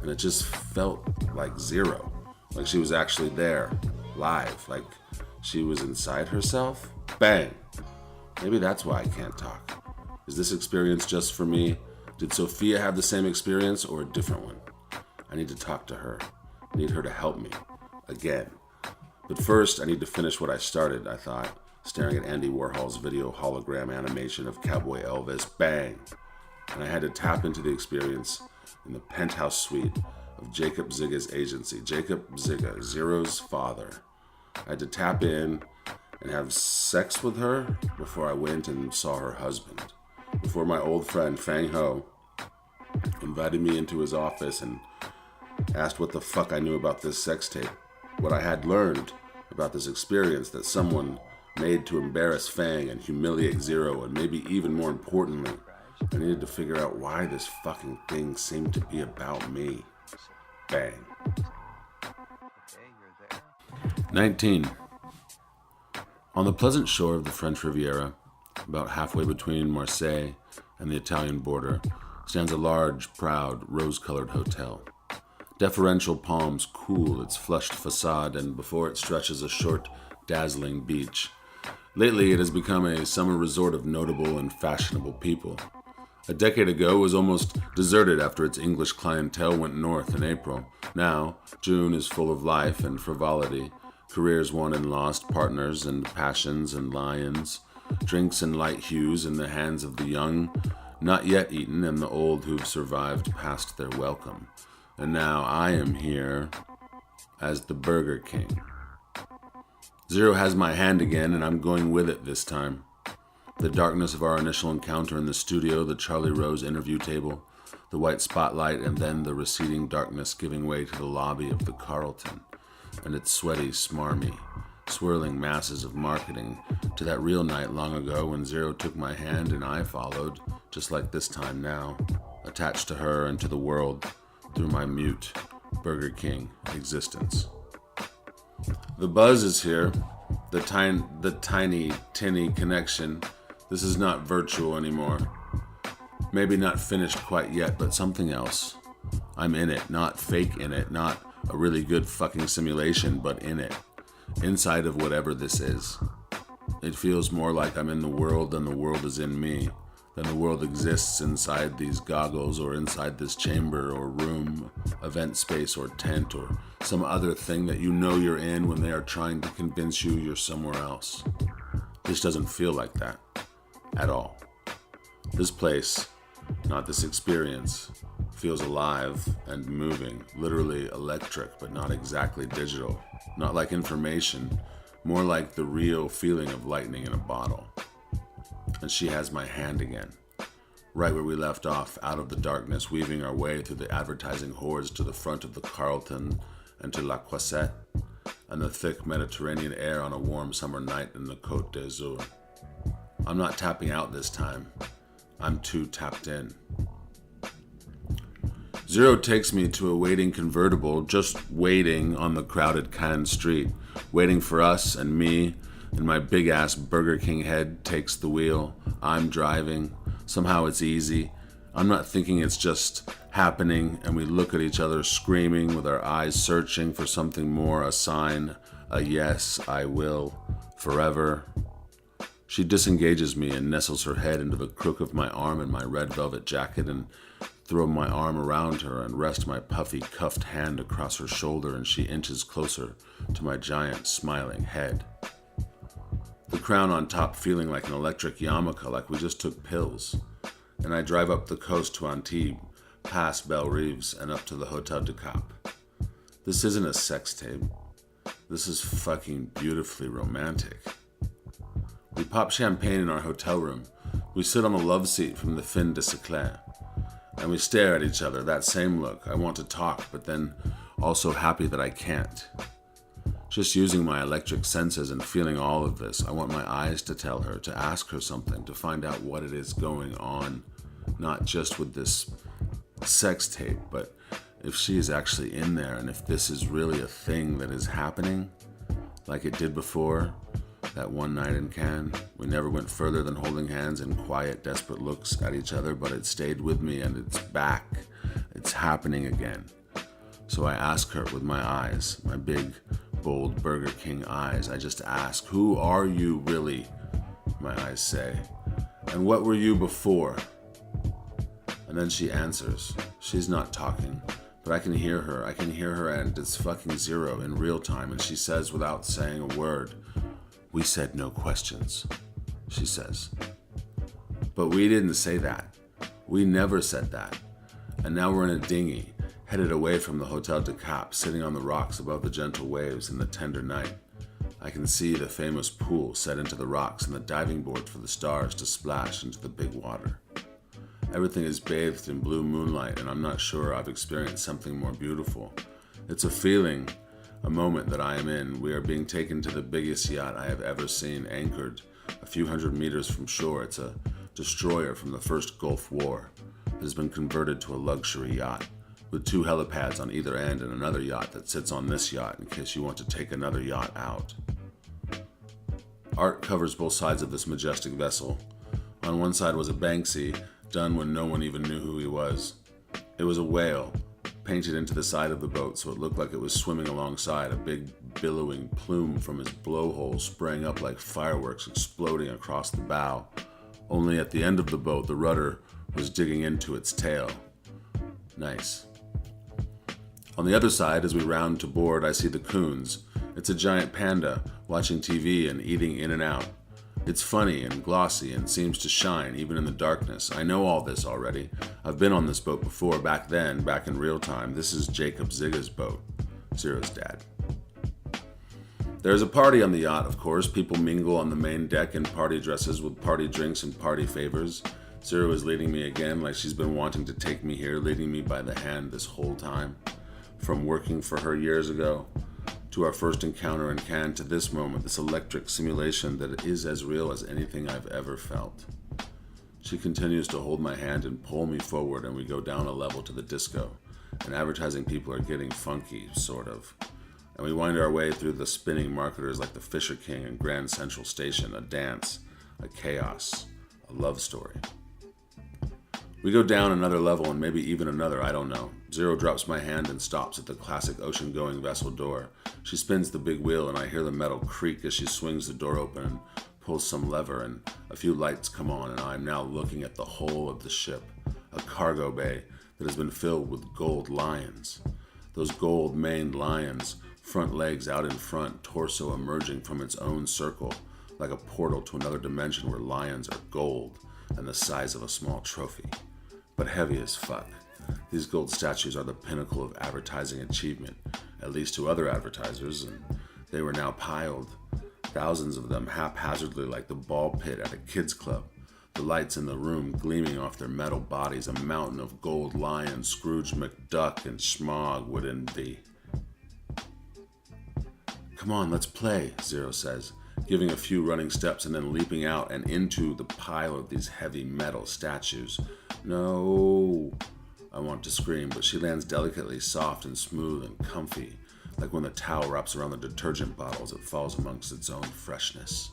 And it just felt like Zero, like she was actually there, live, like she was inside herself. Bang! Maybe that's why I can't talk. Is this experience just for me? Did Sophia have the same experience or a different one? I need to talk to her. I need her to help me. Again. But first, I need to finish what I started, I thought, staring at Andy Warhol's video hologram animation of Cowboy Elvis. Bang! And I had to tap into the experience in the penthouse suite of Jacob Ziga's agency. Jacob Ziga, Zero's father. I had to tap in and have sex with her before I went and saw her husband. Before my old friend Fang Ho invited me into his office and asked what the fuck I knew about this sex tape. What I had learned about this experience that someone made to embarrass Fang and humiliate Zero, and maybe even more importantly, I needed to figure out why this fucking thing seemed to be about me. Bang. 19. On the pleasant shore of the French Riviera, about halfway between Marseille and the Italian border, stands a large, proud, rose-colored hotel. Deferential palms cool its flushed facade, and before it stretches a short, dazzling beach. Lately, it has become a summer resort of notable and fashionable people. A decade ago, it was almost deserted after its English clientele went north in April. Now, June is full of life and frivolity, careers won and lost, partners and passions and lions, drinks and light hues in the hands of the young, not yet eaten, and the old who've survived past their welcome. And now I am here as the Burger King. Zero has my hand again, and I'm going with it this time. The darkness of our initial encounter in the studio, the Charlie Rose interview table, the white spotlight, and then the receding darkness giving way to the lobby of the Carlton, and its sweaty, smarmy, swirling masses of marketing, to that real night long ago when Zero took my hand and I followed, just like this time now, attached to her and to the world through my mute Burger King existence. The buzz is here, the tiny, tinny connection. This is not virtual anymore. Maybe not finished quite yet, but something else. I'm in it, not fake in it, not a really good fucking simulation, but in it. Inside of whatever this is. It feels more like I'm in the world than the world is in me, than the world exists inside these goggles or inside this chamber or room, event space or tent or some other thing that you know you're in when they are trying to convince you you're somewhere else. This doesn't feel like that at all. This place, not this experience, feels alive and moving, literally electric, but not exactly digital. Not like information, more like the real feeling of lightning in a bottle. And she has my hand again, right where we left off, out of the darkness, weaving our way through the advertising hordes to the front of the Carlton and to La Croisette, and the thick Mediterranean air on a warm summer night in the Côte d'Azur. I'm not tapping out this time. I'm too tapped in. Zero takes me to a waiting convertible, just waiting on the crowded Cannes street, waiting for us and me, and my big-ass Burger King head takes the wheel. I'm driving. Somehow it's easy. I'm not thinking, it's just happening, and we look at each other screaming with our eyes searching for something more, a sign, a yes, I will, forever. She disengages me and nestles her head into the crook of my arm in my red velvet jacket, and throw my arm around her and rest my puffy, cuffed hand across her shoulder, and she inches closer to my giant, smiling head. The crown on top feeling like an electric yarmulke, like we just took pills. And I drive up the coast to Antibes, past Belle Reeves, and up to the Hotel du Cap. This isn't a sex tape. This is fucking beautifully romantic. We pop champagne in our hotel room. We sit on the love seat from the Fin de Siècle. And we stare at each other, that same look. I want to talk, but then also happy that I can't. Just using my electric senses and feeling all of this, I want my eyes to tell her, to ask her something, to find out what it is going on. Not just with this sex tape, but if she is actually in there, and if this is really a thing that is happening, like it did before, that one night in Cannes. We never went further than holding hands and quiet, desperate looks at each other, but it stayed with me, and it's back. It's happening again. So I ask her with my eyes, my big, bold Burger King eyes. I just ask, who are you really? My eyes say. And what were you before? And then she answers. She's not talking, but I can hear her. I can hear her, and it's fucking Zero in real time. And she says without saying a word, "We said no questions," she says. But we didn't say that. We never said that. And now we're in a dinghy, headed away from the Hotel de Cap, sitting on the rocks above the gentle waves in the tender night. I can see the famous pool set into the rocks and the diving board for the stars to splash into the big water. Everything is bathed in blue moonlight, and I'm not sure I've experienced something more beautiful. It's a feeling, a moment that I am in. We are being taken to the biggest yacht I have ever seen, anchored a few hundred meters from shore. It's a destroyer from the first Gulf War. It has been converted to a luxury yacht, with 2 helipads on either end and another yacht that sits on this yacht in case you want to take another yacht out. Art covers both sides of this majestic vessel. On one side was a Banksy, done when no one even knew who he was. It was a whale, painted into the side of the boat so it looked like it was swimming alongside, a big billowing plume from his blowhole spraying up like fireworks exploding across the bow. Only at the end of the boat, the rudder was digging into its tail. Nice. On the other side, as we round to board, I see the coons. It's a giant panda, watching TV and eating in and out. It's funny and glossy and seems to shine even in the darkness. I know all this already. I've been on this boat before, back then, back in real time. This is Jacob Zigga's boat, Zero's dad. There's a party on the yacht, of course. People mingle on the main deck in party dresses with party drinks and party favors. Zero is leading me again like she's been wanting to take me here, leading me by the hand this whole time. From working for her years ago, to our first encounter in Cannes, to this moment, this electric simulation that is as real as anything I've ever felt. She continues to hold my hand and pull me forward, and we go down a level to the disco. And advertising people are getting funky, sort of. And we wind our way through the spinning marketers like the Fisher King and Grand Central Station, a dance, a chaos, a love story. We go down another level and maybe even another, I don't know. Zero drops my hand and stops at the classic ocean-going vessel door. She spins the big wheel and I hear the metal creak as she swings the door open and pulls some lever, and a few lights come on, and I am now looking at the whole of the ship, a cargo bay that has been filled with gold lions. Those gold-maned lions, front legs out in front, torso emerging from its own circle, like a portal to another dimension where lions are gold and the size of a small trophy, but heavy as fuck. These gold statues are the pinnacle of advertising achievement, at least to other advertisers, and they were now piled, thousands of them haphazardly like the ball pit at a kids club, the lights in the room gleaming off their metal bodies, a mountain of gold lions Scrooge McDuck and Schmog would envy. "Come on, let's play," Zero says, giving a few running steps and then leaping out and into the pile of these heavy metal statues. "No," I want to scream, but she lands delicately, soft and smooth and comfy, like when the towel wraps around the detergent bottle as it falls amongst its own freshness.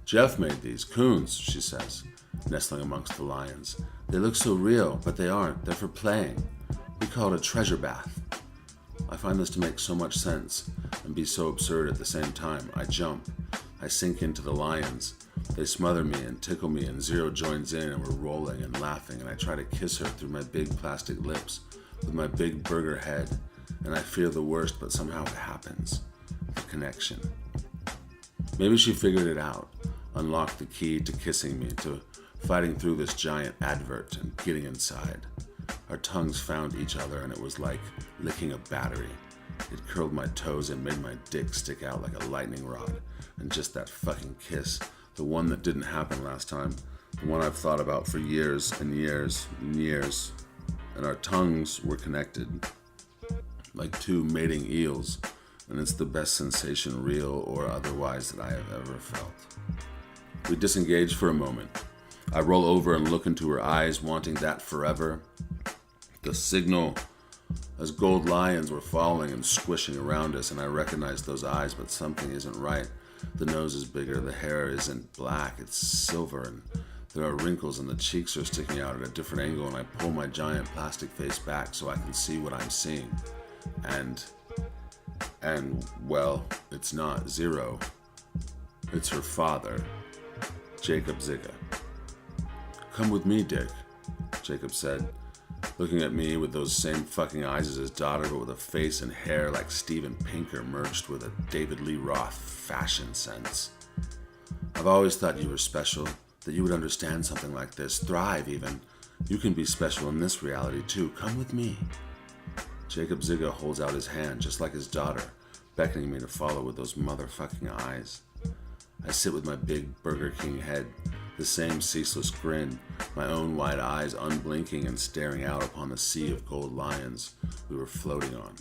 "Jeff made these, coons," she says, nestling amongst the lions. "They look so real, but they aren't. They're for playing. We call it a treasure bath." I find this to make so much sense and be so absurd at the same time. I jump. I sink into the lions. They smother me and tickle me, and Zero joins in, and we're rolling and laughing, and I try to kiss her through my big plastic lips with my big burger head, and I fear the worst, but somehow it happens. The connection. Maybe she figured it out, unlocked the key to kissing me, to fighting through this giant advert and getting inside. Our tongues found each other, and it was like licking a battery. It curled my toes and made my dick stick out like a lightning rod. And just that fucking kiss, the one that didn't happen last time, the one I've thought about for years and years and years. And our tongues were connected, like two mating eels, and it's the best sensation, real or otherwise, that I have ever felt. We disengage for a moment. I roll over and look into her eyes, wanting that forever. The signal, as gold lions were falling and squishing around us, and I recognize those eyes, but something isn't right. The nose is bigger, the hair isn't black, it's silver, and there are wrinkles and the cheeks are sticking out at a different angle, and I pull my giant plastic face back so I can see what I'm seeing. And And, well, it's not Zero. It's her father, Jacob Zigga. Come with me, Dick, Jacob said, looking at me with those same fucking eyes as his daughter, but with a face and hair like Steven Pinker merged with a David Lee Roth fashion sense. I've always thought you were special, that you would understand something like this, thrive even. You can be special in this reality too. Come with me. Jacob Zigga holds out his hand, just like his daughter, beckoning me to follow with those motherfucking eyes. I sit with my big Burger King head, the same ceaseless grin, my own wide eyes unblinking and staring out upon the sea of gold lions we were floating on,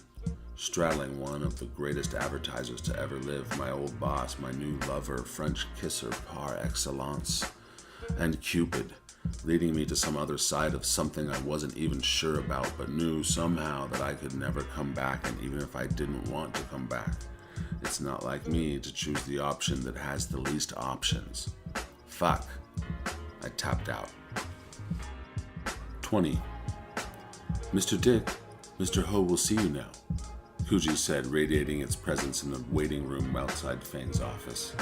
straddling one of the greatest advertisers to ever live, my old boss, my new lover, French kisser par excellence, and Cupid, leading me to some other side of something I wasn't even sure about, but knew somehow that I could never come back, and even if I didn't want to come back, it's not like me to choose the option that has the least options. Fuck. I tapped out. 20. Mr. Dick, Mr. Ho will see you now, Kuji said, radiating its presence in the waiting room outside Fang's office.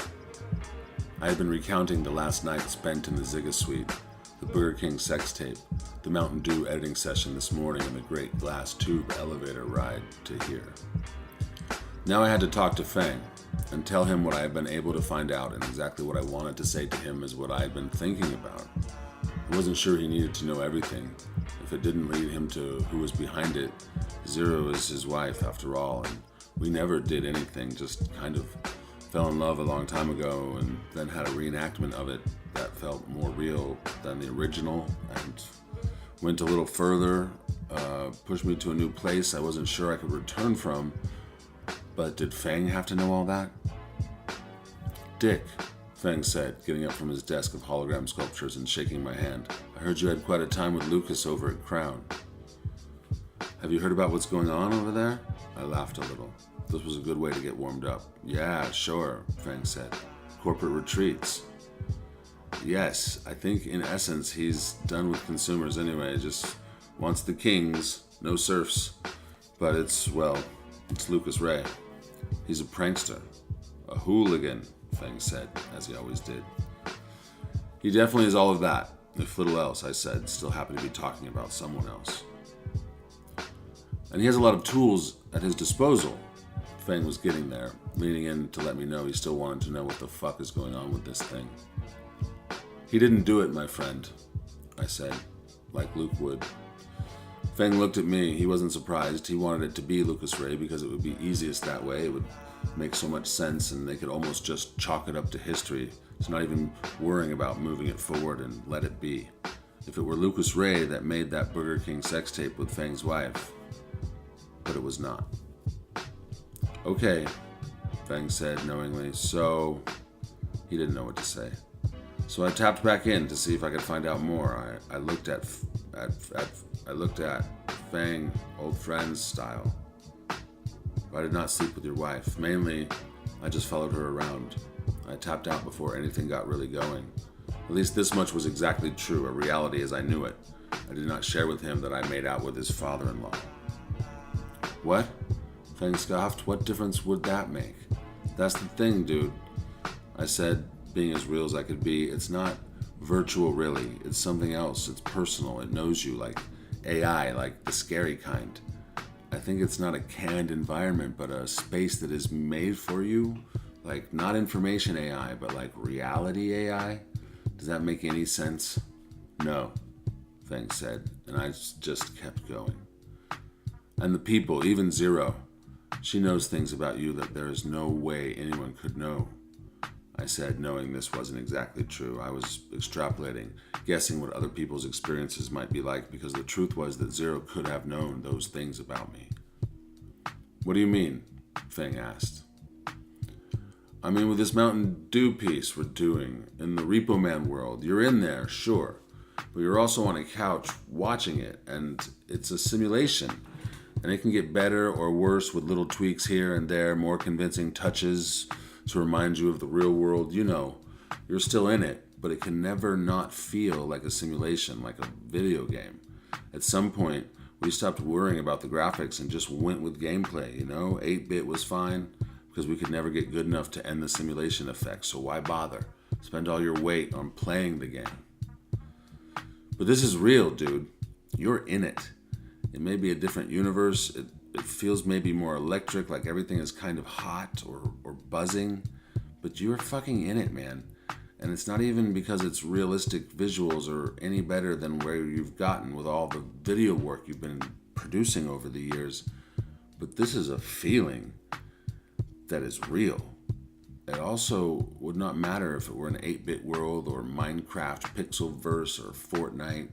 I had been recounting the last night spent in the Zigga suite, the Burger King sex tape, the Mountain Dew editing session this morning, and the great glass tube elevator ride to here. Now I had to talk to Fang and tell him what I had been able to find out, and exactly what I wanted to say to him is what I had been thinking about. I wasn't sure he needed to know everything. If it didn't lead him to who was behind it, Zero is his wife after all, and we never did anything, just kind of fell in love a long time ago and then had a reenactment of it that felt more real than the original and went a little further, pushed me to a new place I wasn't sure I could return from. But did Fang have to know all that? Dick, Fang said, getting up from his desk of hologram sculptures and shaking my hand. I heard you had quite a time with Lucas over at Crown. Have you heard about what's going on over there? I laughed a little. This was a good way to get warmed up. Yeah, sure, Fang said. Corporate retreats. Yes, I think in essence he's done with consumers anyway, just wants the kings, no serfs. But it's Lucas Ray. He's a prankster. A hooligan, Fang said, as he always did. He definitely is all of that, if little else, I said, still happy to be talking about someone else. And he has a lot of tools at his disposal. Fang was getting there, leaning in to let me know he still wanted to know what the fuck is going on with this thing. He didn't do it, my friend, I said, like Luke would. Fang looked at me. He wasn't surprised. He wanted it to be Lucas Ray because it would be easiest that way. It would make so much sense and they could almost just chalk it up to history. It's not even worrying about moving it forward and let it be. If it were Lucas Ray that made that Burger King sex tape with Fang's wife. But it was not. Okay, Fang said knowingly. So, he didn't know what to say. So I tapped back in to see if I could find out more. I looked at Fang, old friends style. I did not sleep with your wife. Mainly, I just followed her around. I tapped out before anything got really going. At least this much was exactly true, a reality as I knew it. I did not share with him that I made out with his father-in-law. What? Fang scoffed. What difference would that make? That's the thing, dude. I said, being as real as I could be. It's not virtual, really. It's something else. It's personal. It knows you, like AI, like the scary kind. I think it's not a canned environment, but a space that is made for you. Like, not information AI, but like reality AI. Does that make any sense? No, Fang said, and I just kept going. And the people, even Zero, she knows things about you that there is no way anyone could know. I said, knowing this wasn't exactly true. I was extrapolating, guessing what other people's experiences might be like, because the truth was that Zero could have known those things about me. What do you mean? Fang asked. I mean, with this Mountain Dew piece we're doing, in the Repo Man world, you're in there, sure, but you're also on a couch watching it, and it's a simulation, and it can get better or worse with little tweaks here and there, more convincing touches to remind you of the real world. You know, you're still in it, but it can never not feel like a simulation, like a video game. At some point, We stopped worrying about the graphics and just went with gameplay, 8-bit was fine because we could never get good enough to end the simulation effect, so why bother? Spend all your weight on playing the game. But this is real, dude. You're in it. It may be a different universe. It feels maybe more electric, like everything is kind of hot or buzzing. But you're fucking in it, man. And it's not even because it's realistic visuals or any better than where you've gotten with all the video work you've been producing over the years. But this is a feeling that is real. It also would not matter if it were an 8-bit world or Minecraft Pixelverse or Fortnite.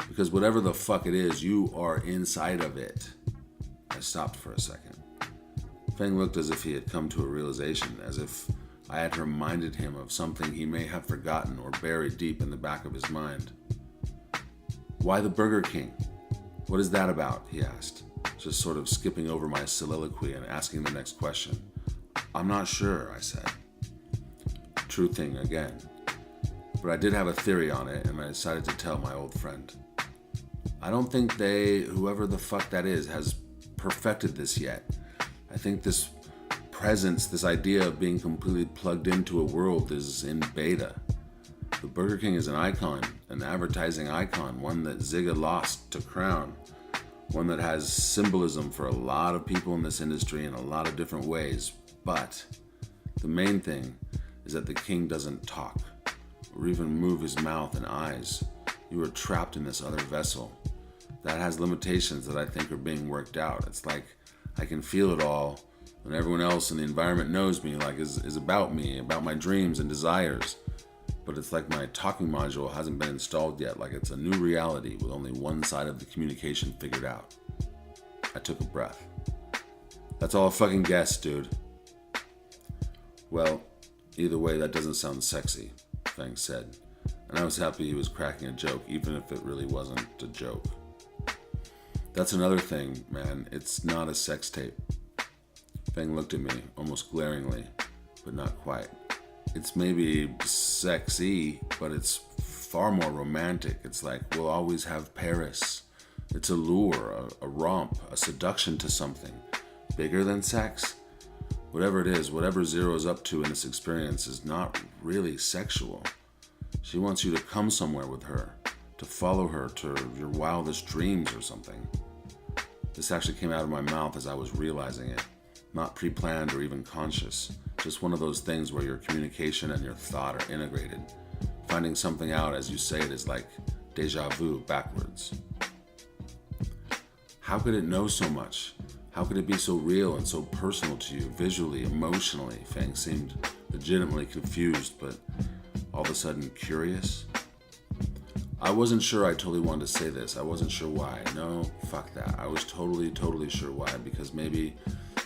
Because whatever the fuck it is, you are inside of it. I stopped for a second. Feng looked as if he had come to a realization, as if I had reminded him of something he may have forgotten or buried deep in the back of his mind. Why the Burger King? What is that about? He asked, just sort of skipping over my soliloquy and asking the next question. I'm not sure, I said. True thing again. But I did have a theory on it, and I decided to tell my old friend. I don't think whoever the fuck that is, has perfected this yet. I think this presence, this idea of being completely plugged into a world is in beta. The Burger King is an icon, an advertising icon, one that Zigga lost to Crown, one that has symbolism for a lot of people in this industry in a lot of different ways. But the main thing is that the king doesn't talk or even move his mouth and eyes. You are trapped in this other vessel that has limitations that I think are being worked out. It's like I can feel it all when everyone else in the environment knows me, like is about me, about my dreams and desires. But it's like my talking module hasn't been installed yet, like it's a new reality with only one side of the communication figured out. I took a breath. That's all a fucking guess, dude. Well, either way, that doesn't sound sexy, Feng said. And I was happy he was cracking a joke, even if it really wasn't a joke. That's another thing, man. It's not a sex tape. Feng looked at me, almost glaringly, but not quite. It's maybe sexy, but it's far more romantic. It's like we'll always have Paris. It's a lure, a romp, a seduction to something. Bigger than sex? Whatever it is, whatever Zero's up to in this experience is not really sexual. She wants you to come somewhere with her, to follow her to your wildest dreams or something. This actually came out of my mouth as I was realizing it. Not pre-planned or even conscious. Just one of those things where your communication and your thought are integrated. Finding something out as you say it is like deja vu backwards. How could it know so much? How could it be so real and so personal to you, visually, emotionally? Feng seemed legitimately confused, but all of a sudden curious. I wasn't sure I totally wanted to say this. I wasn't sure why. No, fuck that. I was totally sure why, because maybe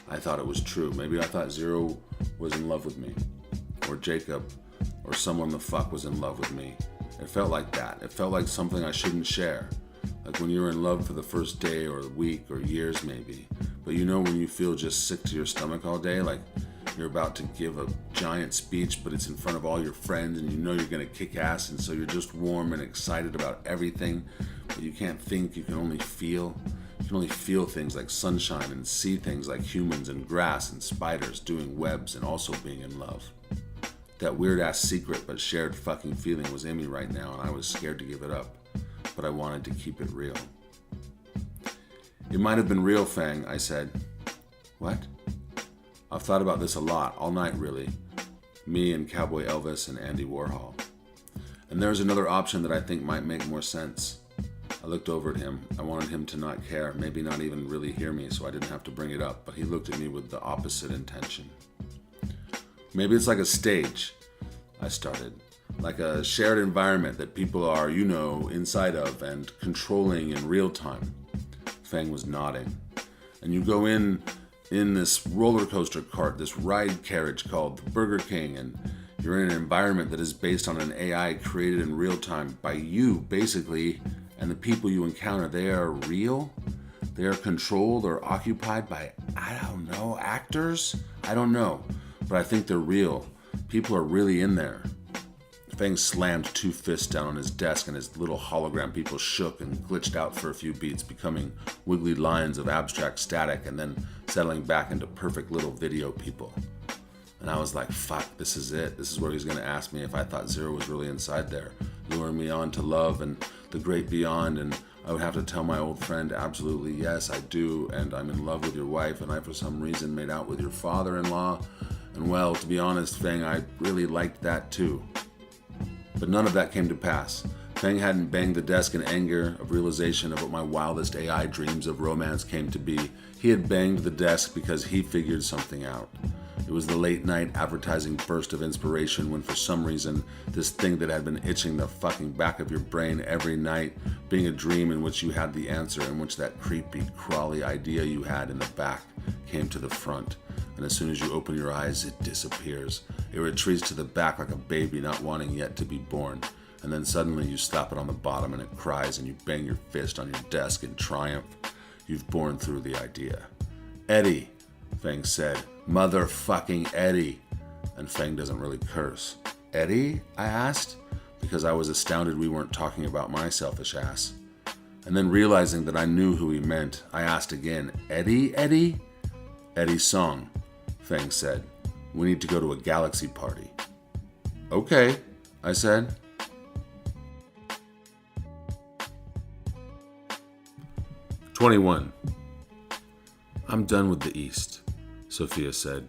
I thought it was true. Maybe I thought Zero was in love with me, or Jacob, or someone the fuck was in love with me. It felt like that. It felt like something I shouldn't share. Like when you're in love for the first day or week or years maybe. But when you feel just sick to your stomach all day, like you're about to give a giant speech, but it's in front of all your friends and you're gonna kick ass, and so you're just warm and excited about everything, but you can't think, you can only feel. You can only feel things like sunshine and see things like humans and grass and spiders doing webs and also being in love. That weird ass secret but shared fucking feeling was in me right now, and I was scared to give it up, but I wanted to keep it real. It might have been real, Feng, I said. What? I've thought about this a lot, all night really. Me and Cowboy Elvis and Andy Warhol. And there's another option that I think might make more sense. I looked over at him. I wanted him to not care, maybe not even really hear me, so I didn't have to bring it up, but he looked at me with the opposite intention. Maybe it's like a stage, I started. Like a shared environment that people are, inside of and controlling in real time. Feng was nodding. And you go in this roller coaster cart, this ride carriage called the Burger King, and you're in an environment that is based on an AI created in real time by you, basically, and the people you encounter, they are real? They are controlled or occupied by, actors? I don't know, but I think they're real. People are really in there. Feng slammed 2 fists down on his desk, and his little hologram people shook and glitched out for a few beats, becoming wiggly lines of abstract static and then settling back into perfect little video people. And I was like, fuck, this is it. This is where he's going to ask me if I thought Zero was really inside there, luring me on to love and the great beyond. And I would have to tell my old friend, absolutely, yes, I do. And I'm in love with your wife, and I, for some reason, made out with your father-in-law. And well, to be honest, Feng, I really liked that too. But none of that came to pass. Feng hadn't banged the desk in anger of realization of what my wildest AI dreams of romance came to be. He had banged the desk because he figured something out. It was the late-night advertising burst of inspiration when, for some reason, this thing that had been itching the fucking back of your brain every night, being a dream in which you had the answer, in which that creepy, crawly idea you had in the back came to the front. And as soon as you open your eyes, it disappears. It retreats to the back like a baby not wanting yet to be born. And then suddenly you slap it on the bottom and it cries, and you bang your fist on your desk in triumph. You've borne through the idea. Eddie, Feng said. Motherfucking Eddie. And Feng doesn't really curse. Eddie? I asked, because I was astounded we weren't talking about my selfish ass. And then realizing that I knew who he meant, I asked again, Eddie, Eddie? Eddie's song, Feng said. We need to go to a galaxy party. Okay, I said. "21. I'm done with the East," Sophia said.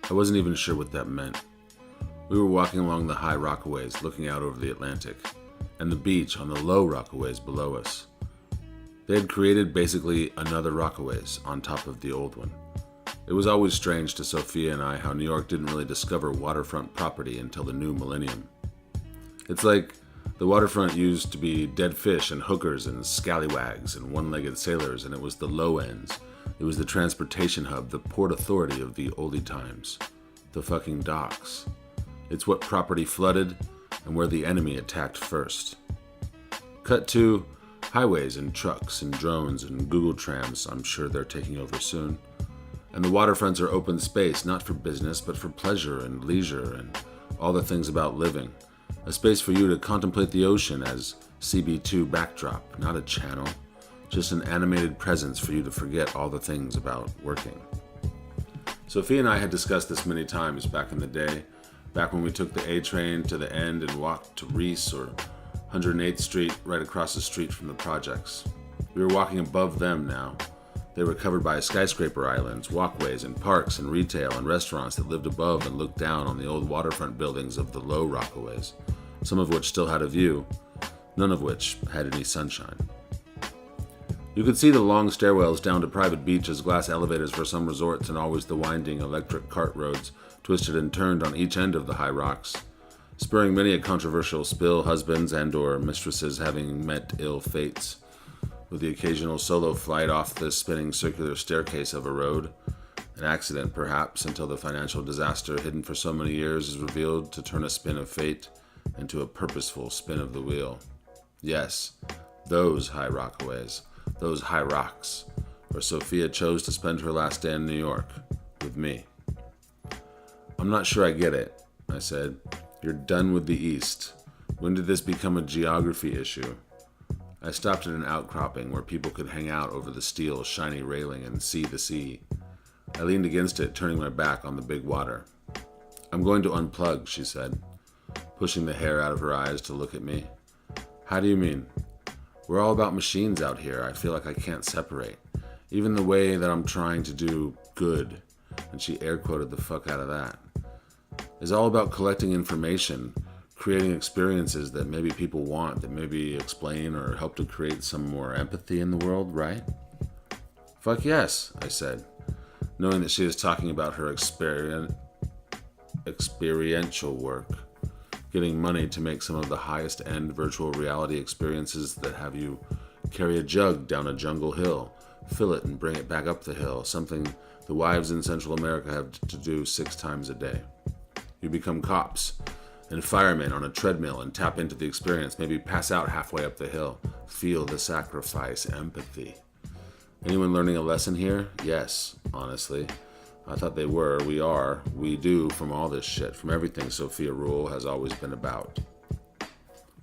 I wasn't even sure what that meant. We were walking along the high Rockaways, looking out over the Atlantic, and the beach on the low Rockaways below us. They had created basically another Rockaways on top of the old one. It was always strange to Sophia and I how New York didn't really discover waterfront property until the new millennium. It's like the waterfront used to be dead fish and hookers and scallywags and one-legged sailors, and it was the low ends. It was the transportation hub, the port authority of the oldie times. The fucking docks. It's what property flooded and where the enemy attacked first. Cut to highways and trucks and drones and Google trams. I'm sure they're taking over soon. And the waterfronts are open space, not for business, but for pleasure and leisure and all the things about living. A space for you to contemplate the ocean as CB2 backdrop, not a channel. Just an animated presence for you to forget all the things about working. Sophia and I had discussed this many times back in the day, back when we took the A train to the end and walked to Reese or 108th Street right across the street from the projects. We were walking above them now. They were covered by skyscraper islands, walkways, and parks and retail and restaurants that lived above and looked down on the old waterfront buildings of the low Rockaways, some of which still had a view, none of which had any sunshine. You could see the long stairwells down to private beaches, glass elevators for some resorts, and always the winding electric cart roads, twisted and turned on each end of the high rocks, spurring many a controversial spill, husbands and or mistresses having met ill fates, with the occasional solo flight off the spinning circular staircase of a road, an accident perhaps, until the financial disaster hidden for so many years is revealed to turn a spin of fate into a purposeful spin of the wheel. Yes, those high Rockaways. Those high rocks, where Sophia chose to spend her last day in New York, with me. I'm not sure I get it, I said. You're done with the East. When did this become a geography issue? I stopped at an outcropping where people could hang out over the steel, shiny railing and see the sea. I leaned against it, turning my back on the big water. I'm going to unplug, she said, pushing the hair out of her eyes to look at me. How do you mean? We're all about machines out here. I feel like I can't separate. Even the way that I'm trying to do good, and she air quoted the fuck out of that, is all about collecting information, creating experiences that maybe people want, that maybe explain or help to create some more empathy in the world, right? Fuck yes, I said, knowing that she was talking about her experiential work. Getting money to make some of the highest end virtual reality experiences that have you carry a jug down a jungle hill, fill it and bring it back up the hill, something the wives in Central America have to do 6 times a day. You become cops and firemen on a treadmill and tap into the experience, maybe pass out halfway up the hill, feel the sacrifice, empathy. Anyone learning a lesson here? Yes, honestly. I thought they were, we are, we do from all this shit, from everything Sophia Rule has always been about.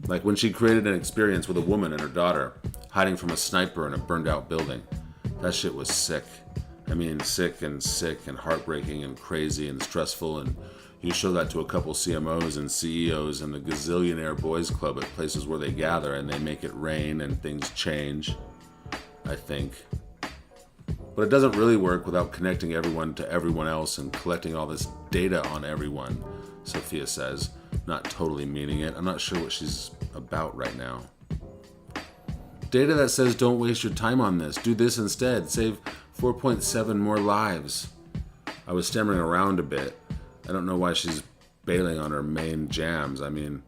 Like when she created an experience with a woman and her daughter hiding from a sniper in a burned out building. That shit was sick. I mean, sick and heartbreaking and crazy and stressful, and you show that to a couple CMOs and CEOs and the gazillionaire boys club at places where they gather and they make it rain and things change, I think. But it doesn't really work without connecting everyone to everyone else and collecting all this data on everyone, Sophia says, not totally meaning it. I'm not sure what she's about right now. Data that says don't waste your time on this. Do this instead. Save 4.7 more lives. I was stammering around a bit. I don't know why she's bailing on her main jams. I mean,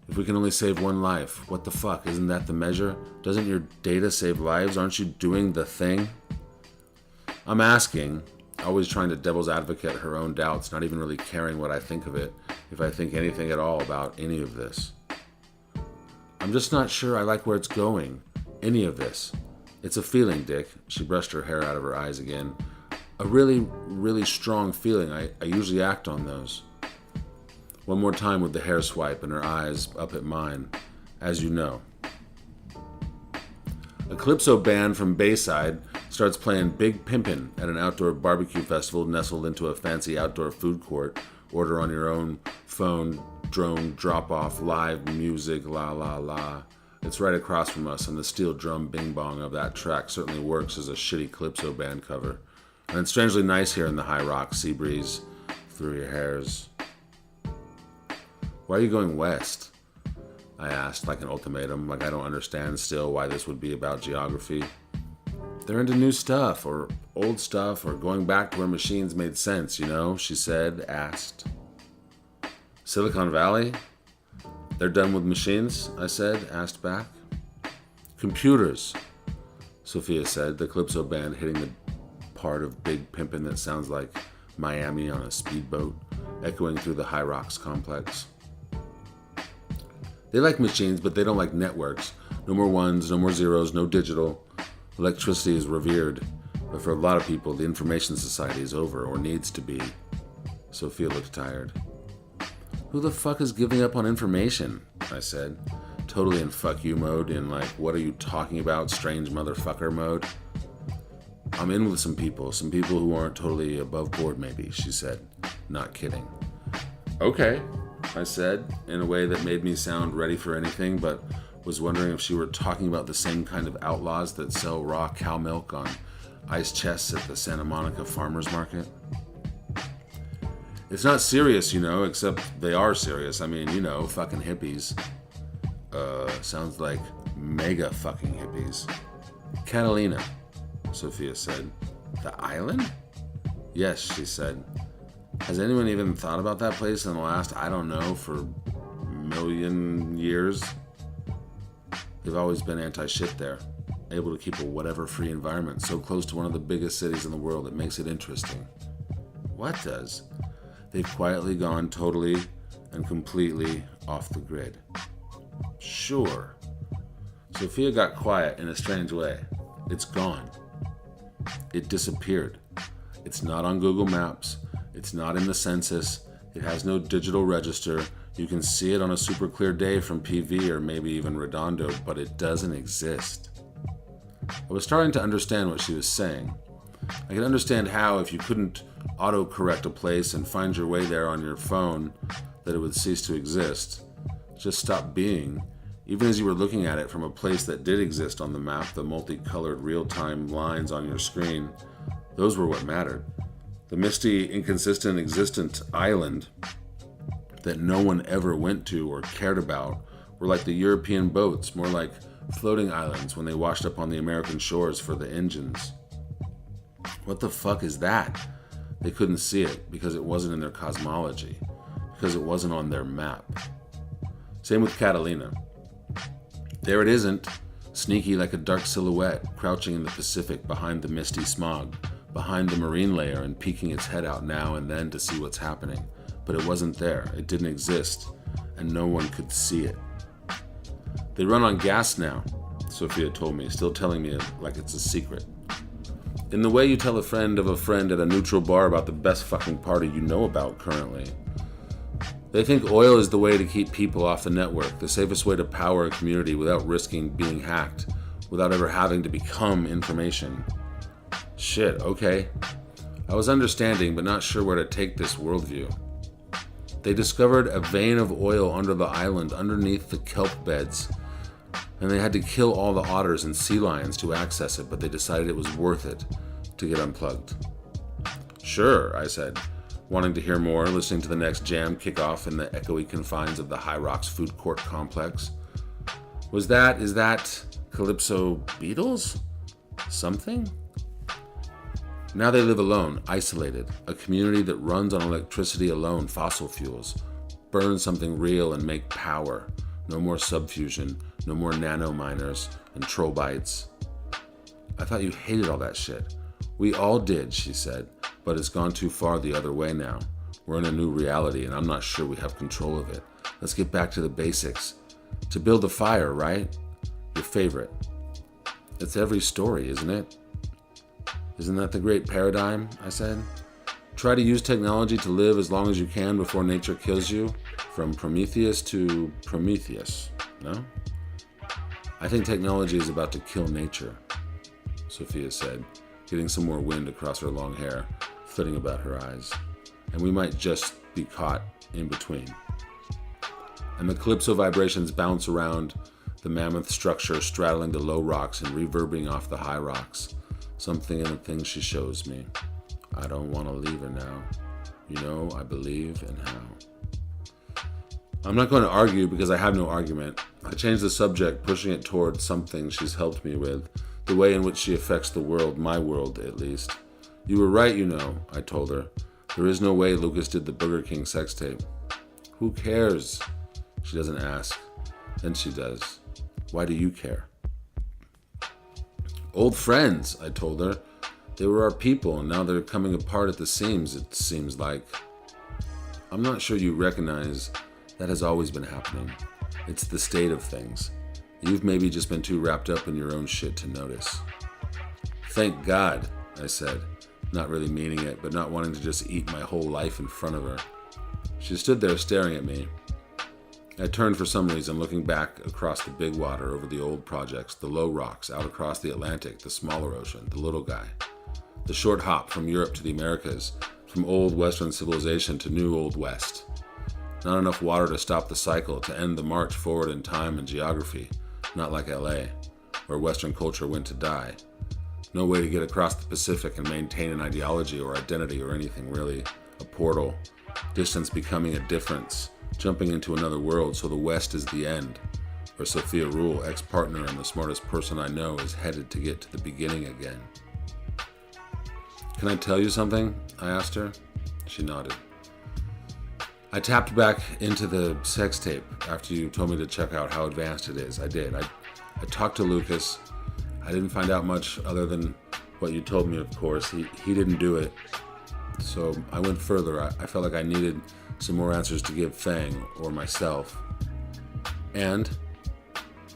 if we can only save one life, what the fuck? Isn't that the measure? Doesn't your data save lives? Aren't you doing the thing? I'm asking, always trying to devil's advocate her own doubts, not even really caring what I think of it, if I think anything at all about any of this. I'm just not sure I like where it's going. Any of this. It's a feeling, Dick. She brushed her hair out of her eyes again. A really, really strong feeling. I usually act on those. One more time with the hair swipe and her eyes up at mine. As you know. A Calypso band from Bayside starts playing Big Pimpin' at an outdoor barbecue festival nestled into a fancy outdoor food court. Order on your own phone, drone, drop-off, live music, la la la. It's right across from us, and the steel drum bing-bong of that track certainly works as a shitty Calypso band cover. And it's strangely nice here in the high rock, sea breeze through your hairs. Why are you going west? I asked, like an ultimatum, like I don't understand still why this would be about geography. They're into new stuff, or old stuff, or going back to where machines made sense, you know, she said, asked. Silicon Valley? They're done with machines, I said, asked back. Computers, Sophia said, the Calypso band hitting the part of Big Pimpin' that sounds like Miami on a speedboat, echoing through the High Rocks complex. They like machines, but they don't like networks. No more ones, no more zeros, no digital. Electricity is revered, but for a lot of people, the information society is over, or needs to be. Sophia looked tired. Who the fuck is giving up on information? I said, totally in fuck you mode, in like, what are you talking about, strange motherfucker mode. I'm in with some people who aren't totally above board maybe, she said, not kidding. Okay, I said, in a way that made me sound ready for anything, but was wondering if she were talking about the same kind of outlaws that sell raw cow milk on ice chests at the Santa Monica Farmers Market. It's not serious, you know, except they are serious. I mean, you know, fucking hippies. Sounds like mega fucking hippies. Catalina, Sophia said. The island? Yes, she said. Has anyone even thought about that place in the last, I don't know, for a million years? They've always been anti-shit there. Able to keep a whatever-free environment so close to one of the biggest cities in the world it makes it interesting. What does? They've quietly gone totally and completely off the grid. Sure. Sophia got quiet in a strange way. It's gone. It disappeared. It's not on Google Maps. It's not in the census. It has no digital register. You can see it on a super clear day from PV or maybe even Redondo, but it doesn't exist. I was starting to understand what she was saying. I could understand how, if you couldn't auto-correct a place and find your way there on your phone, that it would cease to exist. Just stop being. Even as you were looking at it from a place that did exist on the map, the multicolored real-time lines on your screen, those were what mattered. The misty, inconsistent, existent island that no one ever went to or cared about were like the European boats, more like floating islands when they washed up on the American shores for the engines. What the fuck is that? They couldn't see it because it wasn't in their cosmology, because it wasn't on their map. Same with Catalina. There it isn't, sneaky like a dark silhouette, crouching in the Pacific behind the misty smog, behind the marine layer and peeking its head out now and then to see what's happening. But it wasn't there, it didn't exist, and no one could see it. They run on gas now, Sophia told me, still telling me like it's a secret. In the way you tell a friend of a friend at a neutral bar about the best fucking party you know about currently. They think oil is the way to keep people off the network, the safest way to power a community without risking being hacked, without ever having to become information. Shit, okay. I was understanding, but not sure where to take this worldview. They discovered a vein of oil under the island, underneath the kelp beds, and they had to kill all the otters and sea lions to access it, but they decided it was worth it to get unplugged. Sure, I said, wanting to hear more, listening to the next jam kick off in the echoey confines of the High Rocks food court complex. Is that Calypso Beatles? Something? Now they live alone, isolated, a community that runs on electricity alone, fossil fuels. Burn something real and make power. No more subfusion, no more nanominers and trollbites. I thought you hated all that shit. We all did, she said, but it's gone too far the other way now. We're in a new reality and I'm not sure we have control of it. Let's get back to the basics. To build a fire, right? Your favorite. It's every story, isn't it? Isn't that the great paradigm? I said. Try to use technology to live as long as you can before nature kills you. From Prometheus to Prometheus, no? I think technology is about to kill nature, Sophia said, getting some more wind across her long hair, flitting about her eyes. And we might just be caught in between. And the calypso vibrations bounce around the mammoth structure, straddling the low rocks and reverbing off the high rocks. Something in the things she shows me. I don't want to leave her now. You know, I believe in how. I'm not going to argue because I have no argument. I changed the subject, pushing it toward something she's helped me with, the way in which she affects the world, my world at least. You were right, you know, I told her. There is no way Lucas did the Burger King sex tape. Who cares? She doesn't ask. Then she does. Why do you care? Old friends, I told her. They were our people, and now they're coming apart at the seams, it seems like. I'm not sure you recognize that has always been happening. It's the state of things. You've maybe just been too wrapped up in your own shit to notice. Thank God, I said, not really meaning it, but not wanting to just eat my whole life in front of her. She stood there staring at me. I turned for some reason, looking back across the big water over the old projects, the low rocks, out across the Atlantic, the smaller ocean, the little guy. The short hop from Europe to the Americas, from old Western civilization to new Old West. Not enough water to stop the cycle, to end the march forward in time and geography, not like LA, where Western culture went to die. No way to get across the Pacific and maintain an ideology or identity or anything really. A portal, distance becoming a difference, jumping into another world, so the West is the end. Or Sophia Rule, ex-partner and the smartest person I know, is headed to get to the beginning again. Can I tell you something? I asked her. She nodded. I tapped back into the sex tape after you told me to check out how advanced it is. I did. I talked to Lucas. I didn't find out much other than what you told me, of course. He didn't do it. So I went further. I felt like I needed some more answers to give Fang or myself. And?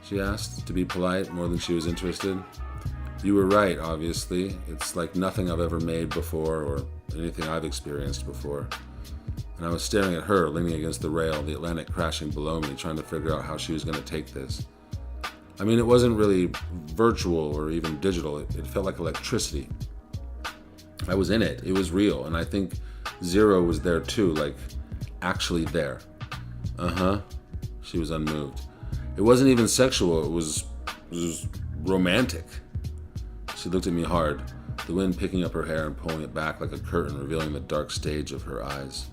She asked, to be polite, more than she was interested. You were right, obviously. It's like nothing I've ever made before or anything I've experienced before. And I was staring at her, leaning against the rail, the Atlantic crashing below me, trying to figure out how she was going to take this. I mean, it wasn't really virtual or even digital. It felt like electricity. I was in it. It was real. And I think Zero was there too, like actually there. Uh-huh. She was unmoved. It wasn't even sexual. It was romantic. She looked at me hard, the wind picking up her hair and pulling it back like a curtain, revealing the dark stage of her eyes.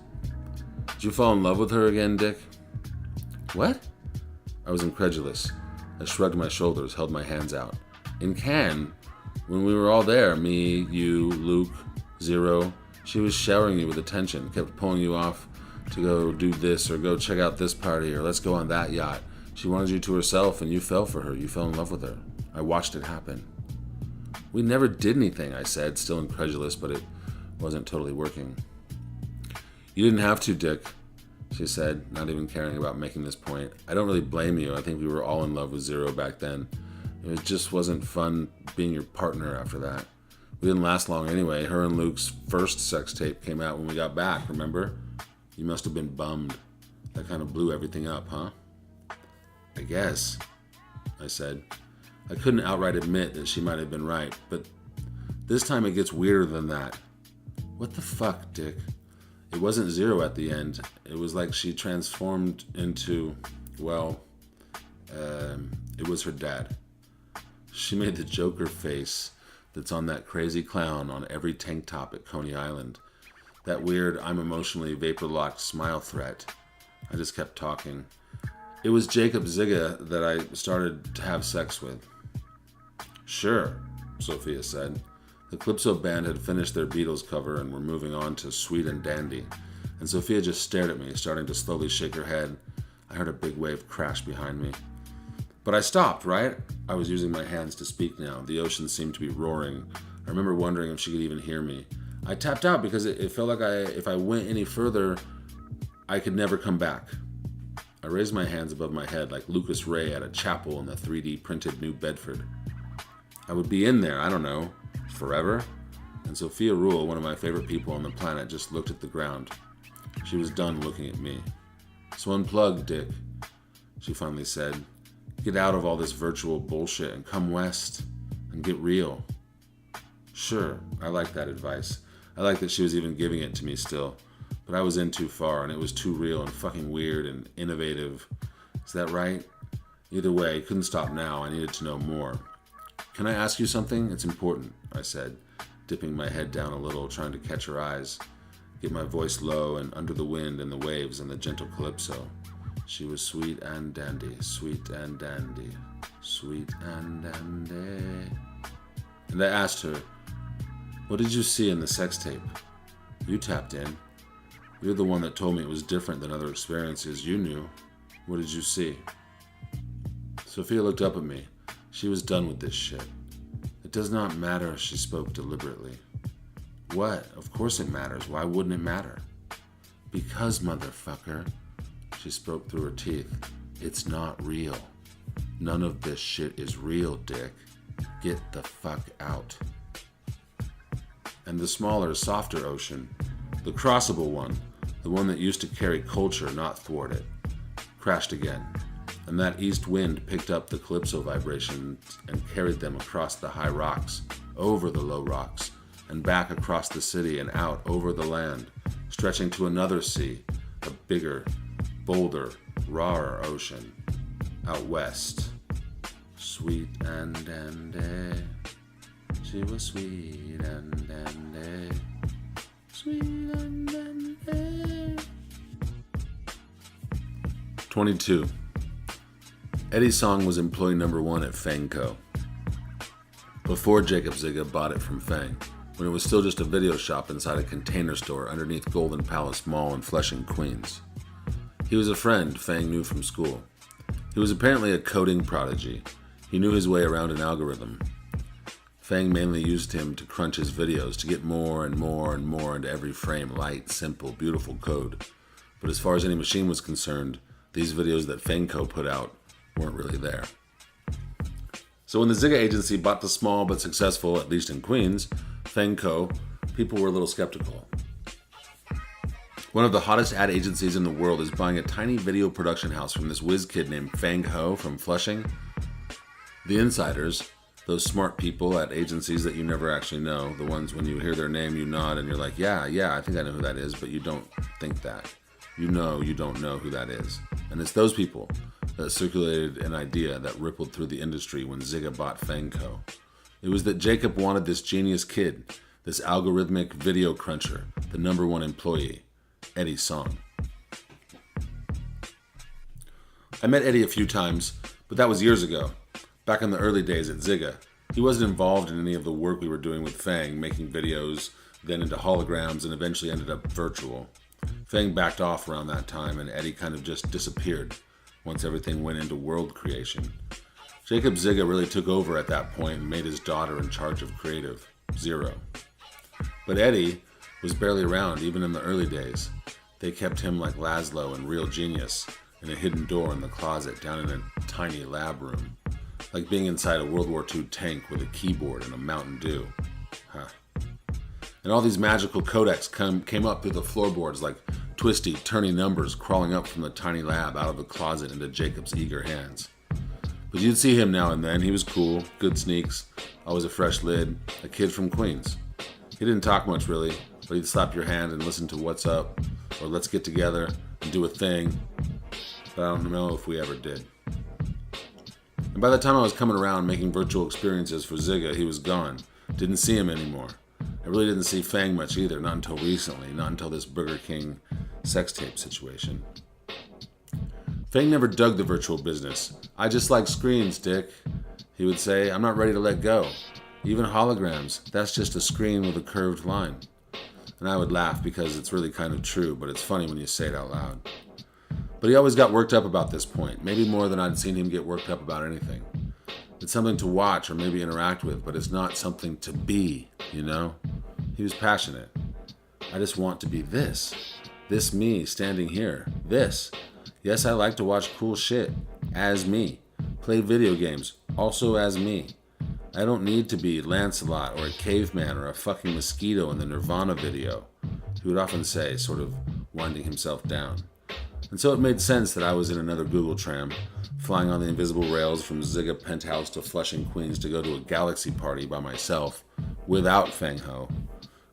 Did you fall in love with her again, Dick? What? I was incredulous. I shrugged my shoulders, held my hands out. In Cannes, when we were all there, me, you, Luke, Zero, she was showering you with attention, kept pulling you off to go do this or go check out this party or let's go on that yacht. She wanted you to herself and you fell for her. You fell in love with her. I watched it happen. We never did anything, I said, still incredulous, but it wasn't totally working. You didn't have to, Dick, she said, not even caring about making this point. I don't really blame you. I think we were all in love with Zero back then. It just wasn't fun being your partner after that. We didn't last long anyway. Her and Luke's first sex tape came out when we got back, remember? You must have been bummed. That kind of blew everything up, huh? I guess, I said. I couldn't outright admit that she might have been right, but this time it gets weirder than that. What the fuck, Dick? It wasn't Zero at the end. It was like she transformed into, it was her dad. She made the Joker face that's on that crazy clown on every tank top at Coney Island. That weird, I'm emotionally vapor-locked smile threat. I just kept talking. It was Jacob Zigga that I started to have sex with. Sure, Sophia said. The Calypso band had finished their Beatles cover and were moving on to Sweet and Dandy, and Sophia just stared at me, starting to slowly shake her head. I heard a big wave crash behind me. But I stopped, right? I was using my hands to speak now. The ocean seemed to be roaring. I remember wondering if she could even hear me. I tapped out because it felt like if I went any further, I could never come back. I raised my hands above my head like Lucas Ray at a chapel in the 3D printed New Bedford. I would be in there, I don't know, forever? And Sophia Rule, one of my favorite people on the planet, just looked at the ground. She was done looking at me. So unplug, Dick, she finally said. Get out of all this virtual bullshit and come west and get real. Sure, I like that advice. I like that she was even giving it to me still. But I was in too far, and it was too real and fucking weird and innovative. Is that right? Either way, I couldn't stop now. I needed to know more. Can I ask you something? It's important, I said, dipping my head down a little, trying to catch her eyes, get my voice low and under the wind and the waves and the gentle calypso. She was sweet and dandy, sweet and dandy, sweet and dandy. And I asked her, what did you see in the sex tape? You tapped in. You're the one that told me it was different than other experiences you knew. What did you see? Sophia looked up at me. She was done with this shit. It does not matter, she spoke deliberately. What? Of course it matters. Why wouldn't it matter? Because, motherfucker, she spoke through her teeth. It's not real. None of this shit is real, Dick. Get the fuck out. And the smaller, softer ocean, the crossable one, the one that used to carry culture, not thwart it, crashed again. And that east wind picked up the calypso vibrations and carried them across the high rocks, over the low rocks, and back across the city and out over the land, stretching to another sea, a bigger, bolder, rawer ocean, out west. Sweet and dandy, she was sweet and dandy, sweet and dandy. 22. Eddie Song was employee number 1 at Fang Co. Before Jacob Zigga bought it from Fang, when it was still just a video shop inside a container store underneath Golden Palace Mall in Flushing, Queens. He was a friend Fang knew from school. He was apparently a coding prodigy. He knew his way around an algorithm. Fang mainly used him to crunch his videos to get more and more and more into every frame, light, simple, beautiful code. But as far as any machine was concerned, these videos that Fang Co. put out weren't really there. So when the Zigga agency bought the small but successful, at least in Queens, Fang Co., people were a little skeptical. One of the hottest ad agencies in the world is buying a tiny video production house from this whiz kid named Fang Ho from Flushing. The insiders, those smart people at agencies that you never actually know, the ones when you hear their name you nod and you're like, yeah, I think I know who that is, but you don't think that. You know you don't know who that is. And it's those people that circulated an idea that rippled through the industry when Zigga bought Fang Co. It was that Jacob wanted this genius kid, this algorithmic video cruncher, the number 1 employee, Eddie Song. I met Eddie a few times, but that was years ago, back in the early days at Zigga. He wasn't involved in any of the work we were doing with Fang, making videos, then into holograms, and eventually ended up virtual. Fang backed off around that time, and Eddie kind of just disappeared once everything went into world creation. Jacob Zigga really took over at that point and made his daughter in charge of creative, Zero. But Eddie was barely around even in the early days. They kept him like Laszlo in Real Genius, in a hidden door in the closet down in a tiny lab room, like being inside a World War II tank with a keyboard and a Mountain Dew. And all these magical codecs came up through the floorboards like twisty, turny numbers crawling up from the tiny lab out of the closet into Jacob's eager hands. But you'd see him now and then. He was cool, good sneaks, always a fresh lid, a kid from Queens. He didn't talk much really, but he'd slap your hand and listen to what's up, or let's get together and do a thing. But I don't know if we ever did. And by the time I was coming around making virtual experiences for Zigga, he was gone. Didn't see him anymore. I really didn't see Fang much either, not until recently, not until this Burger King sex tape situation. Fang never dug the virtual business. I just like screens, Dick. He would say, I'm not ready to let go. Even holograms, that's just a screen with a curved line. And I would laugh because it's really kind of true, but it's funny when you say it out loud. But he always got worked up about this point, maybe more than I'd seen him get worked up about anything. It's something to watch or maybe interact with, but it's not something to be, you know? He was passionate. I just want to be this. This me standing here. This. Yes, I like to watch cool shit. As me. Play video games. Also as me. I don't need to be Lancelot or a caveman or a fucking mosquito in the Nirvana video, he would often say, sort of winding himself down. And so it made sense that I was in another Google tram, flying on the invisible rails from Zigga Penthouse to Flushing, Queens to go to a galaxy party by myself, without Fang Ho.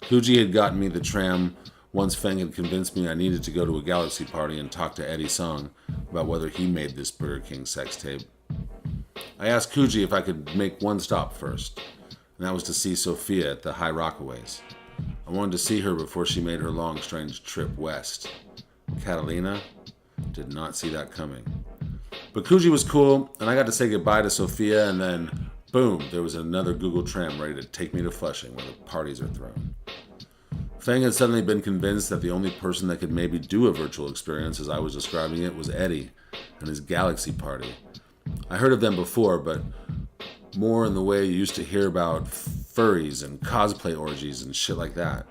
Coogee had gotten me the tram once Fang had convinced me I needed to go to a galaxy party and talk to Eddie Song about whether he made this Burger King sex tape. I asked Coogee if I could make one stop first, and that was to see Sophia at the High Rockaways. I wanted to see her before she made her long, strange trip west. Catalina? Did not see that coming. But Coogee was cool, and I got to say goodbye to Sophia, and then, boom, there was another Google tram ready to take me to Flushing, where the parties are thrown. Fang had suddenly been convinced that the only person that could maybe do a virtual experience, as I was describing it, was Eddie and his galaxy party. I heard of them before, but more in the way you used to hear about furries and cosplay orgies and shit like that.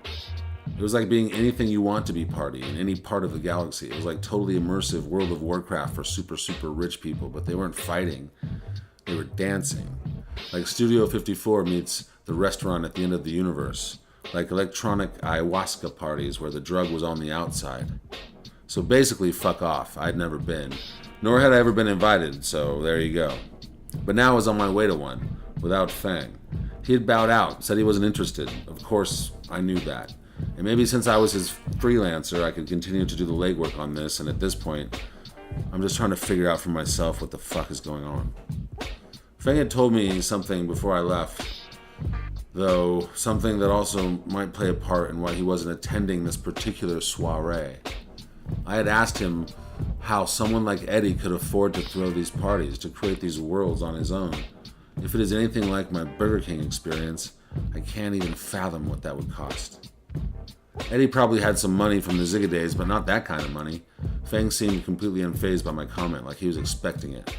It was like being anything you want to be party in any part of the galaxy. It was like totally immersive World of Warcraft for super, super rich people, but they weren't fighting. They were dancing. Like Studio 54 meets the restaurant at the end of the universe. Like electronic ayahuasca parties where the drug was on the outside. So basically, fuck off. I'd never been. Nor had I ever been invited, so there you go. But now I was on my way to one, without Fang. He had bowed out, said he wasn't interested. Of course, I knew that. And maybe since I was his freelancer, I could continue to do the legwork on this, and at this point, I'm just trying to figure out for myself what the fuck is going on. Fang had told me something before I left, though something that also might play a part in why he wasn't attending this particular soiree. I had asked him how someone like Eddie could afford to throw these parties, to create these worlds on his own. If it is anything like my Burger King experience, I can't even fathom what that would cost. Eddie probably had some money from the Zigga days, but not that kind of money. Fang seemed completely unfazed by my comment, like he was expecting it.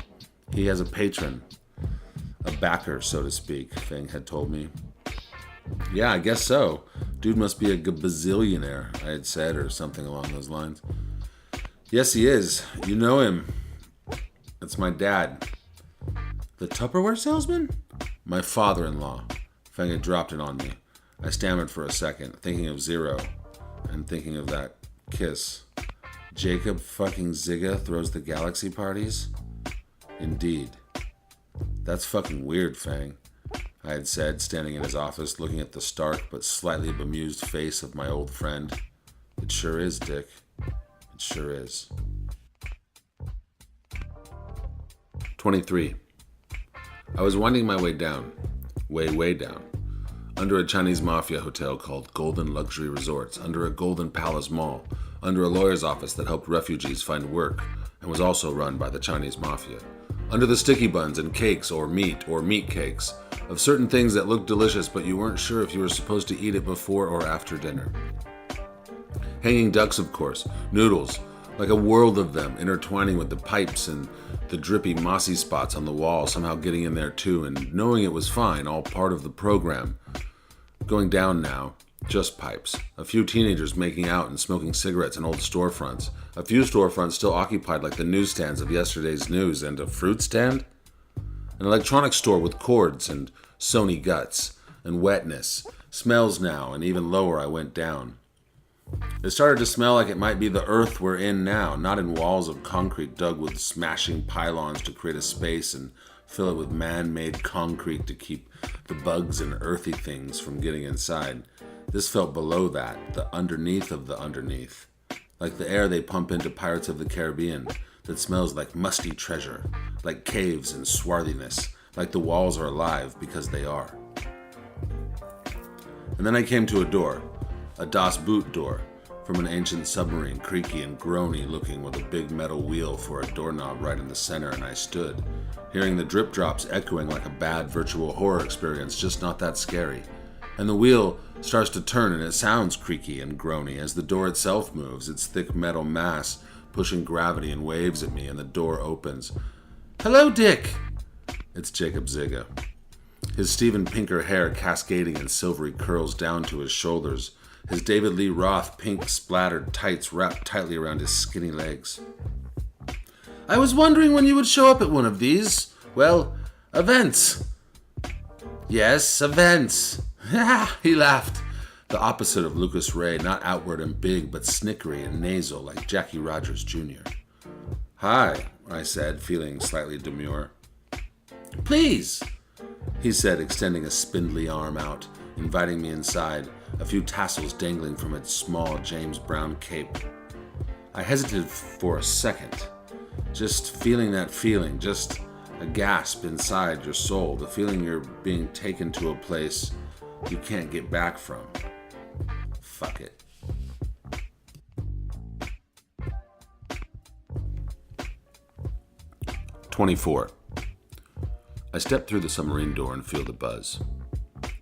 He has a patron, a backer, so to speak, Fang had told me. Yeah, I guess so. Dude must be a bazillionaire, I had said, or something along those lines. Yes, he is. You know him. That's my dad. The Tupperware salesman? My father-in-law. Fang had dropped it on me. I stammered for a second, thinking of Zero, and thinking of that kiss. Jacob fucking Zigga throws the galaxy parties? Indeed. That's fucking weird, Fang, I had said, standing in his office, looking at the stark but slightly bemused face of my old friend. It sure is, Dick. It sure is. 23. I was winding my way down. Way down. Under a Chinese mafia hotel called Golden Luxury Resorts, under a Golden Palace Mall, under a lawyer's office that helped refugees find work and was also run by the Chinese mafia, under the sticky buns and cakes or meat cakes of certain things that looked delicious but you weren't sure if you were supposed to eat it before or after dinner. Hanging ducks, of course, noodles, like a world of them intertwining with the pipes and the drippy mossy spots on the wall somehow getting in there too, and knowing it was fine, all part of the program. Going down now, just pipes. A few teenagers making out and smoking cigarettes in old storefronts. A few storefronts still occupied like the newsstands of yesterday's news, and a fruit stand? An electronics store with cords and Sony guts and wetness. Smells now, and even lower I went down. It started to smell like it might be the earth we're in now, not in walls of concrete dug with smashing pylons to create a space and fill it with man-made concrete to keep the bugs and earthy things from getting inside. This felt below that, the underneath of the underneath. Like the air they pump into Pirates of the Caribbean that smells like musty treasure, like caves and swarthiness, like the walls are alive because they are. And then I came to a door, a Das Boot door, from an ancient submarine, creaky and groany looking with a big metal wheel for a doorknob right in the center, and I stood, hearing the drip drops echoing like a bad virtual horror experience, just not that scary. And the wheel starts to turn and it sounds creaky and groany as the door itself moves, its thick metal mass pushing gravity and waves at me, and the door opens. "Hello, Dick!" It's Jacob Ziga. His Steven Pinker hair cascading in silvery curls down to his shoulders, his David Lee Roth pink splattered tights wrapped tightly around his skinny legs. "I was wondering when you would show up at one of these, events." "Yes, events." He laughed, the opposite of Lucas Ray, not outward and big, but snickery and nasal like Jackie Rogers Jr. "Hi," I said, feeling slightly demure. "Please," he said, extending a spindly arm out, inviting me inside, a few tassels dangling from its small James Brown cape. I hesitated for a second, just feeling that feeling, just a gasp inside your soul, the feeling you're being taken to a place you can't get back from. Fuck it. "24. I step through the submarine door and feel the buzz.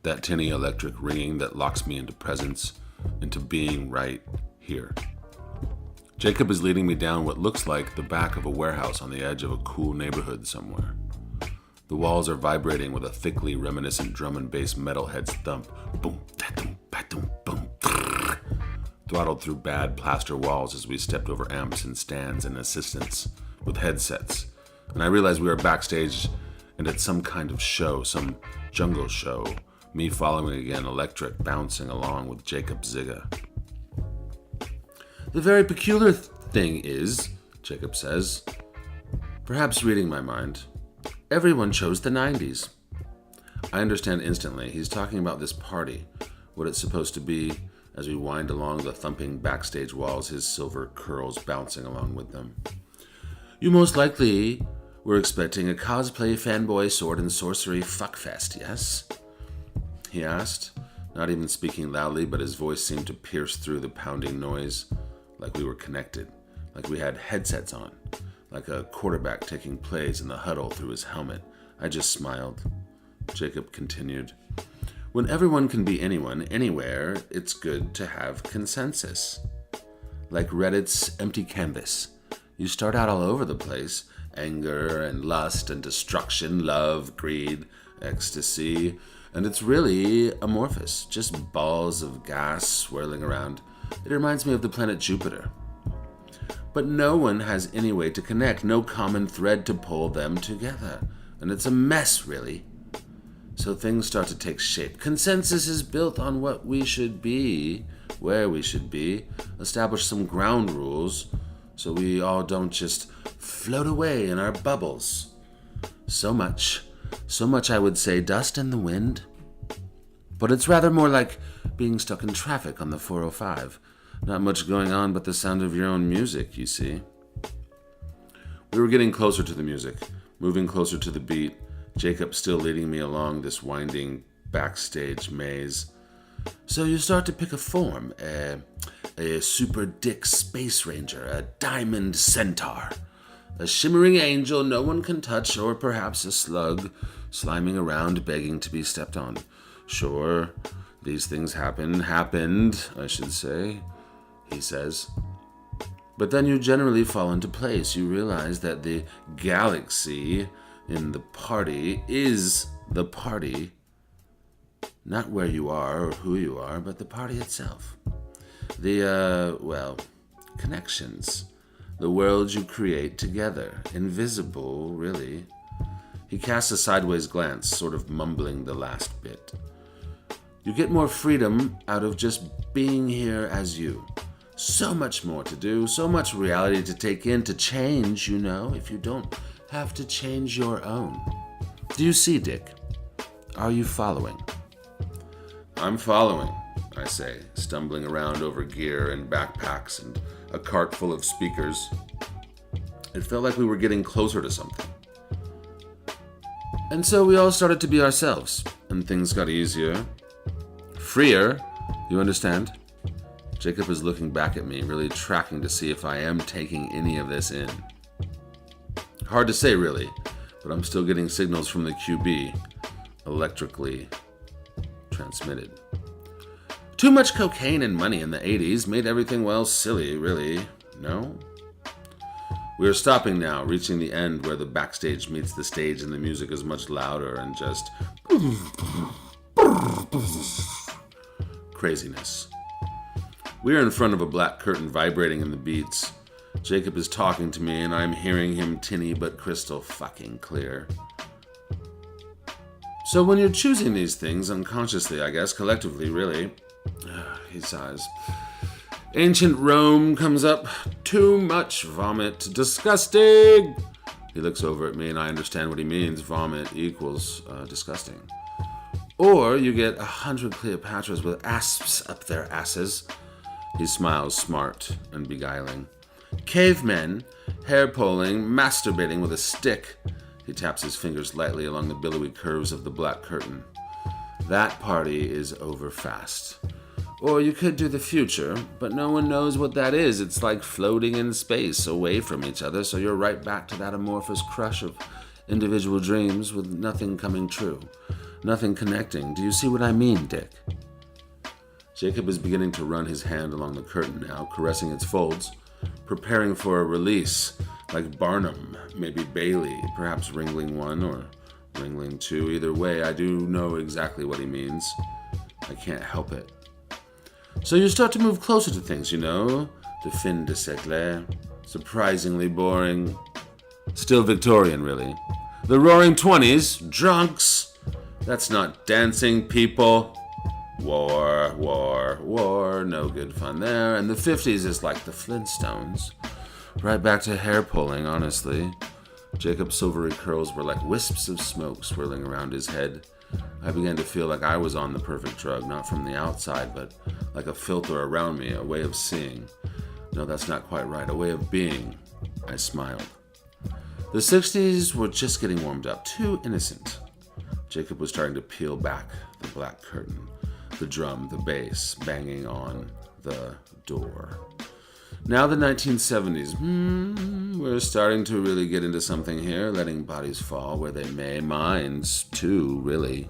That tinny electric ringing that locks me into presence, into being right here. Jacob is leading me down what looks like the back of a warehouse on the edge of a cool neighborhood somewhere. The walls are vibrating with a thickly reminiscent drum and bass metalhead's thump. Boom, da-dum, ba-dum, boom, brrr. Throttled through bad plaster walls as we stepped over amps and stands and assistants with headsets. And I realized we were backstage and at some kind of show, some jungle show, me following again, electric, bouncing along with Jacob Ziga. "The very peculiar thing is," Jacob says, perhaps reading my mind, "everyone chose the 90s. I understand instantly. He's talking about this party, what it's supposed to be, as we wind along the thumping backstage walls, his silver curls bouncing along with them. "You most likely were expecting a cosplay fanboy sword and sorcery fuckfest, yes?" he asked, not even speaking loudly, but his voice seemed to pierce through the pounding noise, like we were connected, like we had headsets on, like a quarterback taking plays in the huddle through his helmet. I just smiled. Jacob continued, "When everyone can be anyone, anywhere, it's good to have consensus. Like Reddit's empty canvas. You start out all over the place, anger and lust and destruction, love, greed, ecstasy, and it's really amorphous, just balls of gas swirling around. It reminds me of the planet Jupiter. But no one has any way to connect, no common thread to pull them together, and it's a mess, really. So things start to take shape. Consensus is built on what we should be, where we should be, establish some ground rules, so we all don't just float away in our bubbles. So much I would say dust in the wind. But it's rather more like being stuck in traffic on the 405. Not much going on but the sound of your own music, you see." We were getting closer to the music, moving closer to the beat, Jacob still leading me along this winding backstage maze. "So you start to pick a form, a super dick space ranger, a diamond centaur, a shimmering angel no one can touch, or perhaps a slug sliming around begging to be stepped on. Sure, these things happened, I should say," he says. "But then you generally fall into place. You realize that the galaxy in the party is the party. Not where you are or who you are, but the party itself. The, connections. The world you create together. Invisible, really." He casts a sideways glance, sort of mumbling the last bit. You get more freedom out of just being here as you. So much more to do, so much reality to take in, to change, if you don't have to change your own. Do you see, Dick? Are you following? I'm following, I say, stumbling around over gear and backpacks and a cart full of speakers. It felt like we were getting closer to something. And so we all started to be ourselves, and things got easier. Freer, you understand? Jacob is looking back at me, really tracking to see if I am taking any of this in. Hard to say, really, but I'm still getting signals from the QB, electrically transmitted. Too much cocaine and money in the 80s made everything, silly, really. No? We are stopping now, reaching the end where the backstage meets the stage and the music is much louder and just craziness. We are in front of a black curtain vibrating in the beats. Jacob is talking to me and I'm hearing him tinny but crystal fucking clear. So when you're choosing these things, unconsciously, I guess, collectively, really, he sighs. Ancient Rome comes up. Too much vomit. Disgusting! He looks over at me and I understand what he means. Vomit equals disgusting. Or you get 100 Cleopatras with asps up their asses. He smiles smart and beguiling. Cavemen, hair pulling, masturbating with a stick. He taps his fingers lightly along the billowy curves of the black curtain. That party is over fast. Or you could do the future, but no one knows what that is. It's like floating in space away from each other, so you're right back to that amorphous crush of individual dreams with nothing coming true. Nothing connecting. Do you see what I mean, Dick? Jacob is beginning to run his hand along the curtain now, caressing its folds, preparing for a release, like Barnum, maybe Bailey, perhaps Ringling 1 or Ringling 2. Either way, I do know exactly what he means. I can't help it. So you start to move closer to things, the fin de siècle. Surprisingly boring. Still Victorian, really. The Roaring 20s, drunks. That's not dancing, people. War, no good fun there. And the 50s is like the Flintstones. Right back to hair pulling, honestly. Jacob's silvery curls were like wisps of smoke swirling around his head. I began to feel like I was on the perfect drug, not from the outside, but like a filter around me, a way of seeing. No, that's not quite right, a way of being. I smiled. The 60s were just getting warmed up, too innocent. Jacob was starting to peel back the black curtain, the drum, the bass, banging on the door. Now the 1970s, we're starting to really get into something here, letting bodies fall where they may, minds too, really.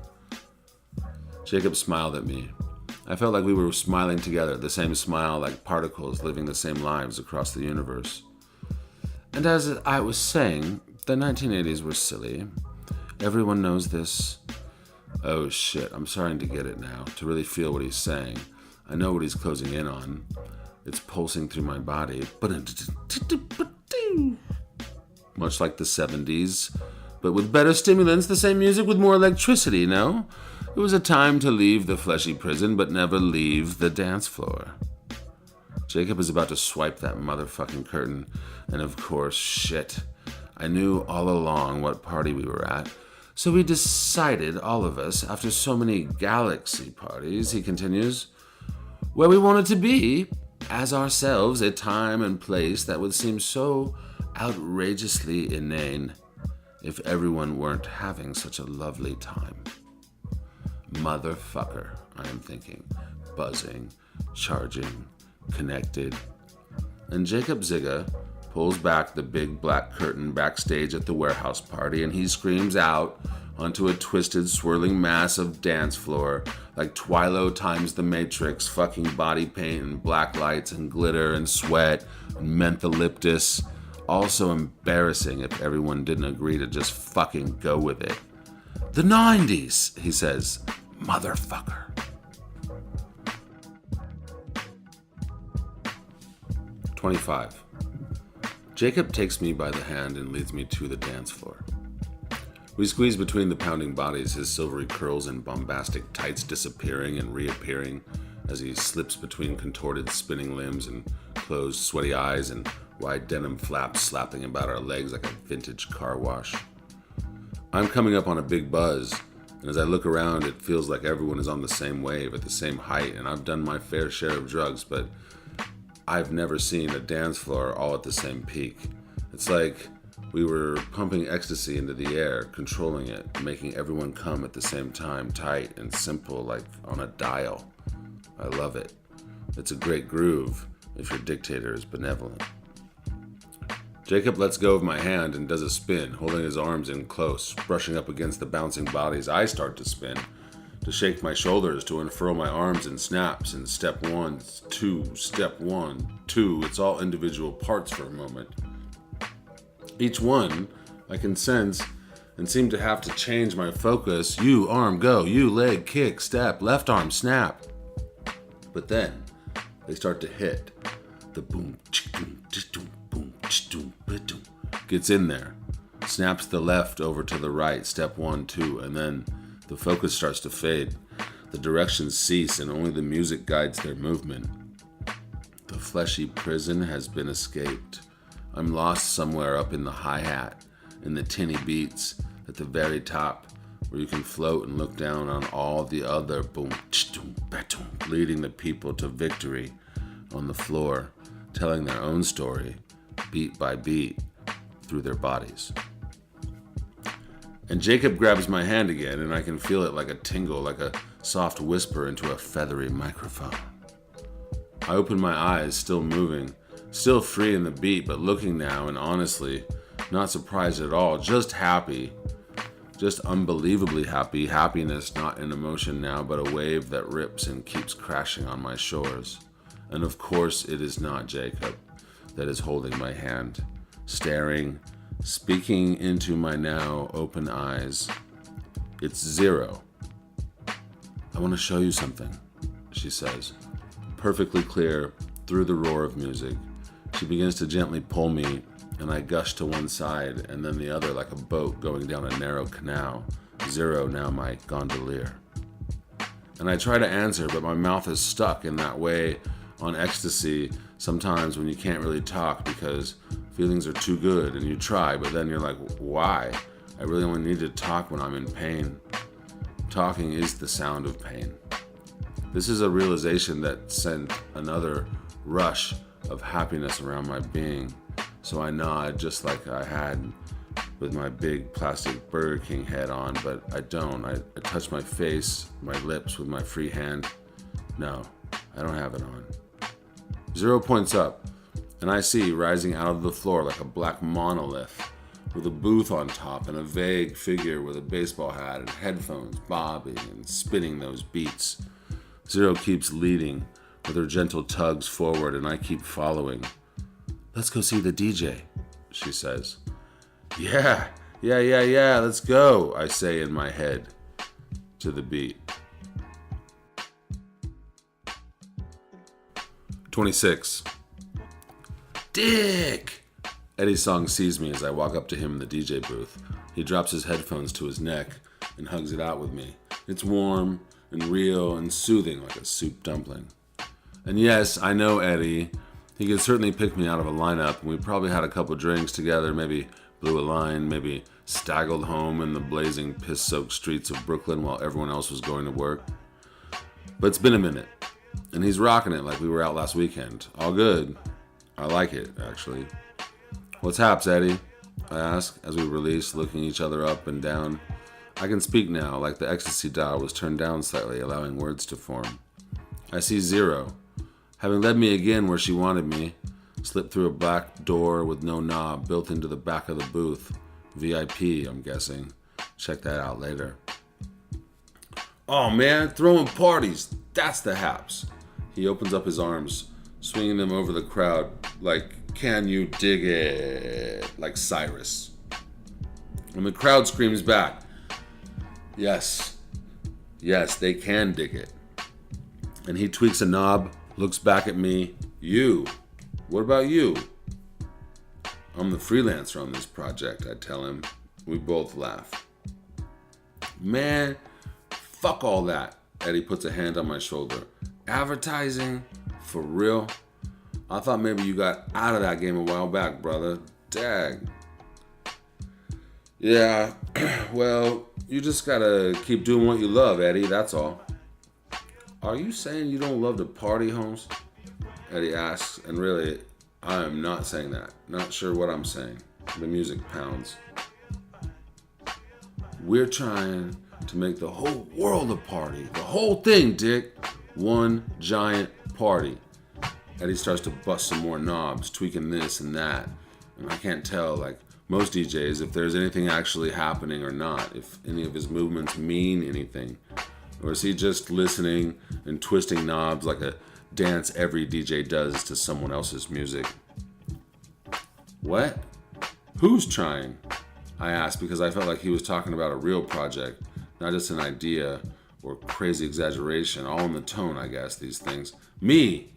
Jacob smiled at me. I felt like we were smiling together, the same smile, like particles living the same lives across the universe. And as I was saying, the 1980s were silly. Everyone knows this. Oh shit, I'm starting to get it now, to really feel what he's saying. I know what he's closing in on. It's pulsing through my body. Much like the 70s, but with better stimulants, the same music with more electricity, no? It was a time to leave the fleshy prison, but never leave the dance floor. Jacob is about to swipe that motherfucking curtain, and of course, shit. I knew all along what party we were at, so we decided, all of us, after so many galaxy parties, he continues, where we wanted to be, as ourselves, a time and place that would seem so outrageously inane if everyone weren't having such a lovely time. Motherfucker, I am thinking, buzzing, charging, connected. And Jacob Zigga pulls back the big black curtain backstage at the warehouse party and he screams out onto a twisted, swirling mass of dance floor like Twilo times the Matrix, fucking body paint and black lights and glitter and sweat and mentholyptus. Also embarrassing if everyone didn't agree to just fucking go with it. The 90s, he says. Motherfucker. "25. Jacob takes me by the hand and leads me to the dance floor. We squeeze between the pounding bodies, his silvery curls and bombastic tights disappearing and reappearing as he slips between contorted, spinning limbs and closed, sweaty eyes and wide denim flaps slapping about our legs like a vintage car wash. I'm coming up on a big buzz, and as I look around, it feels like everyone is on the same wave at the same height, and I've done my fair share of drugs, but I've never seen a dance floor all at the same peak. It's like we were pumping ecstasy into the air, controlling it, making everyone come at the same time, tight and simple, like on a dial. I love it. It's a great groove if your dictator is benevolent. Jacob lets go of my hand and does a spin, holding his arms in close, brushing up against the bouncing bodies. I start to spin, to shake my shoulders, to unfurl my arms in snaps, in step 1, 2, step 1, 2. It's all individual parts for a moment. Each one, I can sense and seem to have to change my focus. You, arm, go. You, leg, kick, step, left arm, snap. But then they start to hit. The boom, boom, boom, boom, gets in there. Snaps the left over to the right, step 1, 2, and then the focus starts to fade. The directions cease and only the music guides their movement. The fleshy prison has been escaped. I'm lost somewhere up in the hi-hat, in the tinny beats, at the very top, where you can float and look down on all the other boom, leading the people to victory on the floor, telling their own story, beat by beat, through their bodies. And Jacob grabs my hand again, and I can feel it like a tingle, like a soft whisper into a feathery microphone. I open my eyes, still moving, still free in the beat, but looking now, and honestly, not surprised at all, just happy. Just unbelievably happy. Happiness, not an emotion now, but a wave that rips and keeps crashing on my shores. And of course, it is not Jacob that is holding my hand, staring, speaking into my now open eyes. It's Zero. I want to show you something, she says, perfectly clear through the roar of music. She begins to gently pull me, and I gush to one side and then the other like a boat going down a narrow canal. Zero now my gondolier. And I try to answer, but my mouth is stuck in that way on ecstasy sometimes when you can't really talk because feelings are too good and you try, but then you're like, why? I really only need to talk when I'm in pain. Talking is the sound of pain. This is a realization that sent another rush of happiness around my being. So I nod just like I had with my big plastic Burger King head on, but I don't. I touch my face, my lips with my free hand. No, I don't have it on. Zero points up, and I see rising out of the floor like a black monolith with a booth on top and a vague figure with a baseball hat and headphones bobbing and spinning those beats. Zero keeps leading with her gentle tugs forward, and I keep following. Let's go see the DJ, she says. Yeah, let's go, I say in my head, to the beat. 26. Dick! Eddie's song sees me as I walk up to him in the DJ booth. He drops his headphones to his neck and hugs it out with me. It's warm and real and soothing like a soup dumpling. And yes, I know Eddie. He could certainly pick me out of a lineup, and we probably had a couple drinks together, maybe blew a line, maybe staggled home in the blazing, piss-soaked streets of Brooklyn while everyone else was going to work. But it's been a minute, and he's rocking it like we were out last weekend. All good. I like it, actually. What's haps, Eddie? I ask as we release, looking each other up and down. I can speak now, like the ecstasy dial was turned down slightly, allowing words to form. I see Zero, having led me again where she wanted me, slipped through a black door with no knob built into the back of the booth. VIP, I'm guessing. Check that out later. Oh man, throwing parties. That's the haps. He opens up his arms, swinging them over the crowd like, can you dig it? Like Cyrus. And the crowd screams back, yes, they can dig it. And he tweaks a knob, looks back at me. You, what about you? I'm the freelancer on this project, I tell him. We both laugh. Man, fuck all that. Eddie puts a hand on my shoulder. Advertising? For real? I thought maybe you got out of that game a while back, brother. Dag. Yeah, well, you just gotta keep doing what you love, Eddie, that's all. Are you saying you don't love to party, Holmes? Eddie asks, and really, I am not saying that. Not sure what I'm saying. The music pounds. We're trying to make the whole world a party. The whole thing, Dick. One giant party. Eddie starts to bust some more knobs, tweaking this and that. And I can't tell, like most DJs, if there's anything actually happening or not, if any of his movements mean anything. Or is he just listening and twisting knobs like a dance every DJ does to someone else's music? What? Who's trying? I asked because I felt like he was talking about a real project, not just an idea or crazy exaggeration, all in the tone, I guess, these things. Me!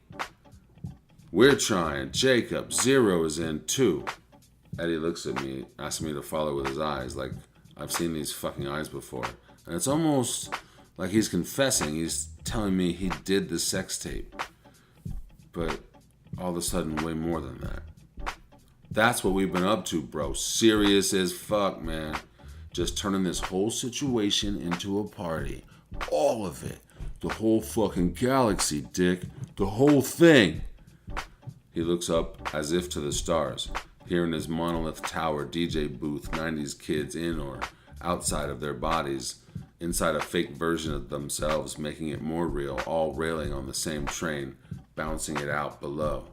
We're trying. Jacob. Zero is in too. Eddie looks at me, asking me to follow with his eyes, like I've seen these fucking eyes before. And it's almost like he's confessing. He's telling me he did the sex tape. But all of a sudden, way more than that. That's what we've been up to, bro. Serious as fuck, man. Just turning this whole situation into a party. All of it. The whole fucking galaxy, Dick. The whole thing. He looks up as if to the stars. Here in his monolith tower DJ booth, 90s kids in or outside of their bodies, inside a fake version of themselves, making it more real, all railing on the same train, bouncing it out below.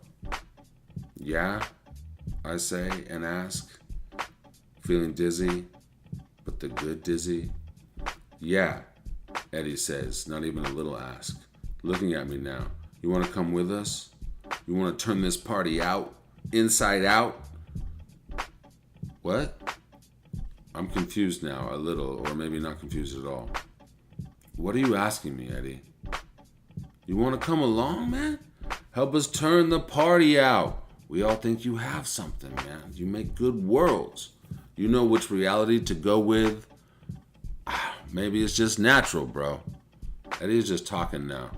Yeah? I say and ask, feeling dizzy, but the good dizzy. Yeah, Eddie says, not even a little ask, looking at me now. You want to come with us? You want to turn this party out, inside out? What? I'm confused now, a little, or maybe not confused at all. What are you asking me, Eddie? You want to come along, man? Help us turn the party out. We all think you have something, man. You make good worlds. You know which reality to go with. Maybe it's just natural, bro. Eddie's just talking now.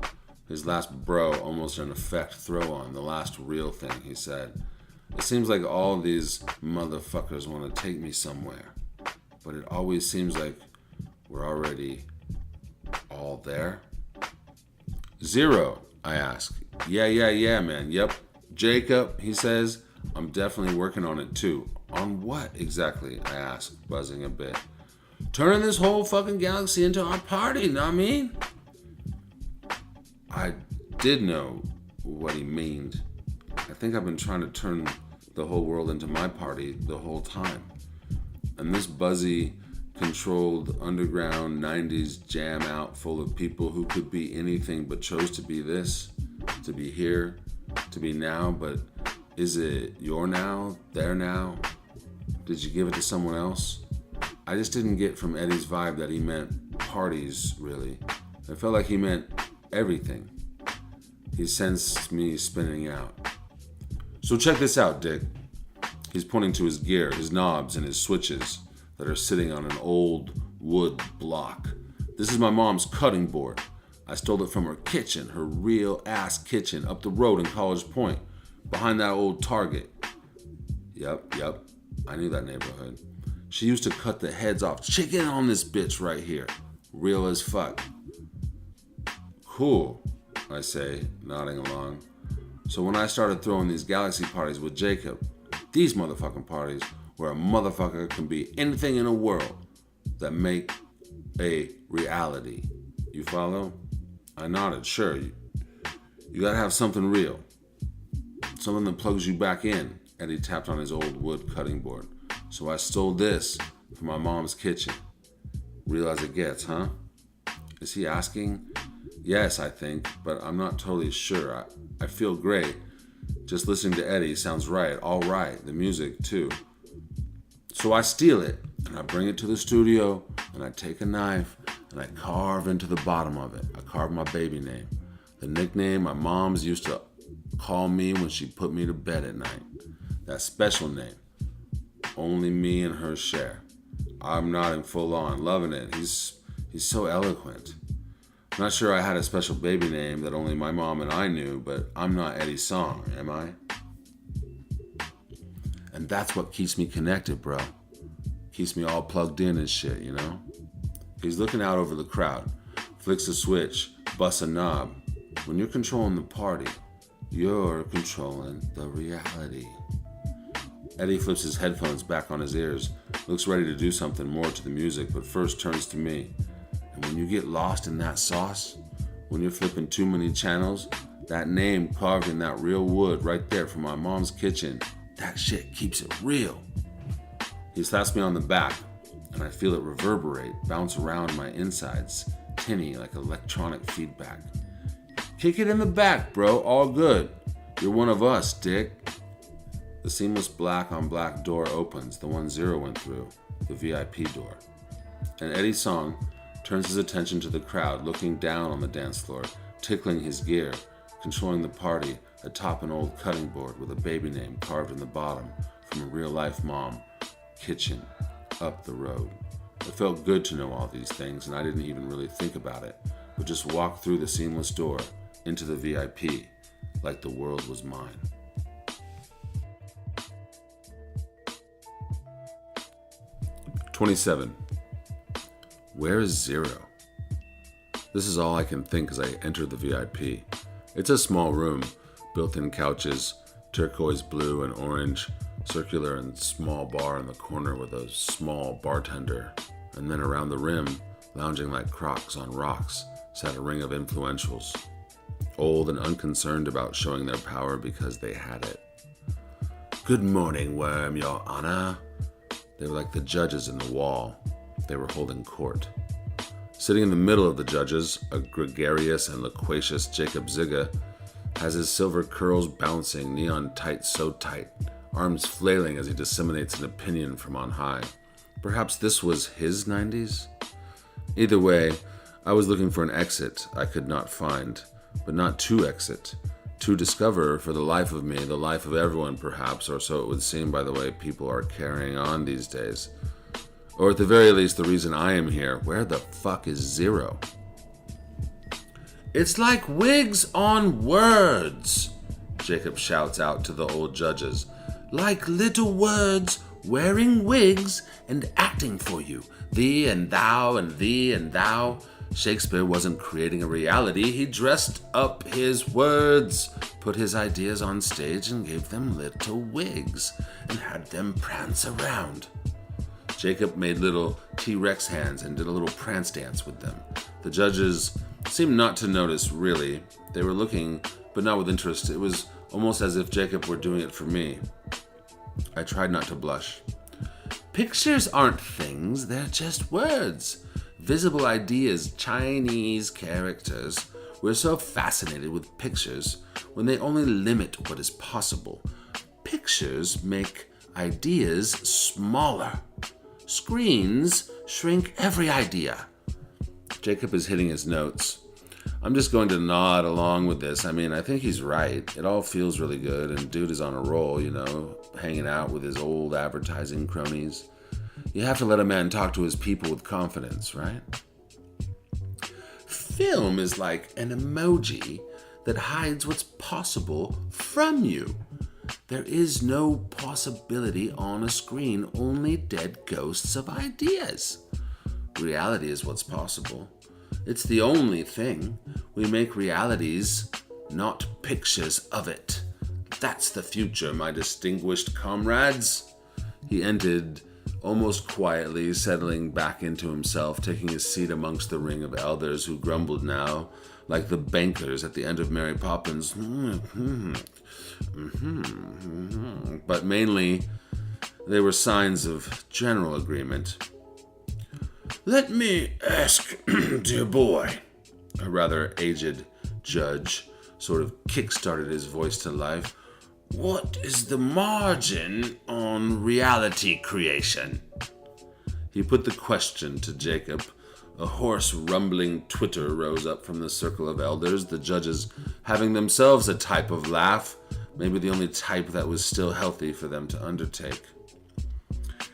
His last bro almost an effect throw on, the last real thing he said. It seems like all these motherfuckers want to take me somewhere. But it always seems like we're already all there. Zero, I ask. Yeah, man. Yep. Jacob, he says, I'm definitely working on it too. On what exactly? I ask, buzzing a bit. Turning this whole fucking galaxy into our party, know what I mean? I did know what he meaned. I think I've been trying to turn the whole world into my party the whole time. And this buzzy, controlled, underground 90s jam out full of people who could be anything but chose to be this, to be here, to be now. But is it your now, their now? Did you give it to someone else? I just didn't get from Eddie's vibe that he meant parties, really. It felt like he meant everything. He sensed me spinning out. So check this out, Dick. He's pointing to his gear, his knobs, and his switches that are sitting on an old wood block. This is my mom's cutting board. I stole it from her kitchen, her real-ass kitchen up the road in College Point, behind that old Target. Yep, I knew that neighborhood. She used to cut the heads off chicken on this bitch right here. Real as fuck. Cool, I say, nodding along. So when I started throwing these galaxy parties with Jacob, these motherfucking parties where a motherfucker can be anything in the world that make a reality. You follow? I nodded, sure. You gotta have something real. Something that plugs you back in. Eddie tapped on his old wood cutting board. So I stole this from my mom's kitchen. Real as it gets, huh? Is he asking? Yes, I think, but I'm not totally sure. I feel great. Just listening to Eddie sounds right, all right. The music, too. So I steal it, and I bring it to the studio, and I take a knife, and I carve into the bottom of it. I carve my baby name. The nickname my mom's used to call me when she put me to bed at night. That special name. Only me and her share. I'm nodding full on, loving it. He's He's so eloquent. I'm not sure I had a special baby name that only my mom and I knew, but I'm not Eddie Song, am I? And that's what keeps me connected, bro. Keeps me all plugged in and shit, you know? He's looking out over the crowd, flicks a switch, busts a knob. When you're controlling the party, you're controlling the reality. Eddie flips his headphones back on his ears, looks ready to do something more to the music, but first turns to me. And when you get lost in that sauce, when you're flipping too many channels, that name carved in that real wood right there from my mom's kitchen, that shit keeps it real. He slaps me on the back, and I feel it reverberate, bounce around my insides, tinny like electronic feedback. Kick it in the back, bro, all good. You're one of us, dick. The seamless black on black door opens, the one Zero went through, the VIP door. And Eddie Song turns his attention to the crowd, looking down on the dance floor, tickling his gear, controlling the party atop an old cutting board with a baby name carved in the bottom from a real-life mom, kitchen, up the road. It felt good to know all these things, and I didn't even really think about it, but just walked through the seamless door into the VIP like the world was mine. "27. Where is Zero?" This is all I can think as I enter the VIP. It's a small room, built-in couches, turquoise blue and orange, circular and small bar in the corner with a small bartender, and then around the rim, lounging like crocs on rocks, sat a ring of influentials, old and unconcerned about showing their power because they had it. "Good morning, Worm, Your Honor." They were like the judges in the wall. They were holding court. Sitting in the middle of the judges, a gregarious and loquacious Jacob Zigga has his silver curls bouncing, neon tight so tight, arms flailing as he disseminates an opinion from on high. Perhaps this was his 90s? Either way, I was looking for an exit I could not find, but not to exit. To discover, for the life of me, the life of everyone perhaps, or so it would seem by the way people are carrying on these days. Or at the very least, the reason I am here. Where the fuck is Zero? "It's like wigs on words," Jacob shouts out to the old judges. "Like little words wearing wigs and acting for you. Thee and thou and thee and thou. Shakespeare wasn't creating a reality. He dressed up his words, put his ideas on stage and gave them little wigs and had them prance around." Jacob made little T-Rex hands and did a little prance dance with them. The judges seemed not to notice, really. They were looking, but not with interest. It was almost as if Jacob were doing it for me. I tried not to blush. "Pictures aren't things, they're just words. Visible ideas, Chinese characters. We're so fascinated with pictures when they only limit what is possible. Pictures make ideas smaller. Screens shrink every idea." Jacob is hitting his notes. I'm just going to nod along with this. I mean, I think he's right. It all feels really good, and dude is on a roll, you know, hanging out with his old advertising cronies. You have to let a man talk to his people with confidence, right? "Film is like an emoji that hides what's possible from you. There is no possibility on a screen, only dead ghosts of ideas. Reality is what's possible. It's the only thing. We make realities, not pictures of it. That's the future, my distinguished comrades." He ended almost quietly, settling back into himself, taking his seat amongst the ring of elders who grumbled now, like the bankers at the end of Mary Poppins. But mainly, they were signs of general agreement. "Let me ask, dear boy," a rather aged judge sort of kick-started his voice to life, "what is the margin on reality creation?" He put the question to Jacob. A hoarse, rumbling twitter rose up from the circle of elders, the judges having themselves a type of laugh, maybe the only type that was still healthy for them to undertake.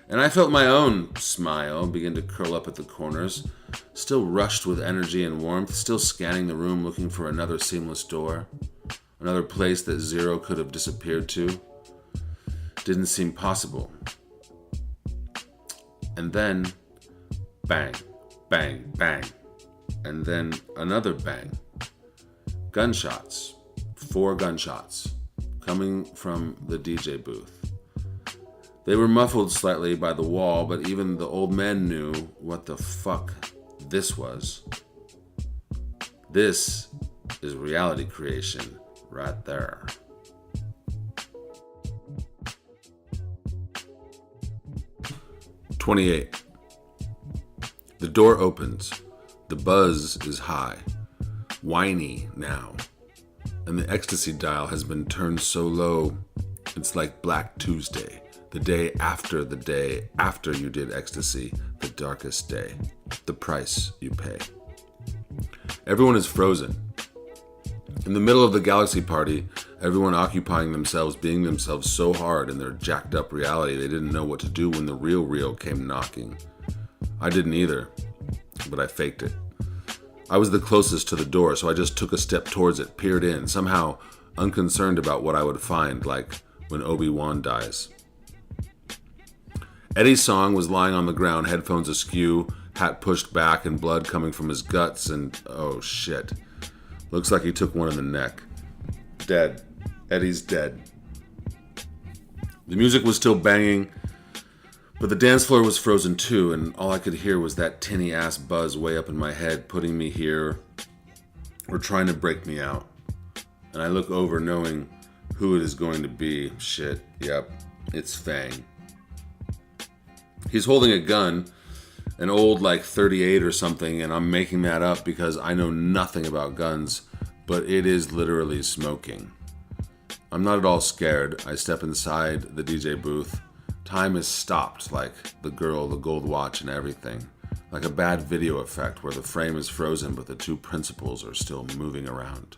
And I felt my own smile begin to curl up at the corners, still rushed with energy and warmth, still scanning the room looking for another seamless door, another place that Zero could have disappeared to. Didn't seem possible. And then, bang, bang, bang, and then another bang. Gunshots, 4 gunshots, coming from the DJ booth. They were muffled slightly by the wall, but even the old men knew what the fuck this was. This is reality creation right there. "28. The door opens. The buzz is high, whiny now, and the ecstasy dial has been turned so low, it's like Black Tuesday. The day after you did ecstasy, the darkest day, the price you pay. Everyone is frozen. In the middle of the galaxy party, everyone occupying themselves, being themselves so hard in their jacked up reality they didn't know what to do when the real came knocking. I didn't either, but I faked it. I was the closest to the door, so I just took a step towards it, peered in, somehow unconcerned about what I would find, like when Obi-Wan dies. Eddie's song was lying on the ground, headphones askew, hat pushed back and blood coming from his guts, and oh shit. Looks like he took one in the neck. Dead. Eddie's dead. The music was still banging, but the dance floor was frozen too, and all I could hear was that tinny ass buzz way up in my head, putting me here or trying to break me out. And I look over knowing who it is going to be. Shit, yep, it's Fang. He's holding a gun, an old like 38 or something, and I'm making that up because I know nothing about guns, but it is literally smoking. I'm not at all scared. I step inside the DJ booth. Time is stopped, like the girl, the gold watch, and everything. Like a bad video effect where the frame is frozen but the 2 principals are still moving around.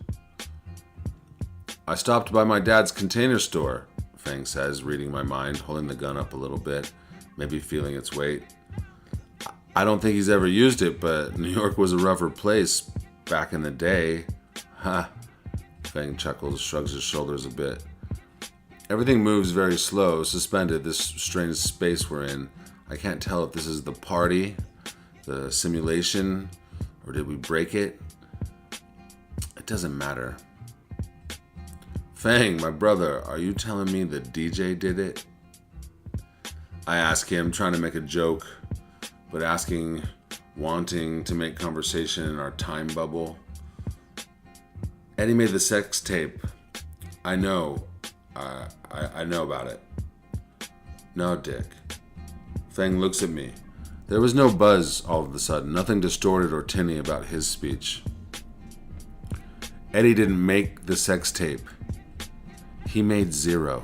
"I stopped by my dad's container store," Fang says, reading my mind, holding the gun up a little bit, maybe feeling its weight. "I don't think he's ever used it, but New York was a rougher place back in the day." Ha. Fang chuckles, shrugs his shoulders a bit. Everything moves very slow, suspended, this strange space we're in. I can't tell if this is the party, the simulation, or did we break it? It doesn't matter. "Fang, my brother, are you telling me the DJ did it?" I ask him, trying to make a joke, but wanting to make conversation in our time bubble. "Eddie made the sex tape. I know. I know about it." "No, Dick." Fang looks at me. There was no buzz all of a sudden, nothing distorted or tinny about his speech. "Eddie didn't make the sex tape. He made Zero."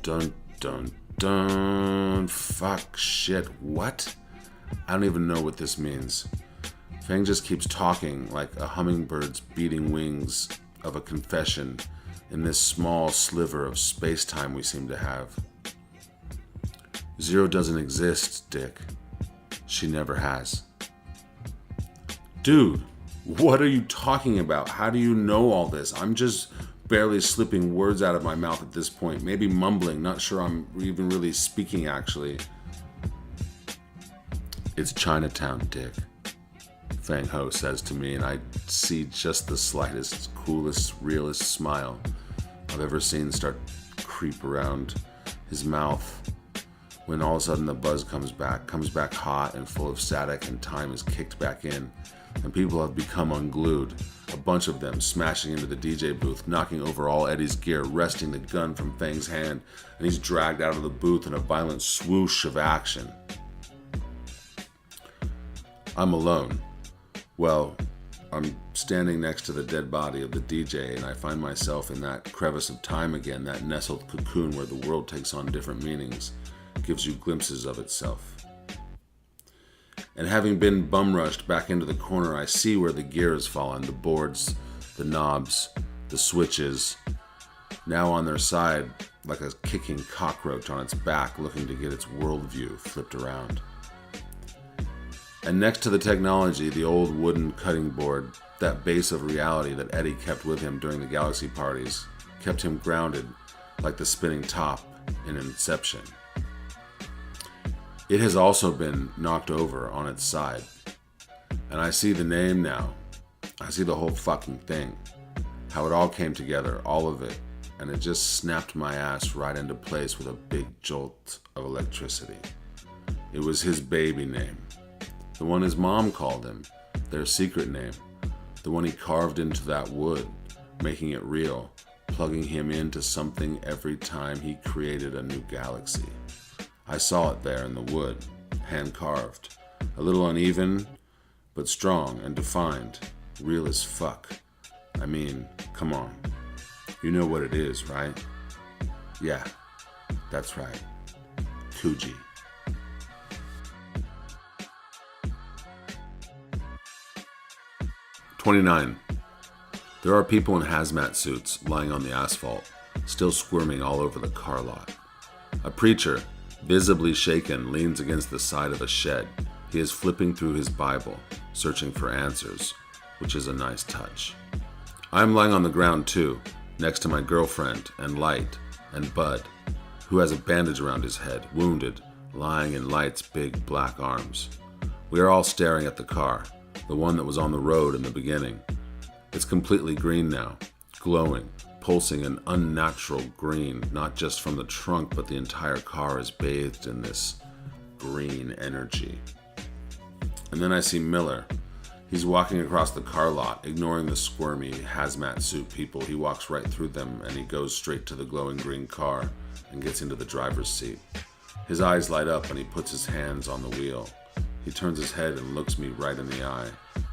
Dun, dun, dun. Fuck, shit, what? I don't even know what this means. Fang just keeps talking like a hummingbird's beating wings of a confession in this small sliver of space-time we seem to have. "Zero doesn't exist, Dick. She never has." "Dude, what are you talking about? How do you know all this? I'm just barely slipping words out of my mouth at this point, maybe mumbling, not sure I'm even really speaking actually." "It's Chinatown, Dick," Fang Ho says to me, and I see just the slightest, coolest, realest smile I've ever seen start creep around his mouth when all of a sudden the buzz comes back hot and full of static, and time is kicked back in, and people have become unglued. A bunch of them smashing into the DJ booth, knocking over all Eddie's gear, wresting the gun from Fang's hand, and he's dragged out of the booth in a violent swoosh of action. I'm alone. Well, I'm standing next to the dead body of the DJ, and I find myself in that crevice of time again, that nestled cocoon where the world takes on different meanings, gives you glimpses of itself. And having been bum-rushed back into the corner, I see where the gear has fallen, the boards, the knobs, the switches. Now on their side, like a kicking cockroach on its back looking to get its worldview flipped around. And next to the technology, the old wooden cutting board, that base of reality that Eddie kept with him during the galaxy parties, kept him grounded like the spinning top in Inception. It has also been knocked over on its side. And I see the name now. I see the whole fucking thing. How it all came together, all of it. And it just snapped my ass right into place with a big jolt of electricity. It was his baby name. The one his mom called him. Their secret name. The one he carved into that wood, making it real, plugging him into something every time he created a new galaxy. I saw it there in the wood, hand-carved. A little uneven, but strong and defined. Real as fuck. I mean, come on. You know what it is, right? Yeah, that's right. Coogee. "29. There are people in hazmat suits lying on the asphalt, still squirming all over the car lot. A preacher, visibly shaken, leans against the side of a shed. He is flipping through his Bible, searching for answers, which is a nice touch. I am lying on the ground too, next to my girlfriend and Light and Bud, who has a bandage around his head, wounded, lying in Light's big black arms. We are all staring at the car, the one that was on the road in the beginning. It's completely green now, glowing, pulsing an unnatural green, not just from the trunk, but the entire car is bathed in this green energy. And then I see Miller. He's walking across the car lot, ignoring the squirmy hazmat suit people. He walks right through them and he goes straight to the glowing green car and gets into the driver's seat. His eyes light up and he puts his hands on the wheel. He turns his head and looks me right in the eye.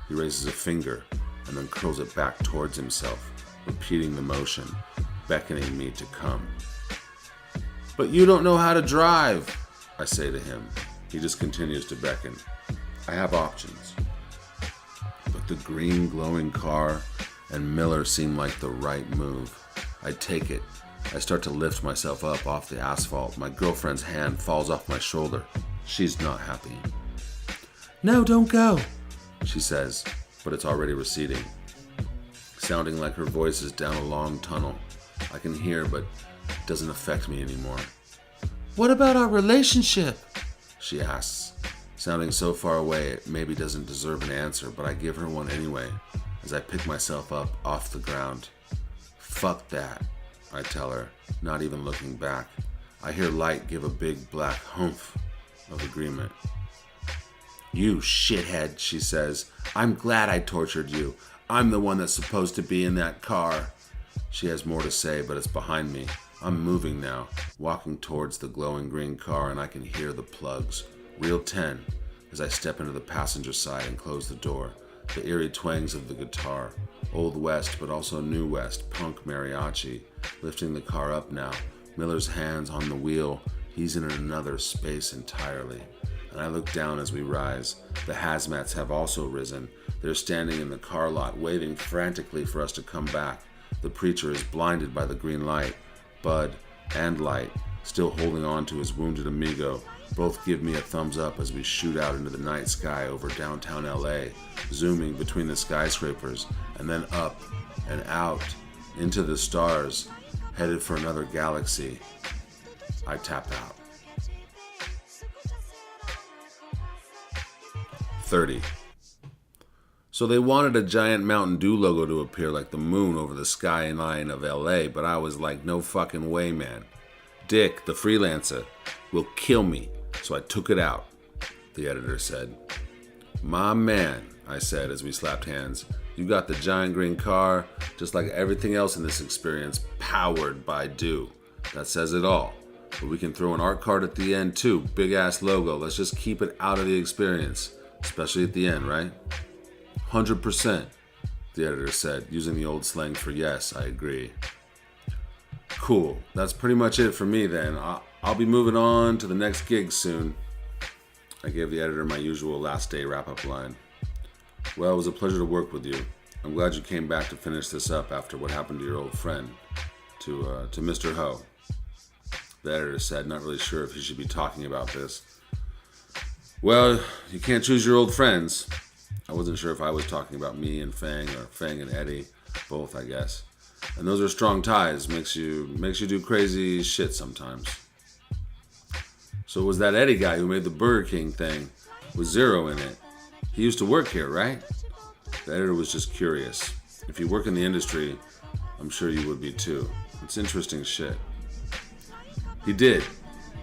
He raises a finger and then curls it back towards himself, repeating the motion, beckoning me to come. "But you don't know how to drive," I say to him. He just continues to beckon. I have options. But the green glowing car and Miller seem like the right move. I take it. I start to lift myself up off the asphalt. My girlfriend's hand falls off my shoulder. She's not happy. "No, don't go," she says, but it's already receding, sounding like her voice is down a long tunnel. I can hear, but it doesn't affect me anymore. "What about our relationship?" she asks, sounding so far away it maybe doesn't deserve an answer, but I give her one anyway as I pick myself up off the ground. "Fuck that," I tell her, not even looking back. I hear Light give a big black humph of agreement. "You shithead," she says. "I'm glad I tortured you. I'm the one that's supposed to be in that car." She has more to say, but it's behind me. I'm moving now, walking towards the glowing green car, and I can hear the plugs. Reel 10, as I step into the passenger side and close the door. The eerie twangs of the guitar. Old West, but also New West, punk mariachi, lifting the car up now. Miller's hands on the wheel. He's in another space entirely. And I look down as we rise. The hazmats have also risen. They're standing in the car lot, waving frantically for us to come back. The preacher is blinded by the green light. Bud and Light, still holding on to his wounded amigo, both give me a thumbs up as we shoot out into the night sky over downtown LA, zooming between the skyscrapers, and then up and out into the stars, headed for another galaxy. I tap out. 30. So they wanted a giant Mountain Dew logo to appear like the moon over the skyline of LA, but I was like, no fucking way, man. Dick, the freelancer, will kill me. So I took it out, the editor said. My man, I said as we slapped hands. You got the giant green car, just like everything else in this experience, powered by Dew. That says it all. But we can throw an art card at the end too. Big ass logo. Let's just keep it out of the experience. Especially at the end, right? 100%, the editor said, using the old slang for yes, I agree. Cool, that's pretty much it for me then. I'll be moving on to the next gig soon. I gave the editor my usual last day wrap-up line. Well, it was a pleasure to work with you. I'm glad you came back to finish this up after what happened to your old friend, to Mr. Ho. the editor said, not really sure if he should be talking about this. Well, you can't choose your old friends. I wasn't sure if I was talking about me and Fang or Fang and Eddie. Both, I guess. And those are strong ties. Makes you do crazy shit sometimes. So it was that Eddie guy who made the Burger King thing with Zero in it. He used to work here, right? The editor was just curious. If you work in the industry, I'm sure you would be too. It's interesting shit. He did.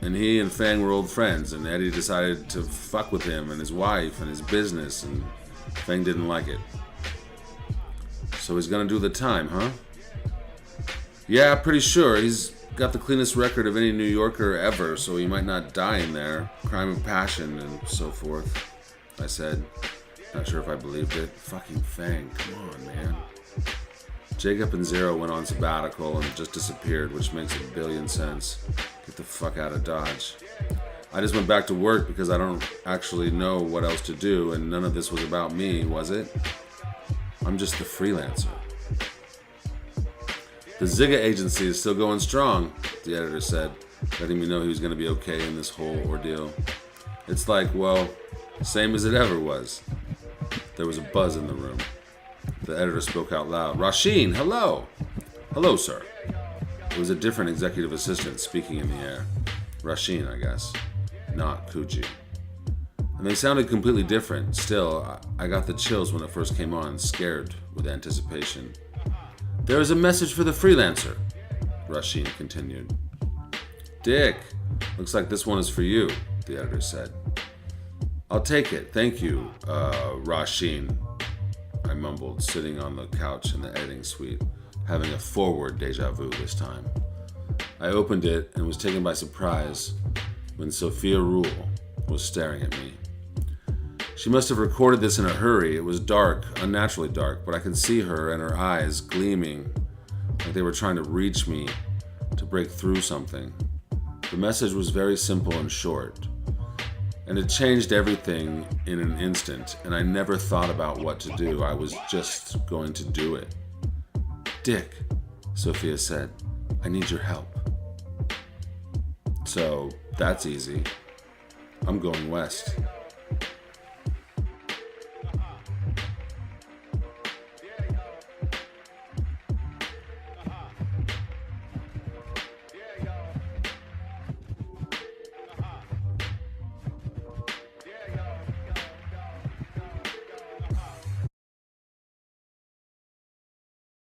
And he and Fang were old friends, and Eddie decided to fuck with him and his wife and his business, and Fang didn't like it. So he's gonna do the time, huh? Yeah, pretty sure. He's got the cleanest record of any New Yorker ever, so he might not die in there. Crime of passion and so forth, I said. Not sure if I believed it. Fucking Fang, come on, man. Jacob and Zero went on sabbatical and just disappeared, which makes a billion sense. Get the fuck out of Dodge. I just went back to work because I don't actually know what else to do, and none of this was about me, was it? I'm just the freelancer. The Zigga agency is still going strong, the editor said, letting me know he was going to be okay in this whole ordeal. It's like, well, same as it ever was. There was a buzz in the room. The editor spoke out loud. Rasheen, hello! Hello, sir. It was a different executive assistant speaking in the air. Rasheen, I guess. Not Kuji. And they sounded completely different. Still, I got the chills when it first came on, scared with anticipation. There is a message for the freelancer, Rasheen continued. Dick, looks like this one is for you, the editor said. I'll take it, thank you, Rasheen, I mumbled, sitting on the couch in the editing suite, having a forward deja vu this time. I opened it and was taken by surprise when Sophia Rule was staring at me. She must have recorded this in a hurry. It was dark, unnaturally dark, but I could see her and her eyes gleaming like they were trying to reach me to break through something. The message was very simple and short, and it changed everything in an instant, and I never thought about what to do. I was just going to do it. Dick, Sophia said, I need your help. So, that's easy. I'm going west.